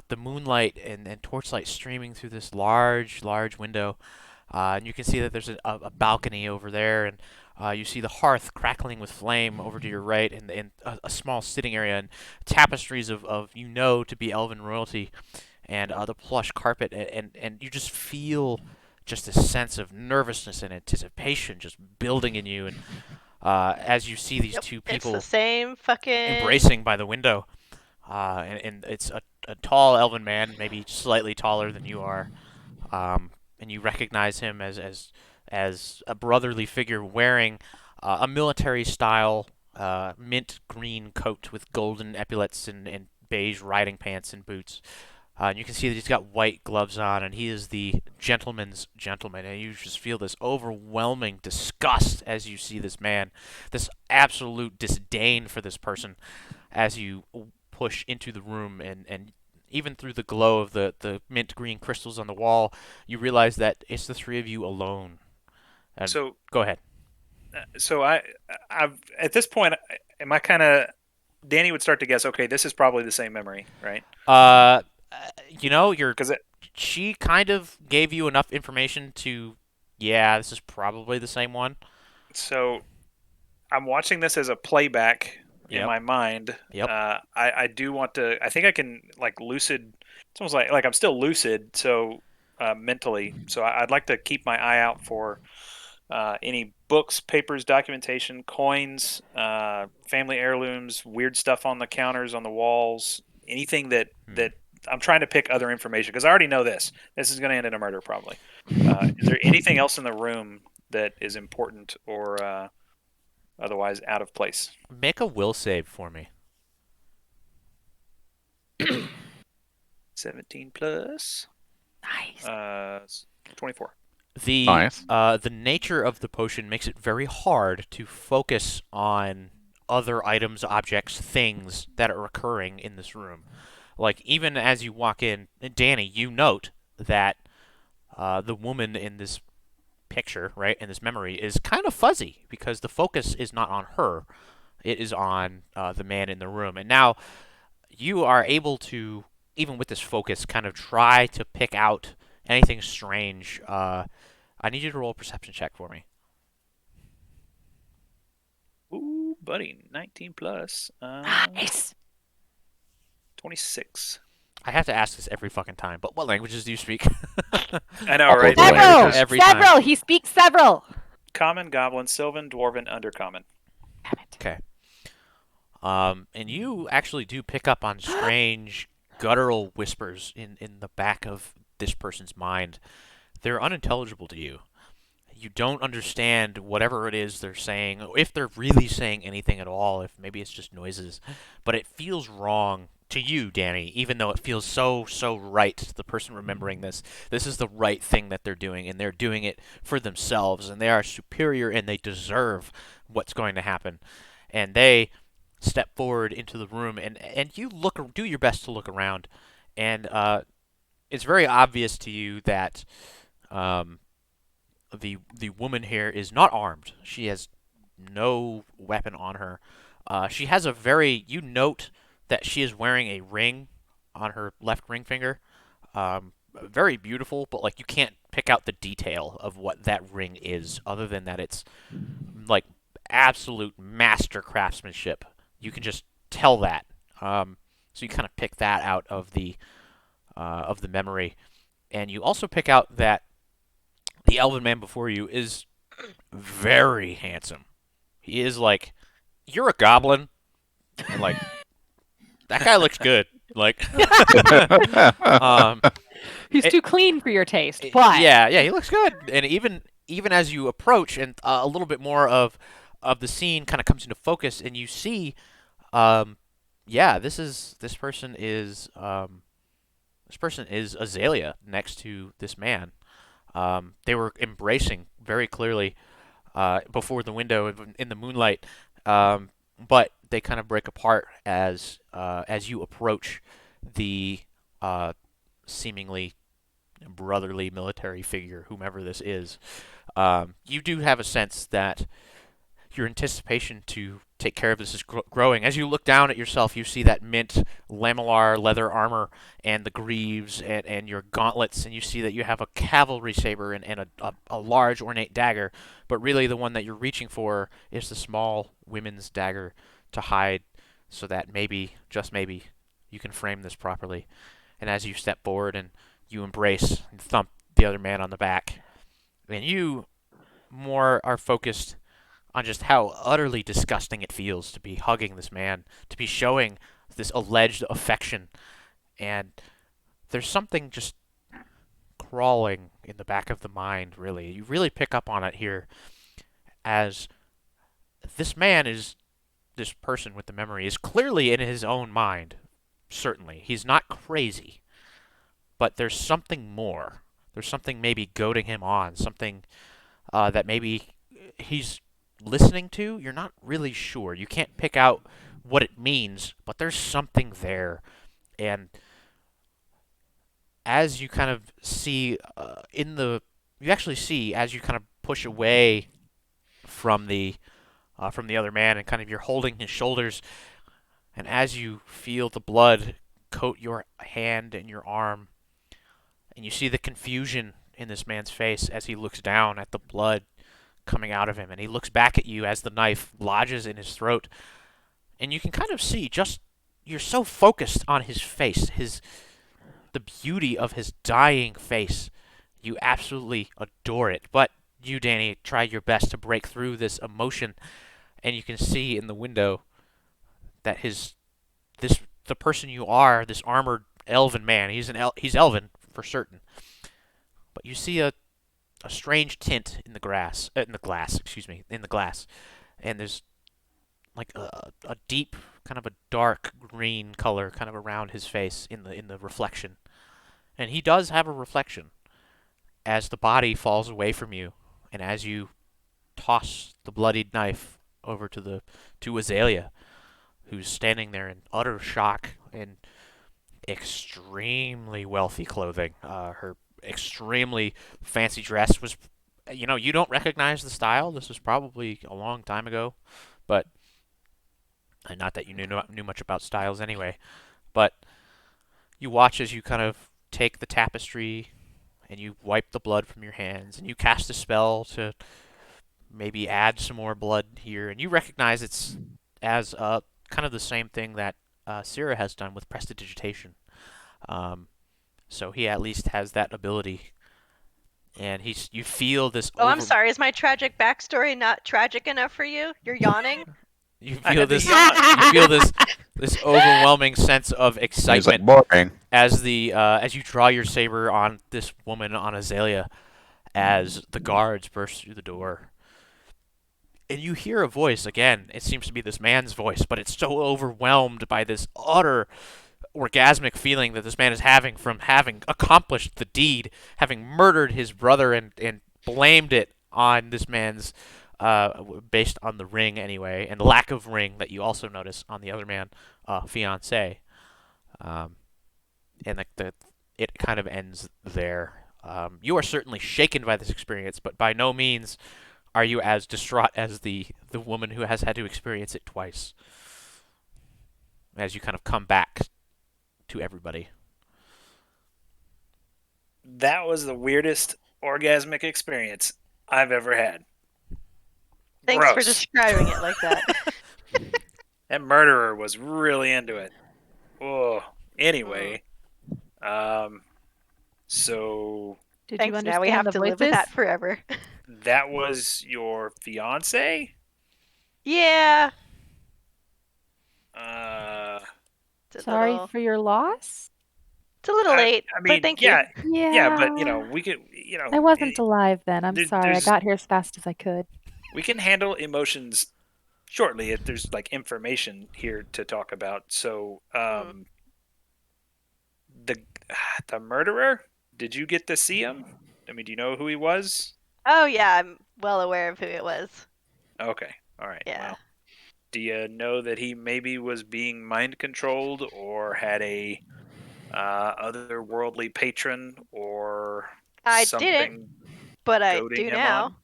the moonlight and torchlight streaming through this large window. And you can see that there's a balcony over there, and you see the hearth crackling with flame over to your right, and a small sitting area, and tapestries of to be elven royalty, and the plush carpet, and you just feel just a sense of nervousness and anticipation just building in you, and as you see these Yep, two it's the people same fucking. embracing by the window, and it's a tall elven man, maybe slightly taller than you are, and you recognize him as a brotherly figure wearing a military style mint green coat with golden epaulets and beige riding pants and boots. And you can see that he's got white gloves on, and he is the gentleman's gentleman. And you just feel this overwhelming disgust as you see this man, this absolute disdain for this person as you push into the room. And even through the glow of the mint green crystals on the wall, you realize that it's the three of you alone. And So go ahead. I've at this point, am I kind of Danny would start to guess? Okay, this is probably the same memory, right? Uh, you're Because she kind of gave you enough information to, yeah, this is probably the same one. so I'm watching this as a playback in Yep. my mind. Yep. I do want to. I think I can like lucid. It's almost like I'm still lucid, so mentally. So I'd like to keep my eye out for any books, papers, documentation, coins, family heirlooms, weird stuff on the counters, on the walls, anything that I'm trying to pick other information because I already know this. This is going to end in a murder probably. Is there anything else in the room that is important or otherwise out of place? Make a will save for me. 17 plus Nice. 24. Nice. The nature of the potion makes it very hard to focus on other items, objects, things that are occurring in this room. Like even as you walk in, Danny, you note that the woman in this picture, right, in this memory, is kind of fuzzy because the focus is not on her; it is on the man in the room. And now you are able to, even with this focus, kind of try to pick out anything strange. I need you to roll a perception check for me. Ooh, buddy, 19 plus. Nice. 26. I have to ask this every fucking time, but what languages do you speak? I know, All right? of the Several. languages. Every time. Several. He speaks several. Common, Goblin, Sylvan, Dwarven, Undercommon. Damn it. Okay. And you actually do pick up on strange guttural whispers in the back of this person's mind. They're unintelligible to you. You don't understand whatever it is they're saying, if they're really saying anything at all, if maybe it's just noises. But it feels wrong to you, Danny, even though it feels so right, the person remembering this is the right thing that they're doing, and they're doing it for themselves, and they are superior, and they deserve what's going to happen. And they step forward into the room, and you do your best to look around, and it's very obvious to you that um, the woman here is not armed. She has no weapon on her. She has you note that she is wearing a ring on her left ring finger. Very beautiful, but like you can't pick out the detail of what that ring is, other than that it's like absolute master craftsmanship. You can just tell that. So you kind of pick that out of the memory, and you also pick out that the elven man before you is very handsome. He is like, you're a goblin, and like that guy looks good. Like, um, He's it- too clean for your taste, but yeah, he looks good. And even as you approach, and a little bit more of the scene kind of comes into focus, and you see, yeah, this person is Azalea next to this man. They were embracing very clearly before the window in the moonlight, but they kind of break apart as you approach the seemingly brotherly military figure, whomever this is. You do have a sense that your anticipation to take care of this is growing. As you look down at yourself, you see that mint lamellar leather armor and the greaves and your gauntlets, and you see that you have a cavalry saber and a large ornate dagger, but really the one that you're reaching for is the small women's dagger to hide, so that maybe, just maybe, you can frame this properly. And as you step forward and you embrace and thump the other man on the back, and you more are focused on just how utterly disgusting it feels to be hugging this man, to be showing this alleged affection. And there's something just crawling in the back of the mind, really. You really pick up on it here, as this person with the memory is clearly in his own mind, certainly. He's not crazy, but there's something more. There's something maybe goading him on, something that maybe he's listening to. You're not really sure. You can't pick out what it means, but there's something there. And as you kind of see you actually see as you kind of push away from the other man, and kind of you're holding his shoulders, and as you feel the blood coat your hand and your arm, and you see the confusion in this man's face as he looks down at the blood coming out of him, and he looks back at you as the knife lodges in his throat, and you can kind of see, just you're so focused on his face, the beauty of his dying face. You absolutely adore it. But you, Danny, try your best to break through this emotion, and you can see in the window that the person you are, this armored elven man, he's elven for certain, but you see a strange tint in the glass, and there's like a deep, kind of a dark green color kind of around his face in the reflection. And he does have a reflection as the body falls away from you, and as you toss the bloodied knife over to Azalea, who's standing there in utter shock and extremely wealthy clothing. Her extremely fancy dress was, you don't recognize the style. This was probably a long time ago, but not that you knew much about styles anyway. But you watch as you kind of take the tapestry and you wipe the blood from your hands, and you cast a spell to maybe add some more blood here, and you recognize it's as kind of the same thing that Syrah has done with prestidigitation. So he at least has that ability, and you feel this. I'm sorry. Is my tragic backstory not tragic enough for you? You're yawning. You feel this. You feel this overwhelming sense of excitement boring. as you draw your saber on this woman, on Azalea, as the guards burst through the door. And you hear a voice again. It seems to be this man's voice, but it's so overwhelmed by this utter orgasmic feeling that this man is having from having accomplished the deed, having murdered his brother and blamed it on this man's, based on the ring anyway, and lack of ring that you also notice on the other man, fiance. And it kind of ends there. You are certainly shaken by this experience, but by no means are you as distraught as the woman who has had to experience it twice. As you kind of come back to everybody. That was the weirdest orgasmic experience I've ever had. Thanks for Gross. describing it like that. That murderer was really into it. Oh, anyway. So Did Thanks. you Now we understand have the to voices? live with that forever. that was your fiance? Yeah. It's a Sorry little, for your loss. it's a little late, I mean, but thank yeah, you. yeah, but we could, I wasn't alive then. I'm sorry. I there's- got here as fast as I could. we can handle emotions shortly. There's like information here to talk about. So, the murderer, did you get to see him? I mean, do you know who he was? Oh yeah, I'm well aware of who it was. Okay, all right. Yeah. Well, do you know that he maybe was being mind controlled or had a otherworldly patron or I something didn't, but I goading do him now. on?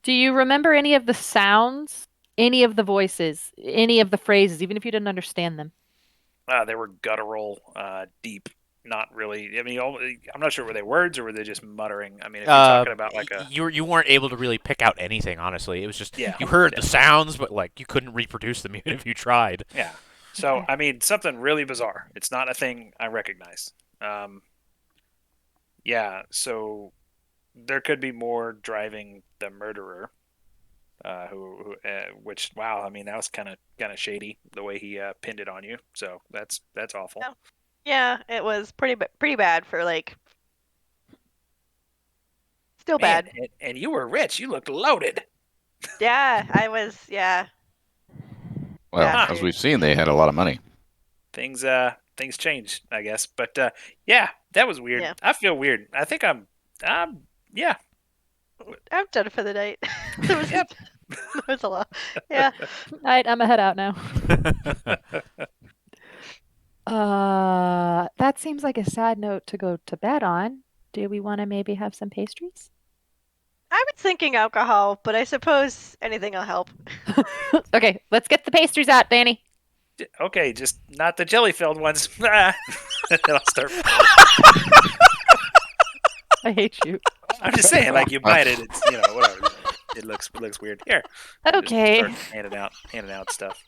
Do you remember any of the sounds, any of the voices, any of the phrases, even if you didn't understand them? They were guttural, deep. Not really. I mean, I'm not sure were they words or were they just muttering. I mean, if you're talking about like a you weren't able to really pick out anything, honestly. It was just Yeah. you heard Yeah. the sounds, but like you couldn't reproduce them even if you tried. Yeah. So, Okay. I mean, something really bizarre. It's not a thing I recognize. Yeah, so there could be more driving the murderer, which, wow, I mean, that was kind of shady the way he pinned it on you. So that's awful. Oh. Yeah, it was pretty bad for like. Still Man, bad. and you were rich. You looked loaded. Yeah, I was. Yeah. Well, Bastard. as we've seen, they had a lot of money. Things changed, I guess. But yeah, that was weird. Yeah. I feel weird. I think yeah. I'm done for the night. there was, Yep. there was a lot. Yeah. All right, I'm gonna head out now. That seems like a sad note to go to bed on. Do we want to maybe have some pastries? I was thinking alcohol, but I suppose anything will help. Okay, let's get the pastries out, Danny. Okay, just not the jelly-filled ones. Then I'll start. I hate you. I'm just saying, like you bite it, it's whatever. It looks weird. Here. just Okay. start handing out stuff.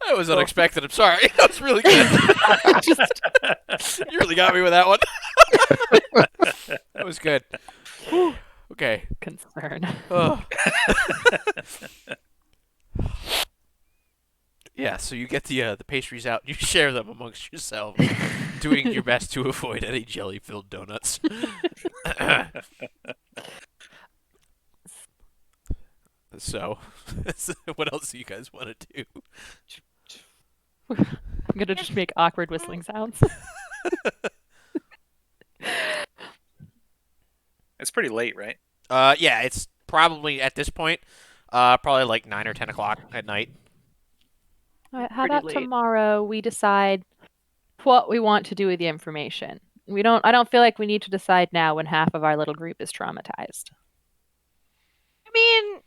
That was unexpected. I'm sorry. That was really good. You really got me with that one. That was good. Whew. Okay. Concern. Oh. Yeah, so you get the pastries out. You share them amongst yourselves, doing your best to avoid any jelly-filled donuts. So, what else do you guys want to do? I'm gonna just make awkward whistling sounds. It's pretty late, right? Yeah, it's probably at this point, probably like 9 or 10 o'clock at night. All right, how Pretty about late. tomorrow we decide what we want to do with the information? I don't feel like we need to decide now when half of our little group is traumatized. I mean,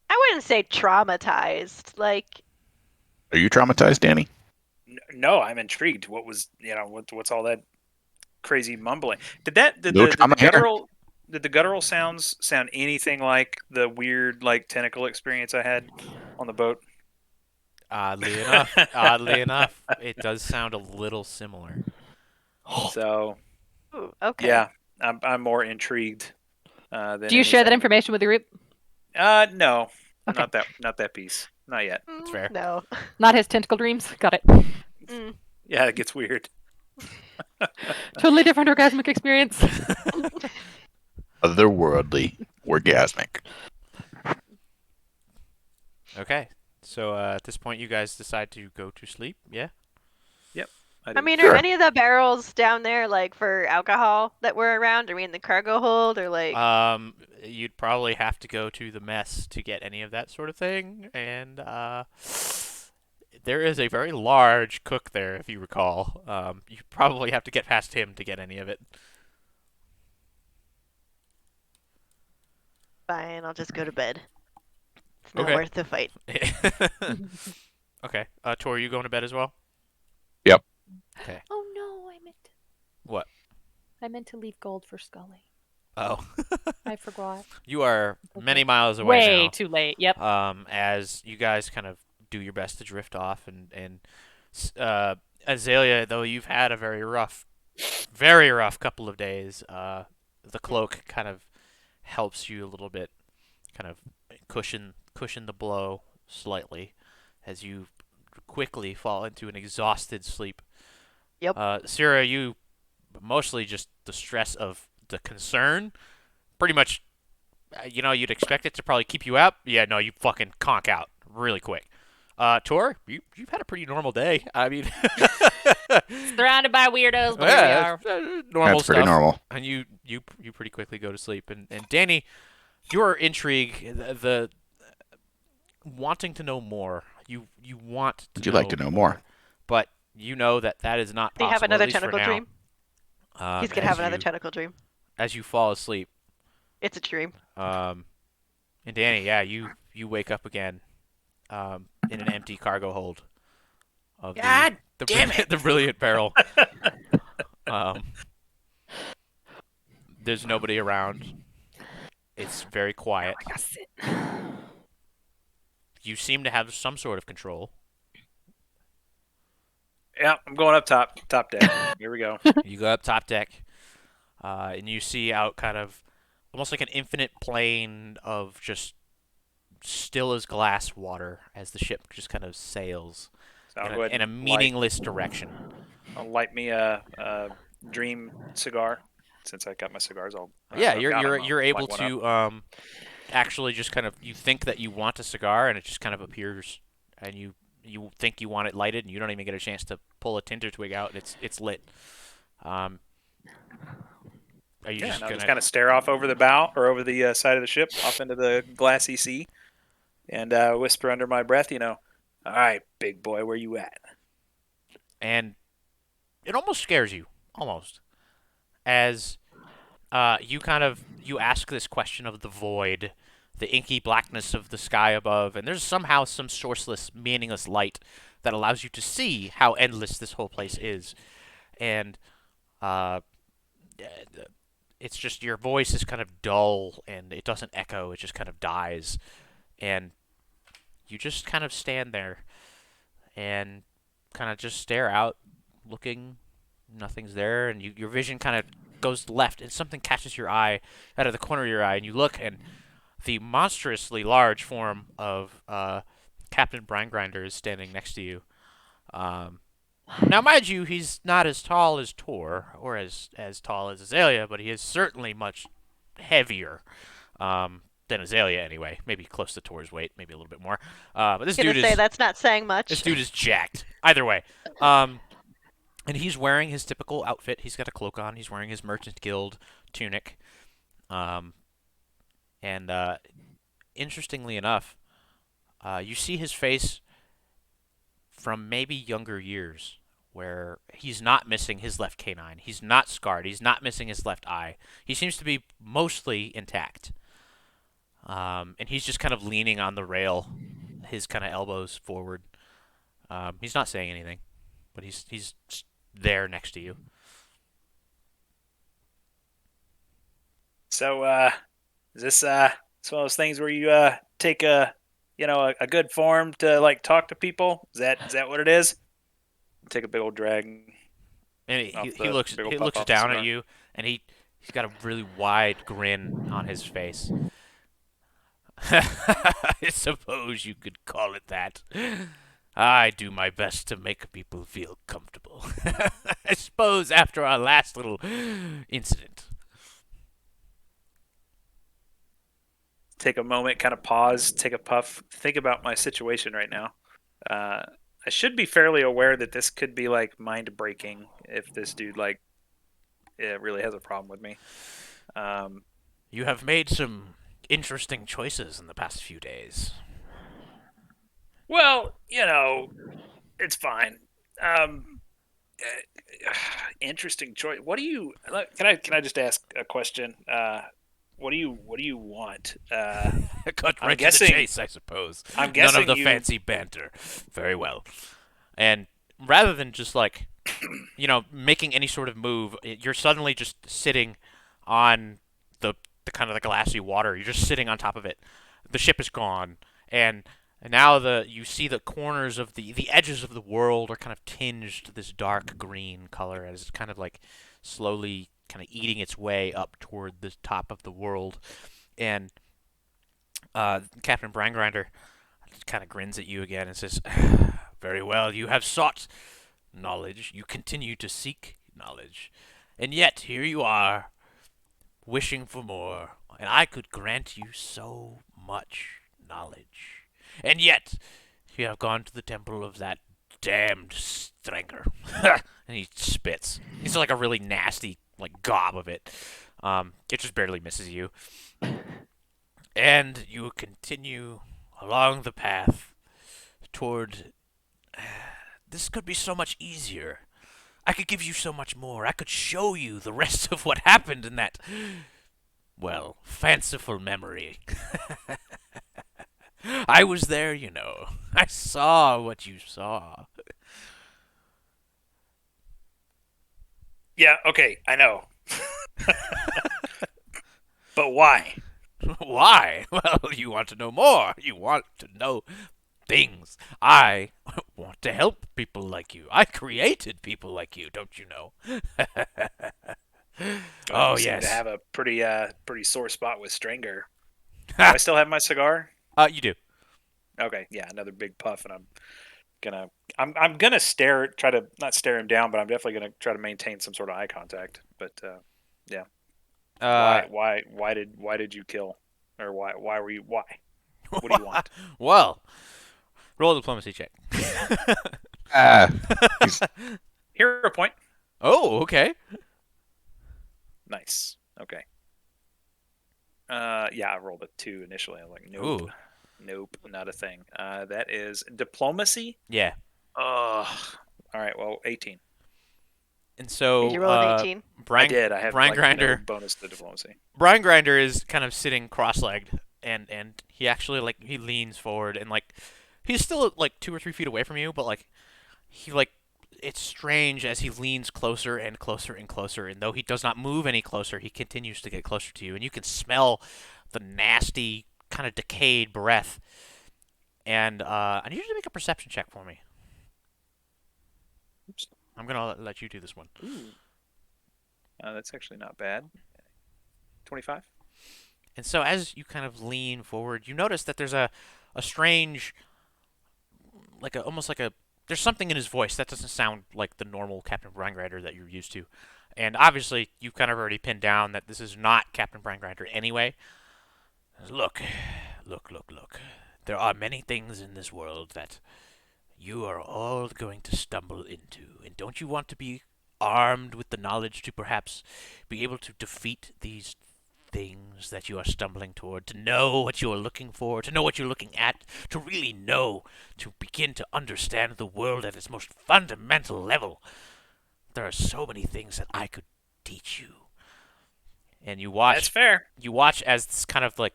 I wouldn't say traumatized. Like, Are you traumatized, Danny? No, I'm intrigued. What was what's all that crazy mumbling? Did No trauma here. did the guttural sounds sound anything like the weird like tentacle experience I had on the boat? Oddly enough, it does sound a little similar. So ooh, okay. yeah, I'm more intrigued. Than Do you share that anything. information with the group? No, Okay. not that piece, not yet. Mm, fair. No. Not his tentacle dreams? Got it. Mm. Yeah, it gets weird. Totally different orgasmic experience. Otherworldly, orgasmic. Okay, So at this point, you guys decide to go to sleep. Yeah. I mean, Sure. are any of the barrels down there like for alcohol that were around? Are we in the cargo hold or like? You'd probably have to go to the mess to get any of that sort of thing, and there is a very large cook there, if you recall. You probably have to get past him to get any of it. Fine, I'll just go to bed. It's not Okay. worth the fight. Okay. Tor, are you going to bed as well? Yep. Okay. Oh no, I meant. What? I meant to leave gold for Scully. Oh. I forgot. You are Okay. many miles away Way now. too late. Yep. As you guys kind of do your best to drift off, and Azalea, though you've had a very rough couple of days, the cloak kind of helps you a little bit, kind of cushion the blow slightly, as you quickly fall into an exhausted sleep. Yep. Syrah, you mostly just the stress of the concern, pretty much. You'd expect it to probably keep you up. Yeah, no, you fucking conk out really quick. Tor, you've had a pretty normal day. I mean, Surrounded by weirdos, but yeah, here we are. normal That's pretty stuff. normal. And you pretty quickly go to sleep. And Danny, your intrigue, the wanting to know more. You want to Would you like to know more? but you know that is not They possible. have another at least for tentacle now. dream. He's gonna have another you, tentacle dream. as you fall asleep. It's a dream. And Danny, yeah, you wake up again, in an empty cargo hold of God the damn the brilliant barrel. There's nobody around. It's very quiet. I gotta sit. You seem to have some sort of control. Yeah, I'm going up top deck. Here we go. You go up top deck, and you see out kind of almost like an infinite plane of just still as glass water as the ship just kind of sails So I'll in go ahead a and meaningless direction. I'll light me a dream cigar. Since I got my cigars, Yeah, I've got 'em, I'll you're light able one up. to actually just kind of, you think that you want a cigar and it just kind of appears, and you think you want it lighted and you don't even get a chance to pull a tinder twig out and it's lit. Are you Yeah, just and I'll gonna just kind of stare off over the bow or over the side of the ship, off into the glassy sea, and whisper under my breath, "All right, big boy, where you at?" and it almost scares you, almost, as you ask this question of the void, the inky blackness of the sky above, and there's somehow some sourceless, meaningless light that allows you to see how endless this whole place is, and it's just your voice is kind of dull and it doesn't echo, it just kind of dies, and you just kind of stand there and kind of just stare out, looking. Nothing's there, and your vision kind of goes left, and something catches your eye out of the corner of your eye, and you look, and the monstrously large form of Captain Brinegrinder is standing next to you. Now, mind you, he's not as tall as Tor, or as tall as Azalea, but he is certainly much heavier than Azalea, anyway. Maybe close to Tor's weight, maybe a little bit more. But this dude is That's not saying much. this dude is jacked. Either way. And he's wearing his typical outfit. He's got a cloak on. He's wearing his Merchant Guild tunic. And interestingly enough, you see his face from maybe younger years, where he's not missing his left canine. He's not scarred. He's not missing his left eye. He seems to be mostly intact. And he's just kind of leaning on the rail, his kind of elbows forward. He's not saying anything, but he's just there next to you. So, is this it's one of those things where you take a good form to like talk to people? Is that what it is? Take a big old drag. And he Off he the looks big ol' he puff looks off the down at cigar. you, and he's got a really wide grin on his face. I suppose you could call it that. I do my best to make people feel comfortable. I suppose after our last little incident. take a moment, kind of pause, take a puff, think about my situation right now. I should be fairly aware that this could be like mind breaking if this dude like really has a problem with me. You have made some interesting choices in the past few days. Well, it's fine. Interesting choice. What do you? Can I just ask a question? What do you want? Cut I'm right to the guessing. chase, I suppose. I'm None of guessing the you. fancy banter. Very well. And rather than just like, making any sort of move, you're suddenly just sitting on the kind of the glassy water. You're just sitting on top of it. The ship is gone, and now you see the corners of the edges of the world are kind of tinged to this dark green color as it's kind of like slowly kind of eating its way up toward the top of the world. And Captain Brangrinder kind of grins at you again and says, "Very well, you have sought knowledge. You continue to seek knowledge. And yet, here you are, wishing for more. And I could grant you so much knowledge. And yet, you have gone to the temple of that damned Stranger." And he spits. He's like a really nasty, like, gob of it. It just barely misses you. And you continue along the path toward. This could be so much easier. I could give you so much more. I could show you the rest of what happened in that, well, fanciful memory. I was there, I saw what you saw. Yeah. Okay. I know. But why? Why? Well, you want to know more. You want to know things. I want to help people like you. I created people like you, don't you know? Oh, You seem yes. to have a pretty sore spot with Stringer. Do I still have my cigar? You do. Okay. Yeah. Another big puff, and I'm gonna try to not stare him down, but I'm definitely gonna try to maintain some sort of eye contact. But yeah. Why did you kill, or why were you why? What do you want? Well, roll a diplomacy check. Ah, Hero point. Oh, okay. Nice. Okay. Yeah, I rolled a 2 initially. I was like, nope, Ooh. nope, not a thing. That is diplomacy. Yeah. Ugh. All right. Well, 18. And so, Did you roll an 18? I did. I have Brine no Grinder. bonus to diplomacy. Brine Grinder is kind of sitting cross-legged, and he actually he leans forward and he's still like 2 or 3 feet away from you, but it's strange as he leans closer and closer and closer, and though he does not move any closer, he continues to get closer to you, and you can smell the nasty kind of decayed breath. And I need you to make a perception check for me. Oops. I'm gonna let you do this one. Ooh. That's actually not bad. 25. And so as you kind of lean forward, you notice that there's a strange, there's something in his voice that doesn't sound like the normal Captain Brangrinder that you're used to. And obviously, you've kind of already pinned down that this is not Captain Brangrinder anyway. Look. There are many things in this world that you are all going to stumble into. And don't you want to be armed with the knowledge to perhaps be able to defeat these things that you are stumbling toward, to know what you are looking for, to know what you're looking at, to really know, to begin to understand the world at its most fundamental level? There are so many things that I could teach you. And you watch. That's fair. You watch as this kind of like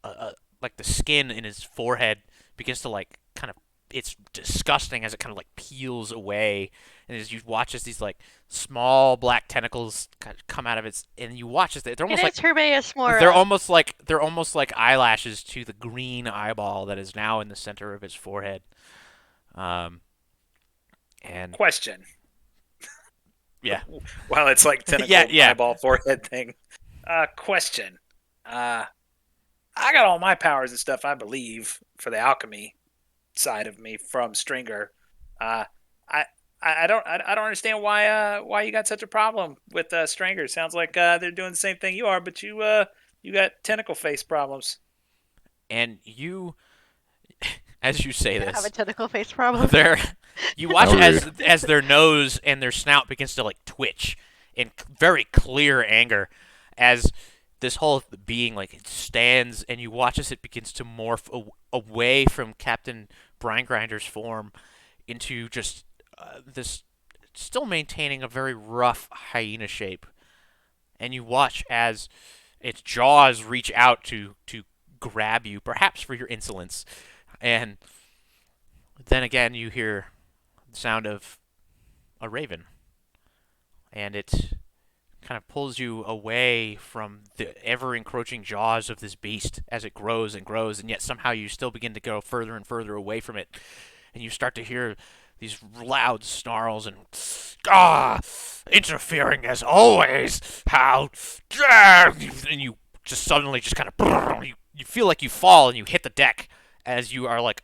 the skin in his forehead begins to kind of. It's disgusting as it kind of peels away, and as you watch as these small black tentacles kind of come out of its, and you watch as they're almost like Hermaeus Mora. they're almost like eyelashes to the green eyeball that is now in the center of his forehead. And Question. yeah, Well, it's like tentacle eyeball forehead thing. Question. I got all my powers and stuff, I believe, for the alchemy side of me from Stringer. I don't understand why you got such a problem with Stringer. Sounds like they're doing the same thing you are, but you got tentacle face problems. And you, as you say I have a this, tentacle face problem. you watch How as their nose and their snout begins to like twitch in very clear anger as this whole being like it stands, and you watch as it begins to morph away from Captain Brinegrinder's form into just this, still maintaining a very rough hyena shape. And you watch as its jaws reach out to grab you, perhaps for your insolence. And then again, you hear the sound of a raven, and it kind of pulls you away from the ever encroaching jaws of this beast as it grows and grows, and yet somehow you still begin to go further and further away from it, and you start to hear these loud snarls and interfering as always. How dare you? And you just suddenly just kind of you feel like you fall and you hit the deck as you are like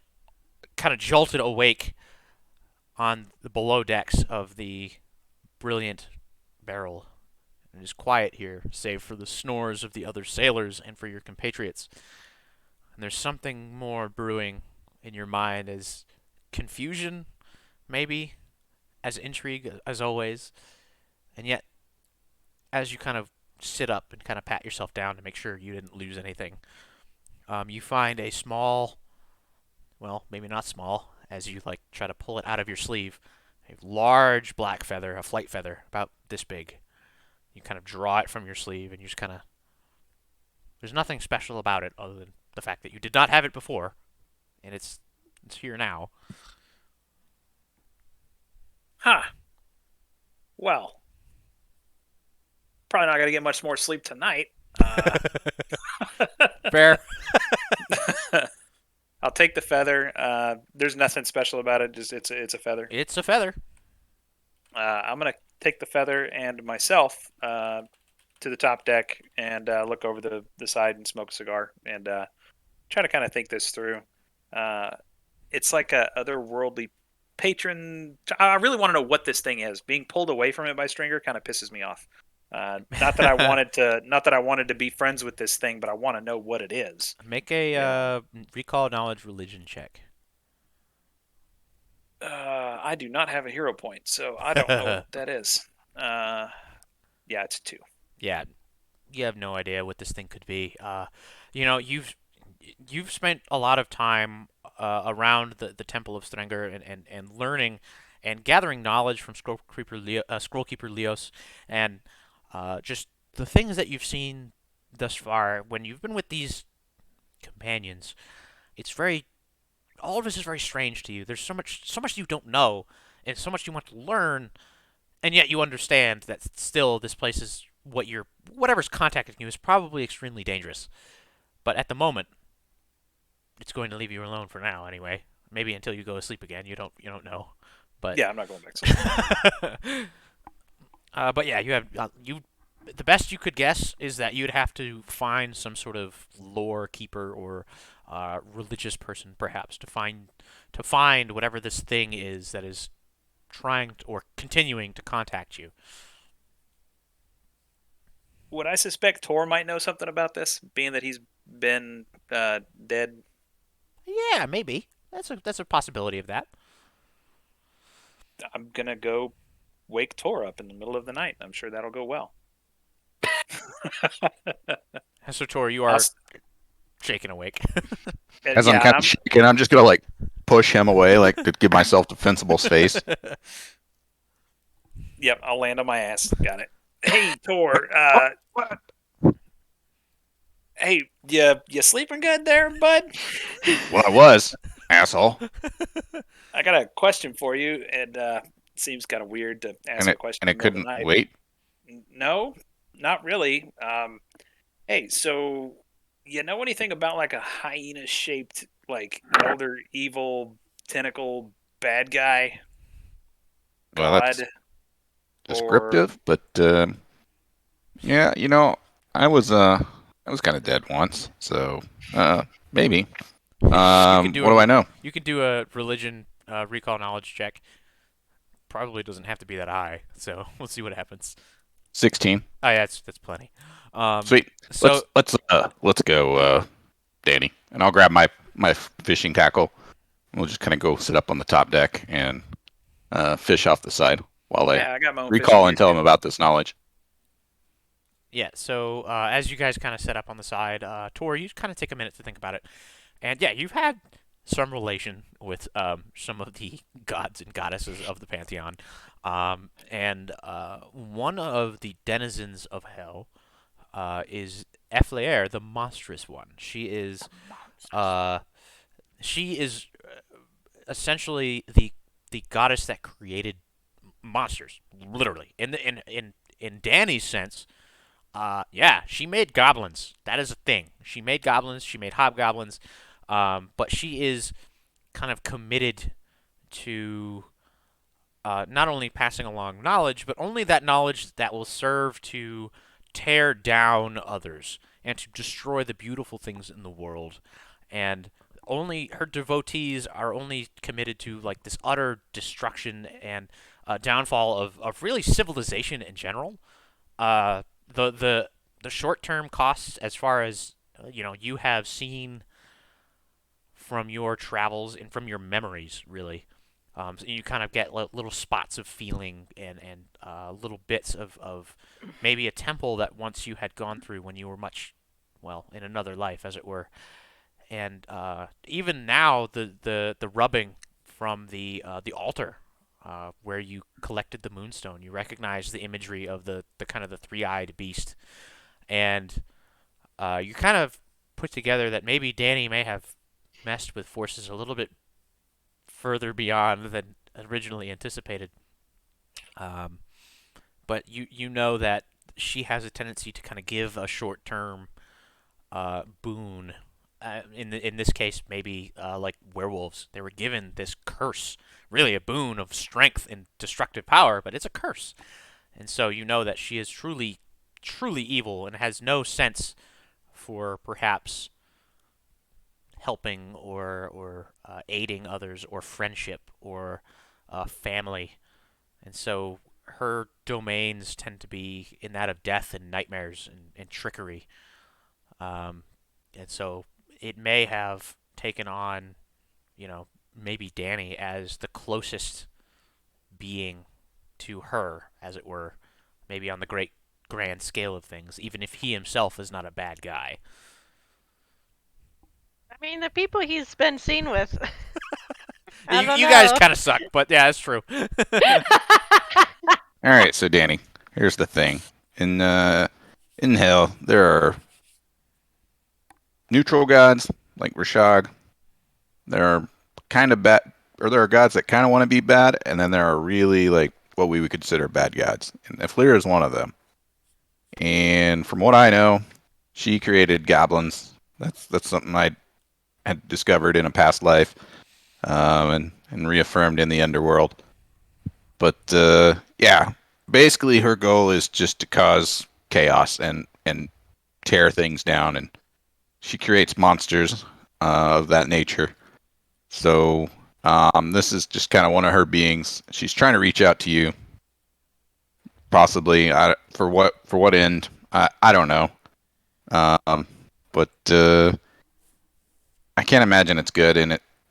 kind of jolted awake on the below decks of the brilliant barrel. It is quiet here, save for the snores of the other sailors and for your compatriots. And there's something more brewing in your mind, as confusion, maybe, as intrigue, as always. And yet, as you kind of sit up and kind of pat yourself down to make sure you didn't lose anything, you find a small, well, maybe not small, as you like try to pull it out of your sleeve, a large black feather, a flight feather, about this big. You kind of draw it from your sleeve, and you just kind of, there's nothing special about it other than the fact that you did not have it before, and it's here now. Huh. Well, probably not gonna get much more sleep tonight. Fair. I'll take the feather. There's nothing special about it. Just it's a feather. It's a feather. I'm gonna take the feather and myself to the top deck and look over the side and smoke a cigar and try to kind of think this through. It's like a otherworldly patron. I really want to know what this thing is. Being pulled away from it by Stringer kind of pisses me off. Not that I wanted to be friends with this thing, but I want to know what it is. Make a recall knowledge religion check. I do not have a hero point, so I don't know what that is. Yeah, it's a 2. Yeah, you have no idea what this thing could be. You've spent a lot of time around the Temple of Strenger and learning and gathering knowledge from Scrollkeeper Leos, and just the things that you've seen thus far. When you've been with these companions, all of this is very strange to you. There's so much you don't know, and so much you want to learn, and yet you understand that still this place is whatever's contacting you is probably extremely dangerous. But at the moment, it's going to leave you alone for now, anyway. Maybe until you go to sleep again. You don't know. But yeah, I'm not going back to sleep. but yeah, the best you could guess is that you'd have to find some sort of lore keeper or religious person, perhaps, to find whatever this thing is that is trying or continuing to contact you. Would I suspect Tor might know something about this, being that he's been dead? Yeah, maybe. That's a possibility of that. I'm gonna go wake Tor up in the middle of the night. I'm sure that'll go well. So Tor, you are shaken awake. As I'm kind of shaking, I'm just gonna like push him away, like to give myself defensible space. Yep, I'll land on my ass. Got it. Hey, Tor. What? Hey, you sleeping good there, bud? Well, I was, asshole. I got a question for you, and it seems kind of weird to ask a question. And it couldn't wait? No, not really. Hey, so you know anything about like a hyena-shaped, like elder evil tentacle bad guy? Well, that's descriptive, but yeah, I was kind of dead once, so maybe. What do I know? You can do a religion recall knowledge check. Probably doesn't have to be that high, so we'll see what happens. 16. Oh yeah, that's plenty. Sweet. So let's go Danny, and I'll grab my fishing tackle. We'll just kind of go sit up on the top deck and fish off the side while I Yeah, I got my own fishing recall gear and tell too. him about this knowledge. Yeah, so as you guys kind of set up on the side, Tor, you kind of take a minute to think about it. And yeah, you've had some relation with some of the gods and goddesses of the pantheon, and one of the denizens of hell is Eflair, the monstrous one. Uh, she is essentially the goddess that created monsters, literally. In Danny's sense, yeah, she made goblins. That is a thing. She made goblins. She made hobgoblins. But she is kind of committed to not only passing along knowledge, but only that knowledge that will serve to tear down others and to destroy the beautiful things in the world. And only her devotees are only committed to like this utter destruction and downfall of really civilization in general. Uh, the short term costs, as far as you have seen from your travels and from your memories, really. So you kind of get little spots of feeling and little bits of maybe a temple that once you had gone through when you were much, well, in another life, as it were. And even now, the rubbing from the altar where you collected the moonstone, you recognize the imagery of the kind of the three-eyed beast, and you kind of put together that maybe Danny may have messed with forces a little bit further beyond than originally anticipated. Um, but you know that she has a tendency to kind of give a short-term boon. In this case, maybe like werewolves, they were given this curse, really a boon of strength and destructive power, but it's a curse. And so you know that she is truly evil and has no sense for perhaps helping or aiding others or friendship or family. And so her domains tend to be in that of death and nightmares and trickery. And so it may have taken on, maybe Danny as the closest being to her, as it were, maybe on the great grand scale of things, even if he himself is not a bad guy. I mean, the people he's been seen with. I You, don't you guys know. kind of suck, but yeah, that's true. All right, so Danny, here's the thing. In hell, there are neutral gods like Rashag. There are kind of bad, or there are gods that kind of want to be bad, and then there are really like what we would consider bad gods. And Iflir is one of them. And from what I know, she created goblins. That's something I had discovered in a past life, and reaffirmed in the underworld. But yeah, basically her goal is just to cause chaos and tear things down, and she creates monsters of that nature. So this is just kind of one of her beings. She's trying to reach out to you, possibly. For what end? I don't know. Um, but I can't imagine it's good,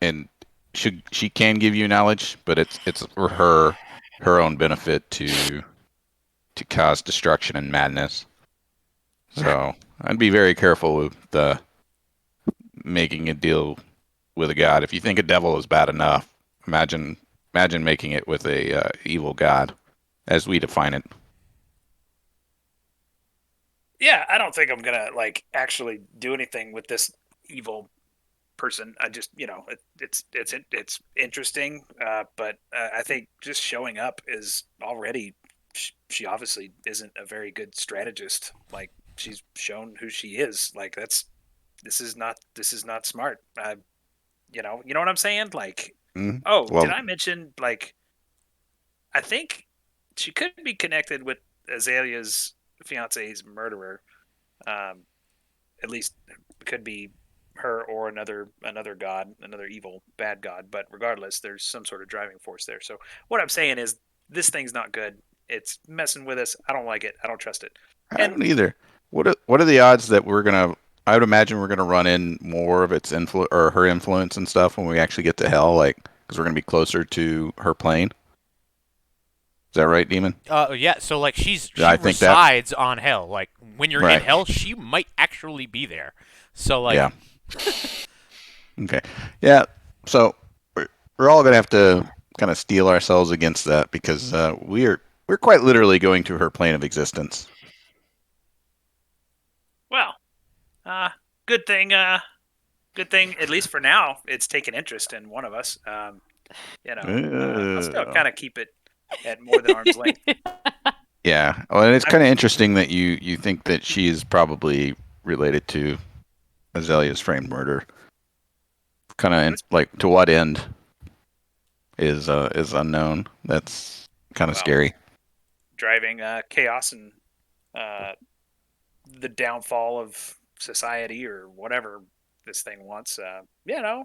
and she can give you knowledge, but it's for her own benefit to cause destruction and madness. So I'd be very careful with making a deal with a god. If you think a devil is bad enough, imagine making it with a evil god, as we define it. Yeah, I don't think I'm gonna like actually do anything with this evil person. I just, it's interesting, but I think just showing up is already. She obviously isn't a very good strategist. Like she's shown who she is. Like this is not smart. You know what I'm saying? Like, Mm? oh, did Well, I mention like I think she could be connected with Azalea's fiance's murderer. Um, at least could be her or another god, another evil bad god. But regardless, there's some sort of driving force there. So what I'm saying is this thing's not good. It's messing with us. I don't like it. I don't trust it. I And don't either. What are the odds that we're gonna I would imagine we're going to run in more of its influ or her influence and stuff when we actually get to Hell, like because we're going to be closer to her plane. Is that right, Demon? Yeah. So like she Yeah, I think that. resides on Hell. Like when you're in Right. Hell, she might actually be there. So like. Yeah. Okay. Yeah. So we're all going to have to kind of steel ourselves against that because we're quite literally going to her plane of existence. Well, uh, good thing. Good thing. At least for now, it's taken interest in one of us. I'll still kind of keep it at more than arm's length. Yeah. Well, and it's kind of interesting that you think that she's probably related to Azalea's framed murder. Kind of like to what end is unknown. That's kind of scary. Driving chaos and the downfall of society or whatever this thing wants.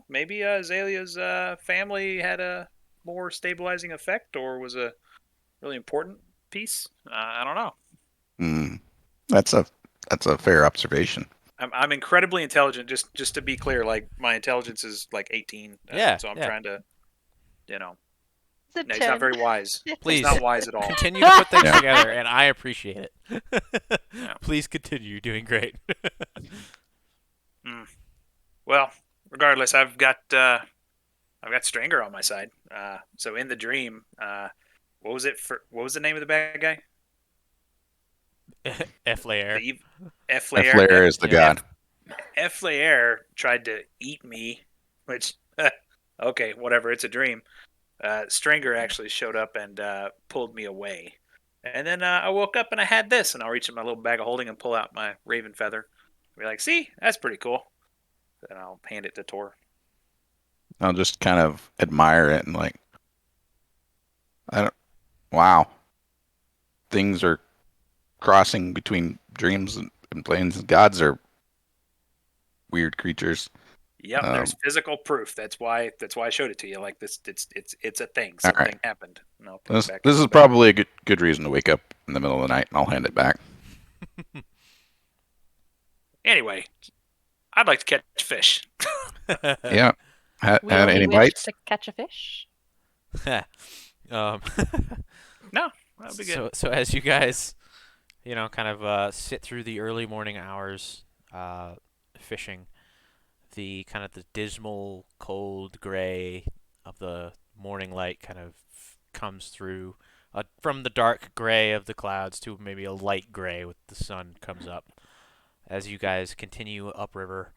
Maybe Azalea's family had a more stabilizing effect or was a really important piece. I don't know. That's a fair observation. I'm incredibly intelligent. Just to be clear, like my intelligence is like 18. So I'm trying to, no, he's not very wise. Please. He's not wise at all. Continue to put things together, and I appreciate it. Please continue. You're doing great. Well, regardless, I've got Stranger on my side. So in the dream, what was the name of the bad guy? F-Layer. F-Layer is the god. F-Layer tried to eat me, which, okay, whatever, it's a dream. Stringer actually showed up and pulled me away. And then I woke up and I had this, and I'll reach in my little bag of holding and pull out my raven feather. Be like, see, that's pretty cool. Then I'll hand it to Tor. I'll just kind of admire it and like, wow. Things are crossing between dreams and planes. Gods are weird creatures. Yep, there's physical proof. That's why I showed it to you. Like this, it's a thing. Something happened. No, this is probably a good reason to wake up in the middle of the night, and I'll hand it back. Anyway, I'd like to catch fish. Yeah. Had any bites? To catch a fish? No, that'd be good. So as you guys, kind of sit through the early morning hours fishing, the kind of the dismal, cold gray of the morning light kind of comes through from the dark gray of the clouds to maybe a light gray with the sun comes up. As you guys continue upriver,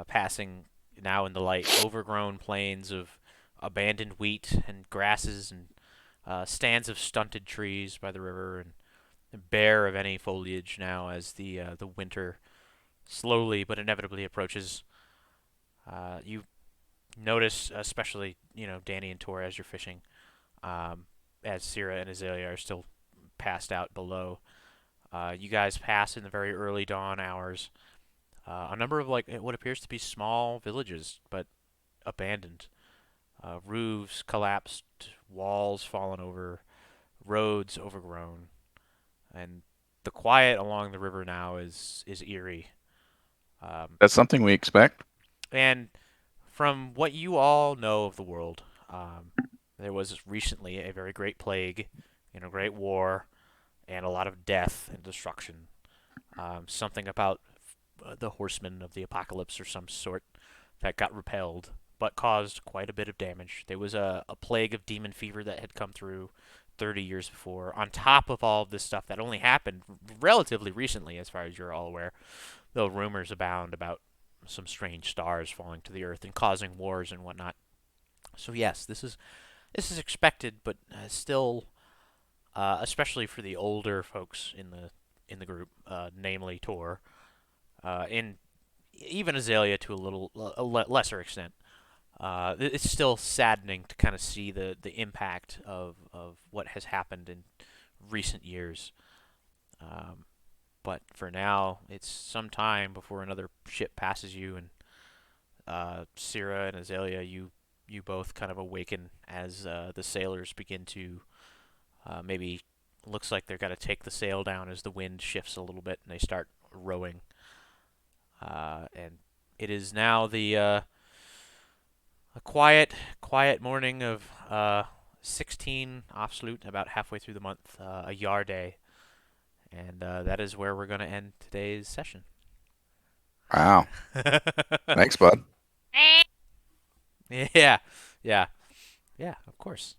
passing now in the light overgrown plains of abandoned wheat and grasses and stands of stunted trees by the river and bare of any foliage now as the winter slowly but inevitably approaches. You notice, especially Danny and Tor as you're fishing, as Syrah and Azalea are still passed out below. You guys pass in the very early dawn hours a number of what appears to be small villages, but abandoned. Roofs collapsed, walls fallen over, roads overgrown, and the quiet along the river now is eerie. That's something we expect. And from what you all know of the world, there was recently a very great plague, a great war, and a lot of death and destruction. Something about the horsemen of the apocalypse or some sort that got repelled, but caused quite a bit of damage. There was a plague of demon fever that had come through 30 years before, on top of all of this stuff that only happened relatively recently, as far as you're all aware, though rumors abound about some strange stars falling to the earth and causing wars and whatnot. So yes, this is expected, but still, especially for the older folks in the group, namely Tor, and even Azalea to a lesser extent. It's still saddening to kind of see the impact of what has happened in recent years. But for now, it's some time before another ship passes you, and Syrah and Azalea, you both kind of awaken as the sailors begin to maybe looks like they're going to take the sail down as the wind shifts a little bit, and they start rowing. And it is now a quiet morning of 16 absolute, about halfway through the month, a Yar day. And that is where we're going to end today's session. Wow. Thanks, bud. Yeah, yeah, yeah, of course.